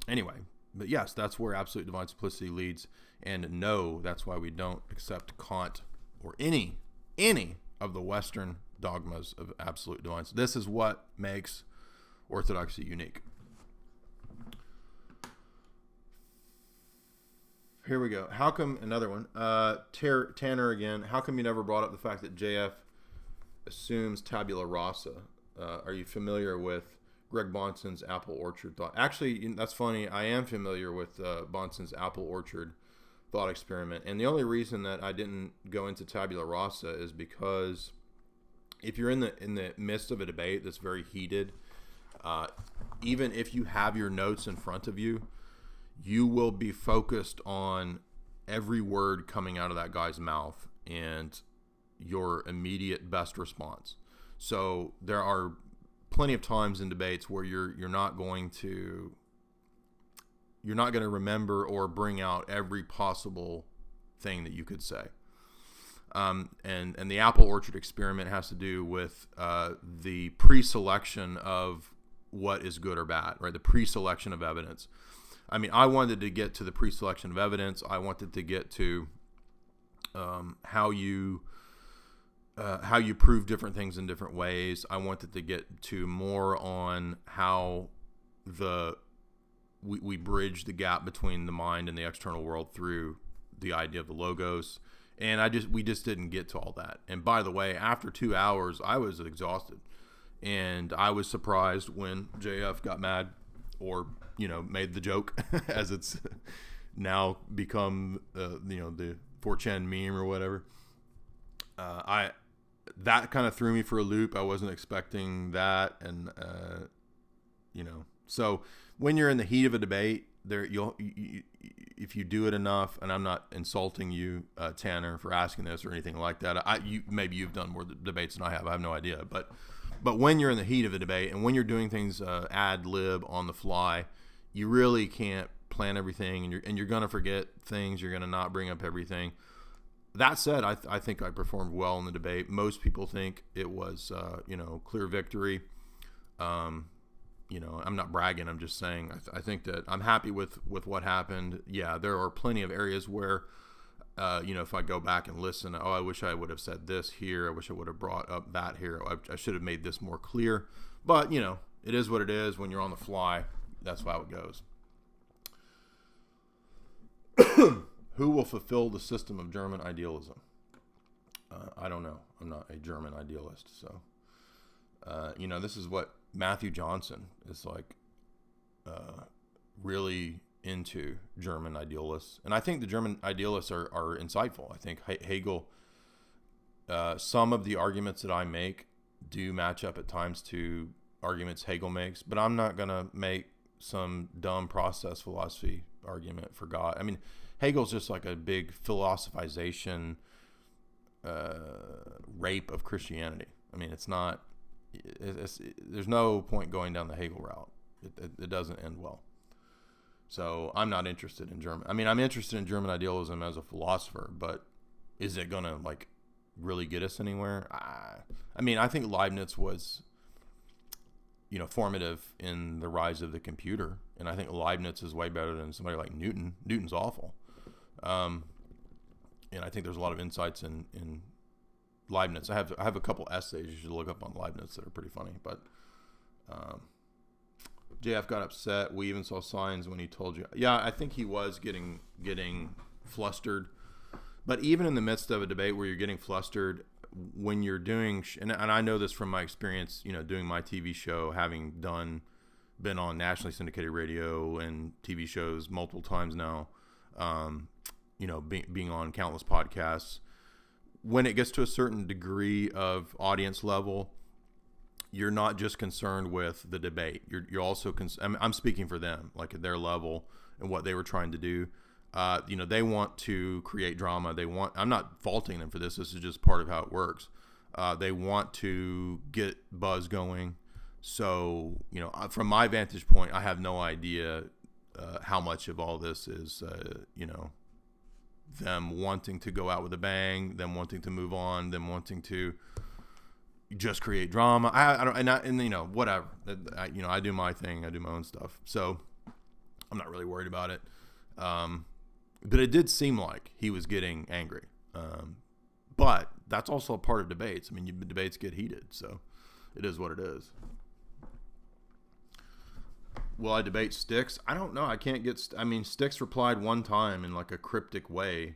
Speaker 1: anyway, but yes, that's where absolute divine simplicity leads. And no, that's why we don't accept Kant or any of the Western dogmas of absolute divine. So this is what makes Orthodoxy unique. Here we go. How come, another one, Tanner again, how come you never brought up the fact that JF assumes tabula rasa? Are you familiar with Greg Bahnsen's apple orchard thought? Actually, that's funny. I am familiar with Bahnsen's apple orchard thought experiment. And the only reason that I didn't go into tabula rasa is because if you're in the midst of a debate that's very heated, even if you have your notes in front of you, you will be focused on every word coming out of that guy's mouth and your immediate best response. So there are plenty of times in debates where you're not going to remember or bring out every possible thing that you could say. And the apple orchard experiment has to do with the pre-selection of what is good or bad, right? The pre-selection of evidence. I mean, I wanted to get to the pre-selection of evidence. I wanted to get to how you prove different things in different ways. I wanted to get to more on how we bridge the gap between the mind and the external world through the idea of the logos. And we just didn't get to all that. And by the way, after 2 hours, I was exhausted. And I was surprised when JF got mad or, made the joke as it's now become, the 4chan meme or whatever. That kind of threw me for a loop. I wasn't expecting that. And, so when you're in the heat of a debate, if you do it enough, and I'm not insulting you, Tanner, for asking this or anything like that. Maybe you've done more debates than I have. I have no idea. But when you're in the heat of a debate and when you're doing things ad lib on the fly, you really can't plan everything, and you're going to forget things. You're going to not bring up everything. That said, I think I performed well in the debate. Most people think it was, clear victory. I'm not bragging. I'm just saying I think that I'm happy with what happened. Yeah, there are plenty of areas where, if I go back and listen, I wish I would have said this here. I wish I would have brought up that here. I should have made this more clear. But, it is what it is. When you're on the fly, that's how it goes. Who will fulfill the system of German idealism? I don't know. I'm not a German idealist. So, this is what Matthew Johnson is like really into German idealists. And I think the German idealists are insightful. I think Hegel, some of the arguments that I make do match up at times to arguments Hegel makes, but I'm not going to make some dumb process philosophy argument for God. I mean, Hegel's just like a big philosophization rape of Christianity. I mean, there's no point going down the Hegel route. It doesn't end well. So I'm not interested in German. I mean, I'm interested in German idealism as a philosopher, but is it going to like really get us anywhere? I think Leibniz was, formative in the rise of the computer. And I think Leibniz is way better than somebody like Newton. Newton's awful. And I think there's a lot of insights in Leibniz. I have a couple essays you should look up on Leibniz that are pretty funny. But JF got upset. We even saw signs when he told you. Yeah, I think he was getting flustered. But even in the midst of a debate where you're getting flustered, when you're doing, and I know this from my experience, doing my TV show, having been on nationally syndicated radio and TV shows multiple times now, being on countless podcasts. When it gets to a certain degree of audience level, you're not just concerned with the debate. You're also I'm speaking for them, like at their level and what they were trying to do. They want to create drama. I'm not faulting them for this. This is just part of how it works. They want to get buzz going. So, from my vantage point, I have no idea how much of all this is, them wanting to go out with a bang, them wanting to move on, them wanting to just create drama. Whatever. I do my thing. I do my own stuff. So I'm not really worried about it. But it did seem like he was getting angry. But that's also a part of debates. I mean, debates get heated, so it is what it is. Will I debate Sticks? I don't know. I can't get... Sticks replied one time in like a cryptic way,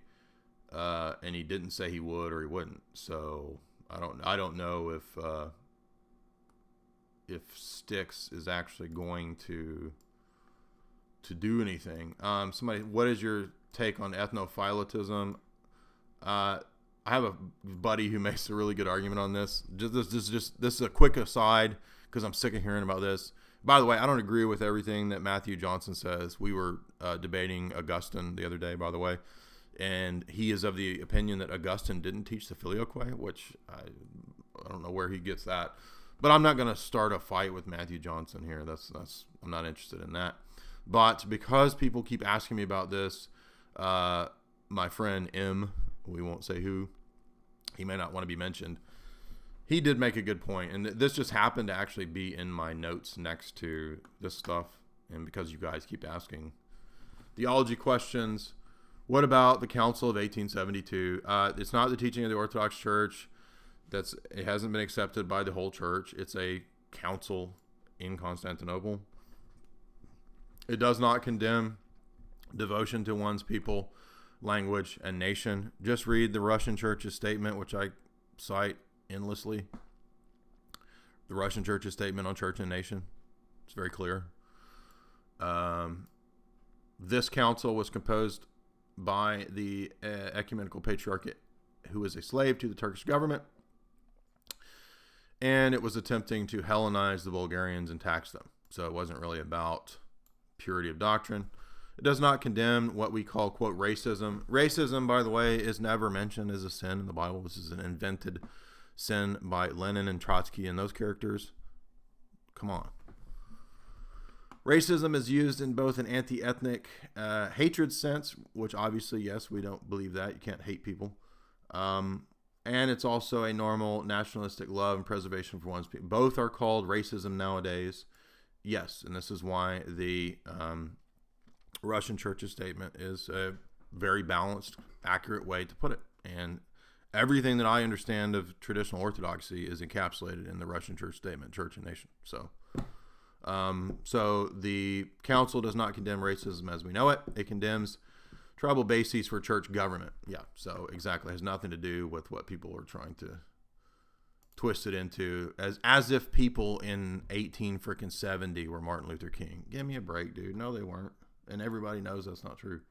Speaker 1: and he didn't say he would or he wouldn't. So I don't know if Sticks is actually going to do anything. What is your take on ethnophiletism? I have a buddy who makes a really good argument on this. This is a quick aside because I'm sick of hearing about this. By the way, I don't agree with everything that Matthew Johnson says. We were debating Augustine the other day, by the way, and he is of the opinion that Augustine didn't teach the filioque, which I don't know where he gets that. But I'm not going to start a fight with Matthew Johnson here. I'm not interested in that. But because people keep asking me about this, my friend M, we won't say who, he may not want to be mentioned, he did make a good point. And this just happened to actually be in my notes next to this stuff. And because you guys keep asking theology questions, what about the Council of 1872? It's not the teaching of the Orthodox Church. It hasn't been accepted by the whole church. It's a council in Constantinople. It does not condemn devotion to one's people, language, and nation. Just read the Russian Church's statement, which I cite endlessly. The Russian Church's statement on church and nation. It's very clear. This council was composed by the ecumenical patriarchate, who was a slave to the Turkish government, and it was attempting to Hellenize the Bulgarians and tax them. So it wasn't really about purity of doctrine. It does not condemn what we call, quote, racism. Racism, by the way, is never mentioned as a sin in the Bible. This is an invented sin by Lenin and Trotsky and those characters. Come on. Racism is used in both an anti-ethnic hatred sense, which obviously, yes, we don't believe that. You can't hate people. And it's also a normal nationalistic love and preservation for one's people. Both are called racism nowadays. Yes, and this is why the Russian Church's statement is a very balanced, accurate way to put it. And everything that I understand of traditional Orthodoxy is encapsulated in the Russian Church statement, Church and Nation. So the council does not condemn racism as we know it. It condemns tribal bases for church government. Yeah, so exactly. It has nothing to do with what people are trying to twist it into, as if people in 1870 were Martin Luther King. Give me a break, dude. No, they weren't. And everybody knows that's not true.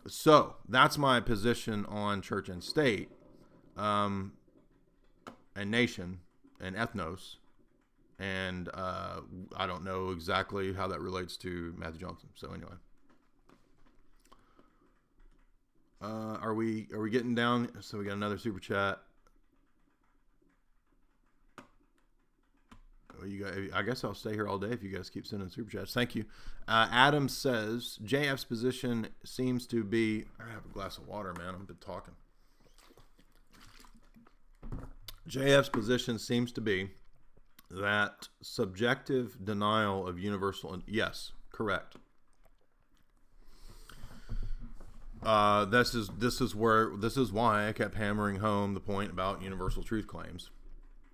Speaker 1: So that's my position on church and state, and nation and ethnos. And I don't know exactly how that relates to Matthew Johnson. So anyway, are we getting down? So we got another super chat. I guess I'll stay here all day if you guys keep sending super chats. Thank you. Adam says, JF's position seems to be... I have a glass of water, man. I've been talking. JF's position seems to be that subjective denial of universal... Yes, correct. This is why I kept hammering home the point about universal truth claims.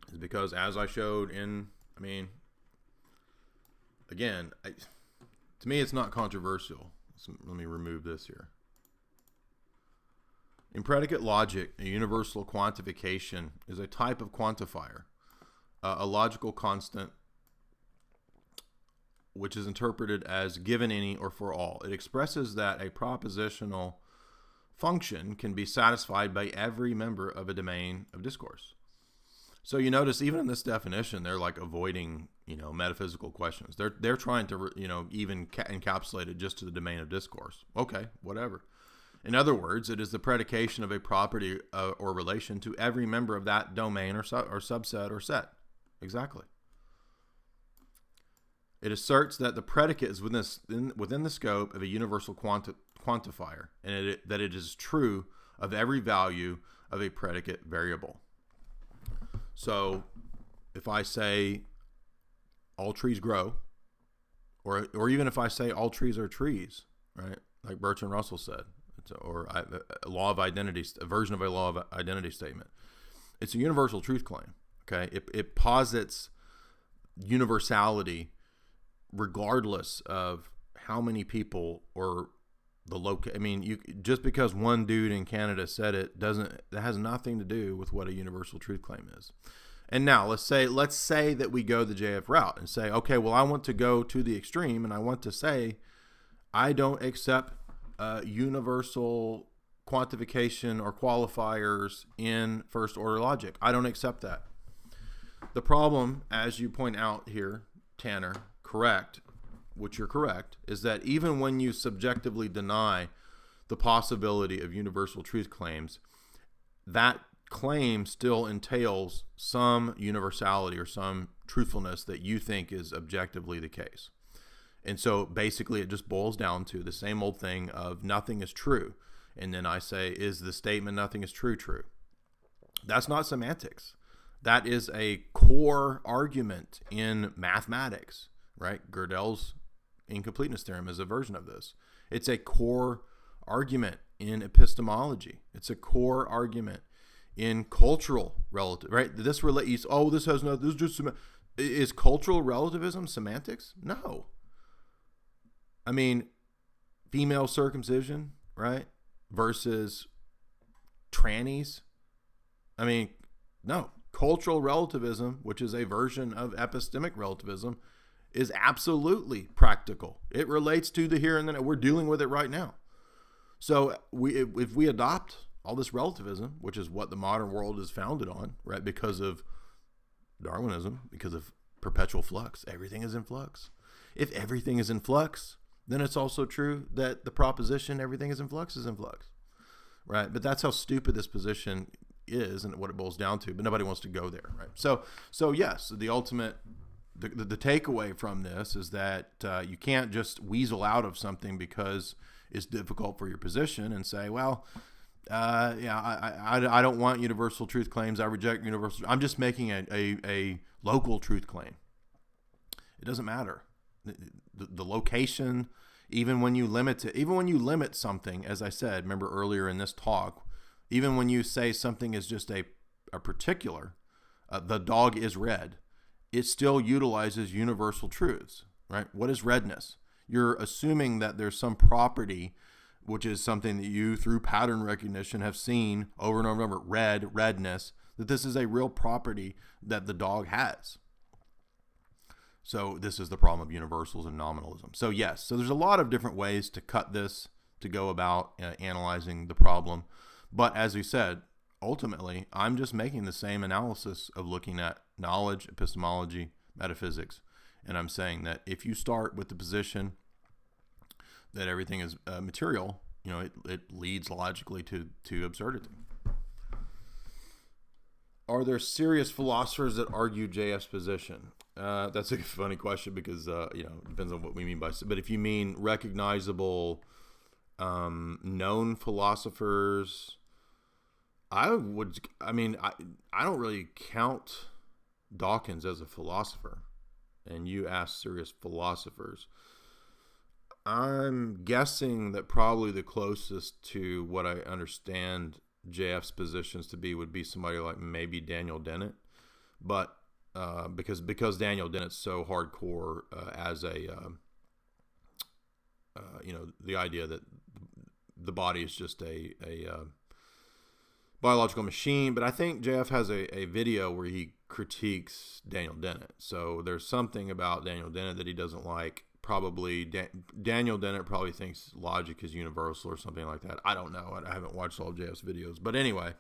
Speaker 1: Is because, as I showed in... again, to me, it's not controversial. Let me remove this here. In predicate logic, a universal quantification is a type of quantifier, a logical constant, which is interpreted as given any or for all. It expresses that a propositional function can be satisfied by every member of a domain of discourse. So you notice even in this definition, they're like avoiding, metaphysical questions. They're trying to, even encapsulate it just to the domain of discourse. Okay, whatever. In other words, it is the predication of a property or relation to every member of that domain or subset or set. Exactly. It asserts that the predicate is within the scope of a universal quantifier, and that it is true of every value of a predicate variable. So if I say all trees grow, or even if I say all trees are trees, right? Like Bertrand Russell said, a law of identity, a version of a law of identity statement. It's a universal truth claim, okay? It posits universality regardless of how many people or the just because one dude in Canada said it that has nothing to do with what a universal truth claim is. And now let's say that we go the JF route and say, okay, well, I want to go to the extreme and I want to say, I don't accept universal quantification or qualifiers in first order logic. I don't accept that. The problem, as you point out here, Tanner, correct, which you're correct, is that even when you subjectively deny the possibility of universal truth claims, that claim still entails some universality or some truthfulness that you think is objectively the case. And so basically it just boils down to the same old thing of nothing is true. And then I say, is the statement nothing is true true? That's not semantics. That is a core argument in mathematics, right? Gödel's incompleteness theorem is a version of this. It's a core argument in epistemology. It's a core argument in cultural relative, right? This relates. Oh, this has no. This is just is cultural relativism semantics? No. Female circumcision, right, versus trannies. No. Cultural relativism, which is a version of epistemic relativism, is absolutely practical. It relates to the here and then. We're dealing with it right now. So if we adopt all this relativism, which is what the modern world is founded on, right, because of Darwinism, because of perpetual flux, everything is in flux. If everything is in flux, then it's also true that the proposition everything is in flux, right? But that's how stupid this position is and what it boils down to, but nobody wants to go there, right? So yes, the ultimate, the takeaway from this is that you can't just weasel out of something because it's difficult for your position and say, well, Yeah, I don't want universal truth claims. I reject universal. I'm just making a local truth claim. It doesn't matter. The location, even when you limit it, even when you limit something, as I said, remember earlier in this talk, even when you say something is just a particular, the dog is red, it still utilizes universal truths, right? What is redness? You're assuming that there's some property, which is something that you, through pattern recognition, have seen over and over and over, redness, that this is a real property that the dog has. So this is the problem of universals and nominalism. So yes, so there's a lot of different ways to cut this, to go about analyzing the problem. But as we said, ultimately, I'm just making the same analysis of looking at knowledge, epistemology, metaphysics. And I'm saying that if you start with the position that everything is material, it leads logically to absurdity. Are there serious philosophers that argue JF's position? That's a funny question because, it depends on what we mean by, but if you mean recognizable, known philosophers, I don't really count Dawkins as a philosopher. And you ask serious philosophers. I'm guessing that probably the closest to what I understand JF's positions to be would be somebody like maybe Daniel Dennett, but because Daniel Dennett's so hardcore as a the idea that the body is just a biological machine. But I think JF has a video where he critiques Daniel Dennett. So there's something about Daniel Dennett that he doesn't like. Probably Daniel Dennett probably thinks logic is universal or something like that. I don't know. I haven't watched all of JF's videos. But anyway,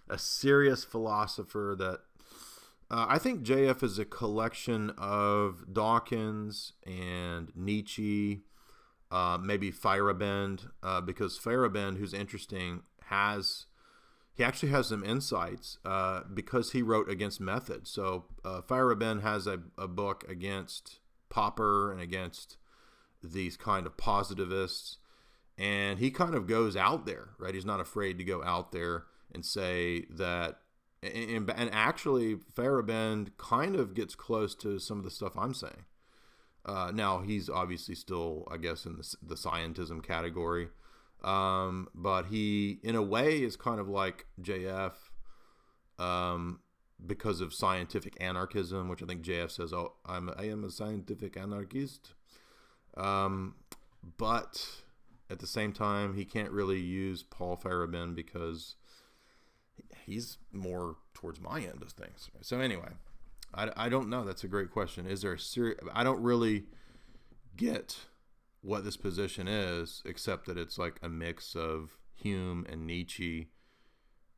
Speaker 1: a serious philosopher that I think JF is a collection of Dawkins and Nietzsche, maybe Feyerabend, because Feyerabend, who's interesting, he actually has some insights because he wrote against method. So Feyerabend has a book against Popper and against these kind of positivists, and he kind of goes out there, right? He's not afraid to go out there and say that, and actually Feyerabend kind of gets close to some of the stuff I'm saying. Now he's obviously still, I guess, in the scientism category, but he, in a way, is kind of like JF, because of scientific anarchism, which I think JF says, "Oh, I am a scientific anarchist," but at the same time, he can't really use Paul Feyerabend because he's more towards my end of things. So anyway, I don't know. That's a great question. Is there I don't really get what this position is, except that it's like a mix of Hume and Nietzsche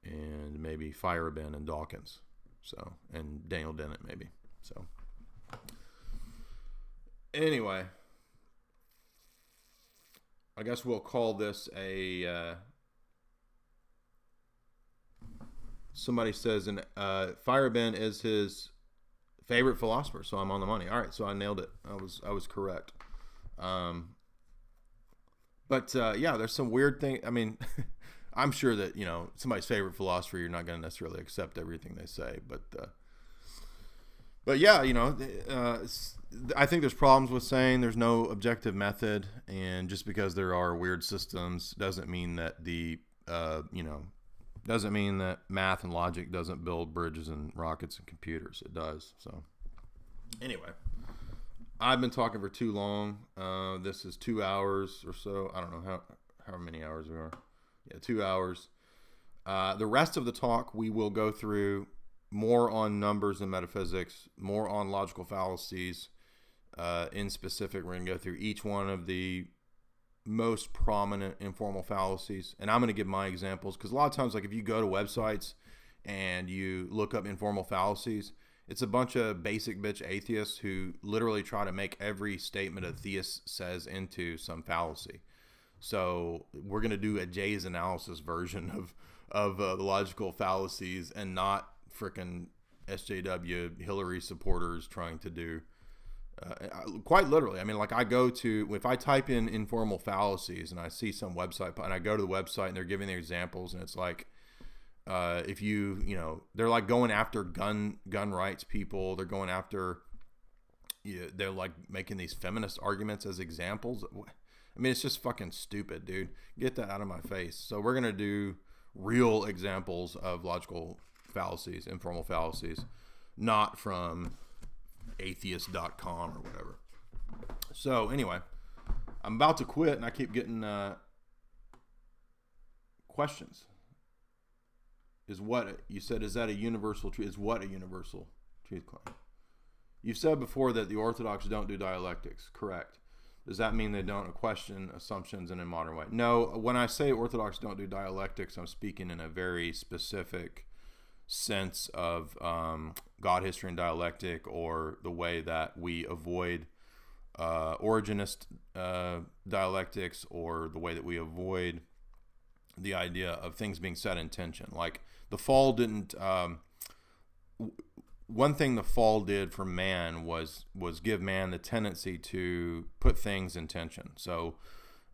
Speaker 1: and maybe Feyerabend and Dawkins. So, and Daniel Dennett maybe. So anyway, I guess we'll call this a somebody says Feyerabend is his favorite philosopher, so I'm on the money. All right, so I nailed it. I was correct. But yeah, there's some weird thing. I mean, I'm sure that, somebody's favorite philosopher, you're not going to necessarily accept everything they say, but yeah, I think there's problems with saying there's no objective method, and just because there are weird systems doesn't mean that doesn't mean that math and logic doesn't build bridges and rockets and computers. It does. So anyway, I've been talking for too long. This is 2 hours or so. I don't know how many hours we are. Yeah, 2 hours. The rest of the talk, we will go through more on numbers and metaphysics, more on logical fallacies. In specific, we're going to go through each one of the most prominent informal fallacies. And I'm going to give my examples, because a lot of times, like if you go to websites and you look up informal fallacies, it's a bunch of basic bitch atheists who literally try to make every statement a theist says into some fallacy. So we're going to do a Jay's analysis version of the logical fallacies, and not frickin' SJW Hillary supporters trying to do Quite literally. I mean, like I go to, if I type in informal fallacies and I see some website and I go to the website and they're giving the examples and it's like, if they're like going after gun rights people. They're going after, they're like making these feminist arguments as examples. I mean, it's just fucking stupid, dude. Get that out of my face. So we're going to do real examples of logical fallacies, informal fallacies, not from atheist.com or whatever. So anyway, I'm about to quit and I keep getting questions. Is what you said, is that a universal truth? Is what a universal truth claim? You've said before that the Orthodox don't do dialectics. Correct. Does that mean they don't question assumptions in a modern way? No, when I say Orthodox don't do dialectics, I'm speaking in a very specific sense of God, history, and dialectic, or the way that we avoid Origenist dialectics, or the way that we avoid the idea of things being set in tension. Like the fall didn't... one thing the fall did for man was give man the tendency to put things in tension. So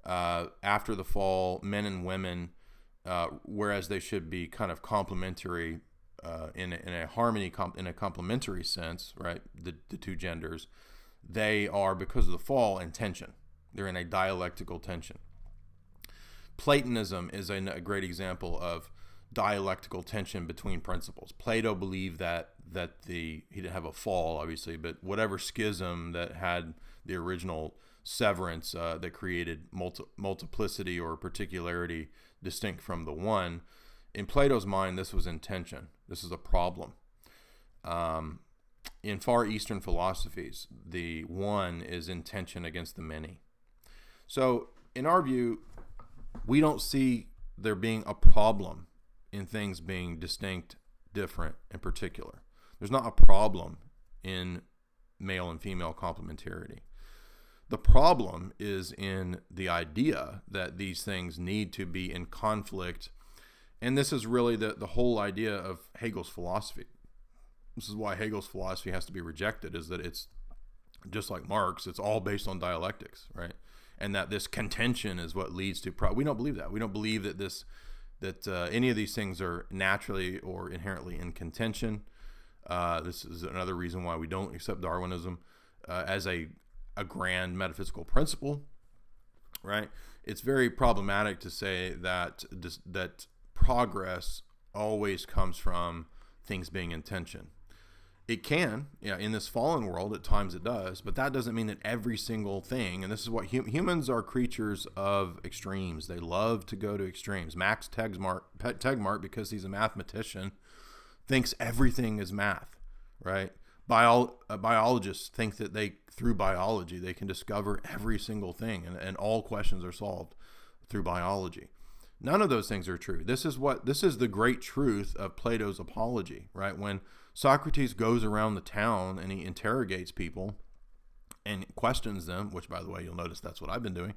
Speaker 1: after the fall, men and women, whereas they should be kind of complementary in a harmony, in a complementary sense, right? The two genders, they are, because of the fall, in tension. They're in a dialectical tension. Platonism is a great example of dialectical tension between principles. Plato believed that he didn't have a fall, obviously, but whatever schism that had the original severance that created multiplicity or particularity distinct from the one, in Plato's mind, this was in tension. This is a problem. In Far Eastern philosophies, the one is in tension against the many. So in our view, we don't see there being a problem in things being distinct, different, and particular. There's not a problem in male and female complementarity. The problem is in the idea that these things need to be in conflict. And this is really the whole idea of Hegel's philosophy. This is why Hegel's philosophy has to be rejected, is that it's just like Marx, it's all based on dialectics, right? And that this contention is what leads to we don't believe that. We don't believe that any of these things are naturally or inherently in contention. This is another reason why we don't accept Darwinism as a grand metaphysical principle, right? It's very problematic to say that that progress always comes from things being in tension. It can, in this fallen world, at times it does, but that doesn't mean that every single thing, and this is what humans are, creatures of extremes. They love to go to extremes. Max Tegmark, because he's a mathematician, thinks everything is math, right? Biologists think that through biology, they can discover every single thing, and all questions are solved through biology. None of those things are true. This is the great truth of Plato's Apology, right? When Socrates goes around the town and he interrogates people and questions them, which, by the way, you'll notice that's what I've been doing.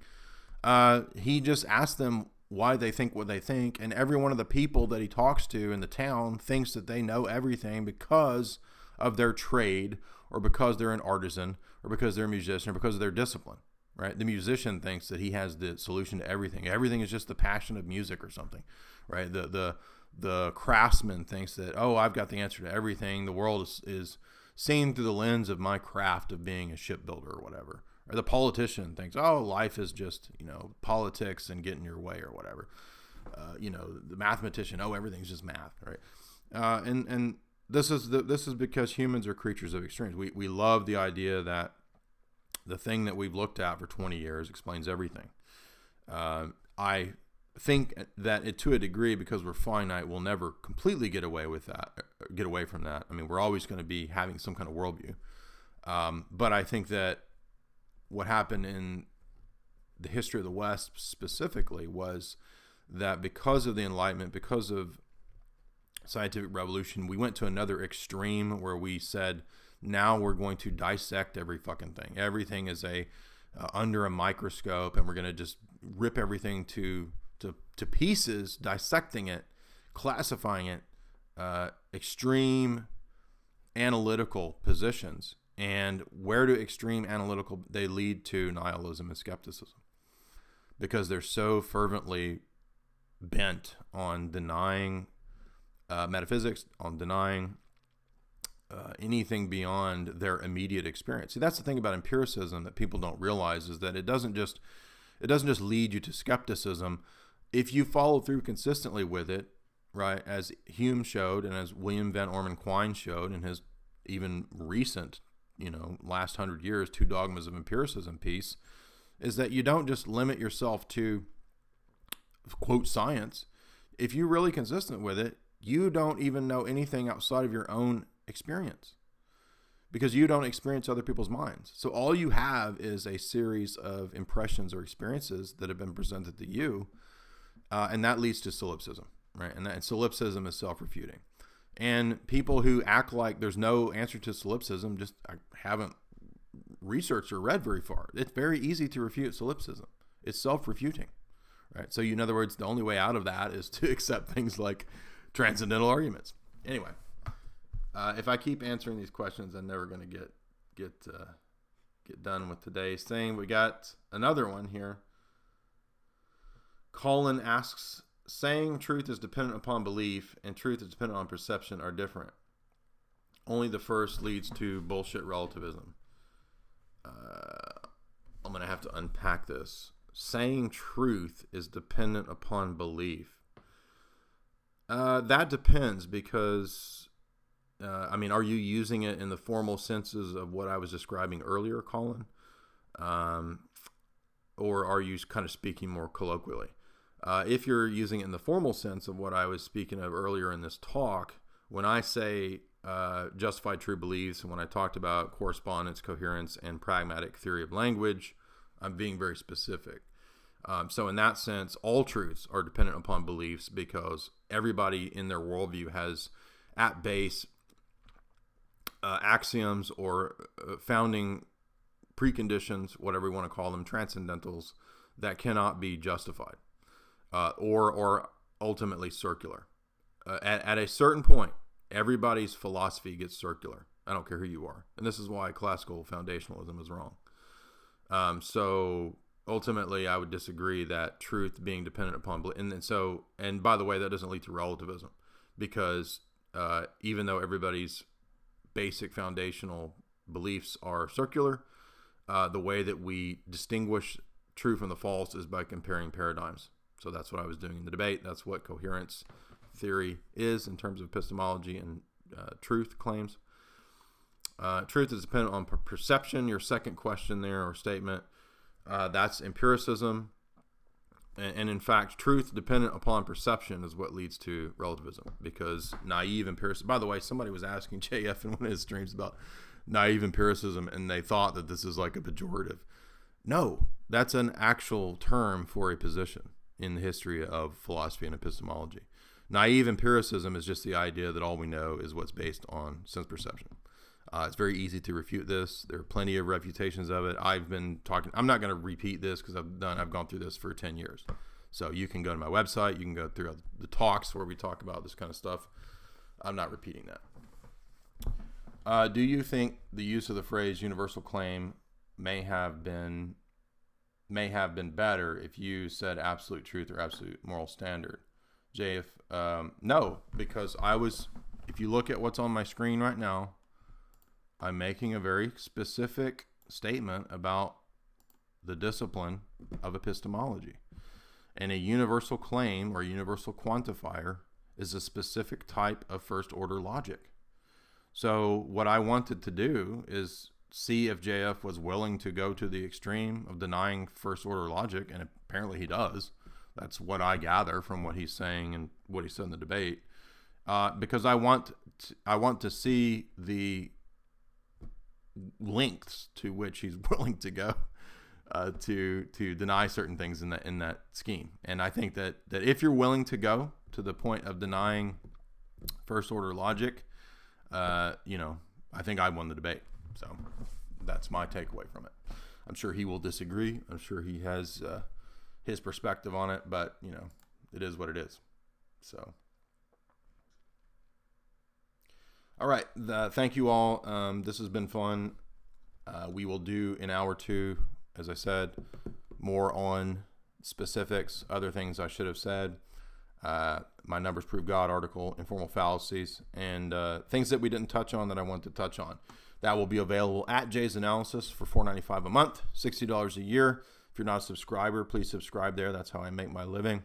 Speaker 1: He just asks them why they think what they think, and every one of the people that he talks to in the town thinks that they know everything because of their trade, or because they're an artisan, or because they're a musician, or because of their discipline. Right? The musician thinks that he has the solution to everything. Everything is just the passion of music or something, right? The craftsman thinks that, I've got the answer to everything. The world is seen through the lens of my craft of being a shipbuilder or whatever. Or the politician thinks, life is just, politics and getting your way or whatever. The mathematician, everything's just math, right? And this is because humans are creatures of extremes. We love the idea that the thing that we've looked at for 20 years explains everything. I think that to a degree, because we're finite, we'll never completely get away from that. I mean, we're always going to be having some kind of worldview. But I think that what happened in the history of the West specifically was that because of the Enlightenment, because of scientific revolution, we went to another extreme where we said, now we're going to dissect every fucking thing. Everything is under a microscope, and we're going to just rip everything to pieces, dissecting it, classifying it, extreme analytical positions. And where do extreme analytical, they lead to nihilism and skepticism, because they're so fervently bent on denying metaphysics, on denying anything beyond their immediate experience. See, that's the thing about empiricism that people don't realize, is that it doesn't just lead you to skepticism. If you follow through consistently with it, right, as Hume showed and as William Van Orman Quine showed in his even recent, last 100 years, Two Dogmas of Empiricism piece, is that you don't just limit yourself to, quote, science. If you're really consistent with it, you don't even know anything outside of your own experience, because you don't experience other people's minds. So all you have is a series of impressions or experiences that have been presented to you, and that leads to solipsism, right? And solipsism is self-refuting. And people who act like there's no answer to solipsism just haven't researched or read very far. It's very easy to refute solipsism. It's self-refuting, right? So in other words, the only way out of that is to accept things like transcendental arguments. Anyway, if I keep answering these questions, I'm never going to get done with today's thing. We got another one here. Colin asks, saying truth is dependent upon belief and truth is dependent on perception are different. Only the first leads to bullshit relativism. I'm going to have to unpack this. Saying truth is dependent upon belief. That depends, because are you using it in the formal senses of what I was describing earlier, Colin? Or are you kind of speaking more colloquially? If you're using it in the formal sense of what I was speaking of earlier in this talk, when I say justified true beliefs, and when I talked about correspondence, coherence, and pragmatic theory of language, I'm being very specific. So in that sense, all truths are dependent upon beliefs, because everybody in their worldview has at base axioms or founding preconditions, whatever you want to call them, transcendentals, that cannot be justified or ultimately circular. At a certain point, everybody's philosophy gets circular. I don't care who you are. And this is why classical foundationalism is wrong. So ultimately, I would disagree that truth being dependent upon belief. And by the way, that doesn't lead to relativism, because even though everybody's basic foundational beliefs are circular, the way that we distinguish true from the false is by comparing paradigms. So that's what I was doing in the debate. That's what coherence theory is in terms of epistemology and truth claims. Truth is dependent on perception. Your second question there, or statement, that's empiricism. And in fact, truth dependent upon perception is what leads to relativism, because naive empiricism. By the way, somebody was asking JF in one of his streams about naive empiricism, and they thought that this is like a pejorative. No, that's an actual term for a position in the history of philosophy and epistemology. Naive empiricism is just the idea that all we know is what's based on sense perception. It's very easy to refute this. There are plenty of refutations of it. I've been talking. I'm not going to repeat this because I've gone through this for 10 years. So you can go to my website. You can go through the talks where we talk about this kind of stuff. I'm not repeating that. Do you think the use of the phrase universal claim may have been better if you said absolute truth or absolute moral standard? JF, no, because if you look at what's on my screen right now, I'm making a very specific statement about the discipline of epistemology. And a universal claim or universal quantifier is a specific type of first order logic. So what I wanted to do is see if JF was willing to go to the extreme of denying first order logic, and apparently he does. That's what I gather from what he's saying and what he said in the debate. Because I want to see the lengths to which he's willing to go to deny certain things in that scheme. And I think that if you're willing to go to the point of denying first order logic, I think I won the debate. So that's my takeaway from it. I'm sure he will disagree. I'm sure he has his perspective on it, but it is what it is. So all right, thank you all. This has been fun. We will do an hour or two, as I said, more on specifics, other things I should have said. My Numbers Prove God article, informal fallacies, and things that we didn't touch on that I want to touch on. That will be available at Jay's Analysis for $4.95 a month, $60 a year. If you're not a subscriber, please subscribe there. That's how I make my living.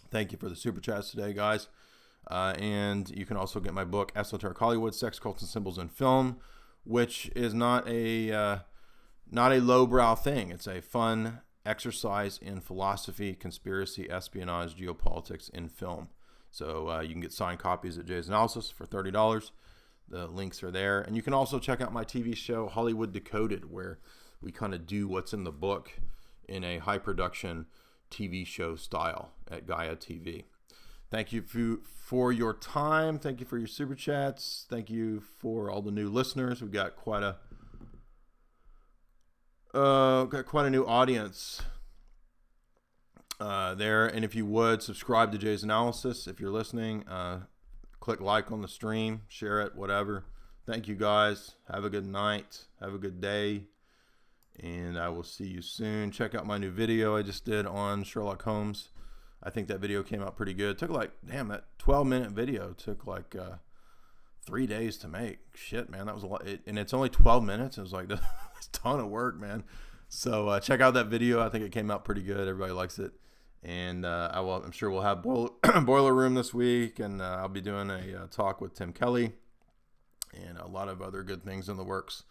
Speaker 1: Thank you for the super chats today, guys. And you can also get my book, Esoteric Hollywood: Sex, Cults, and Symbols in Film, which is not a lowbrow thing. It's a fun exercise in philosophy, conspiracy, espionage, geopolitics in film. So you can get signed copies at Jay's Analysis for $30. The links are there. And you can also check out my TV show, Hollywood Decoded, where we kind of do what's in the book in a high production TV show style at Gaia TV. Thank you for your time. Thank you for your super chats. Thank you for all the new listeners. We've got quite a new audience there. And if you would subscribe to Jay's Analysis, if you're listening, click like on the stream, share it, whatever. Thank you, guys. Have a good night. Have a good day. And I will see you soon. Check out my new video I just did on Sherlock Holmes. I think that video came out pretty good. It took like, damn, that 12-minute video took like 3 days to make. Shit, man, that was a lot. And it's only 12 minutes. It was like, that's a ton of work, man. So check out that video. I think it came out pretty good. Everybody likes it. And I'm sure we'll have Boiler Room this week. And I'll be doing a talk with Tim Kelly. And a lot of other good things in the works.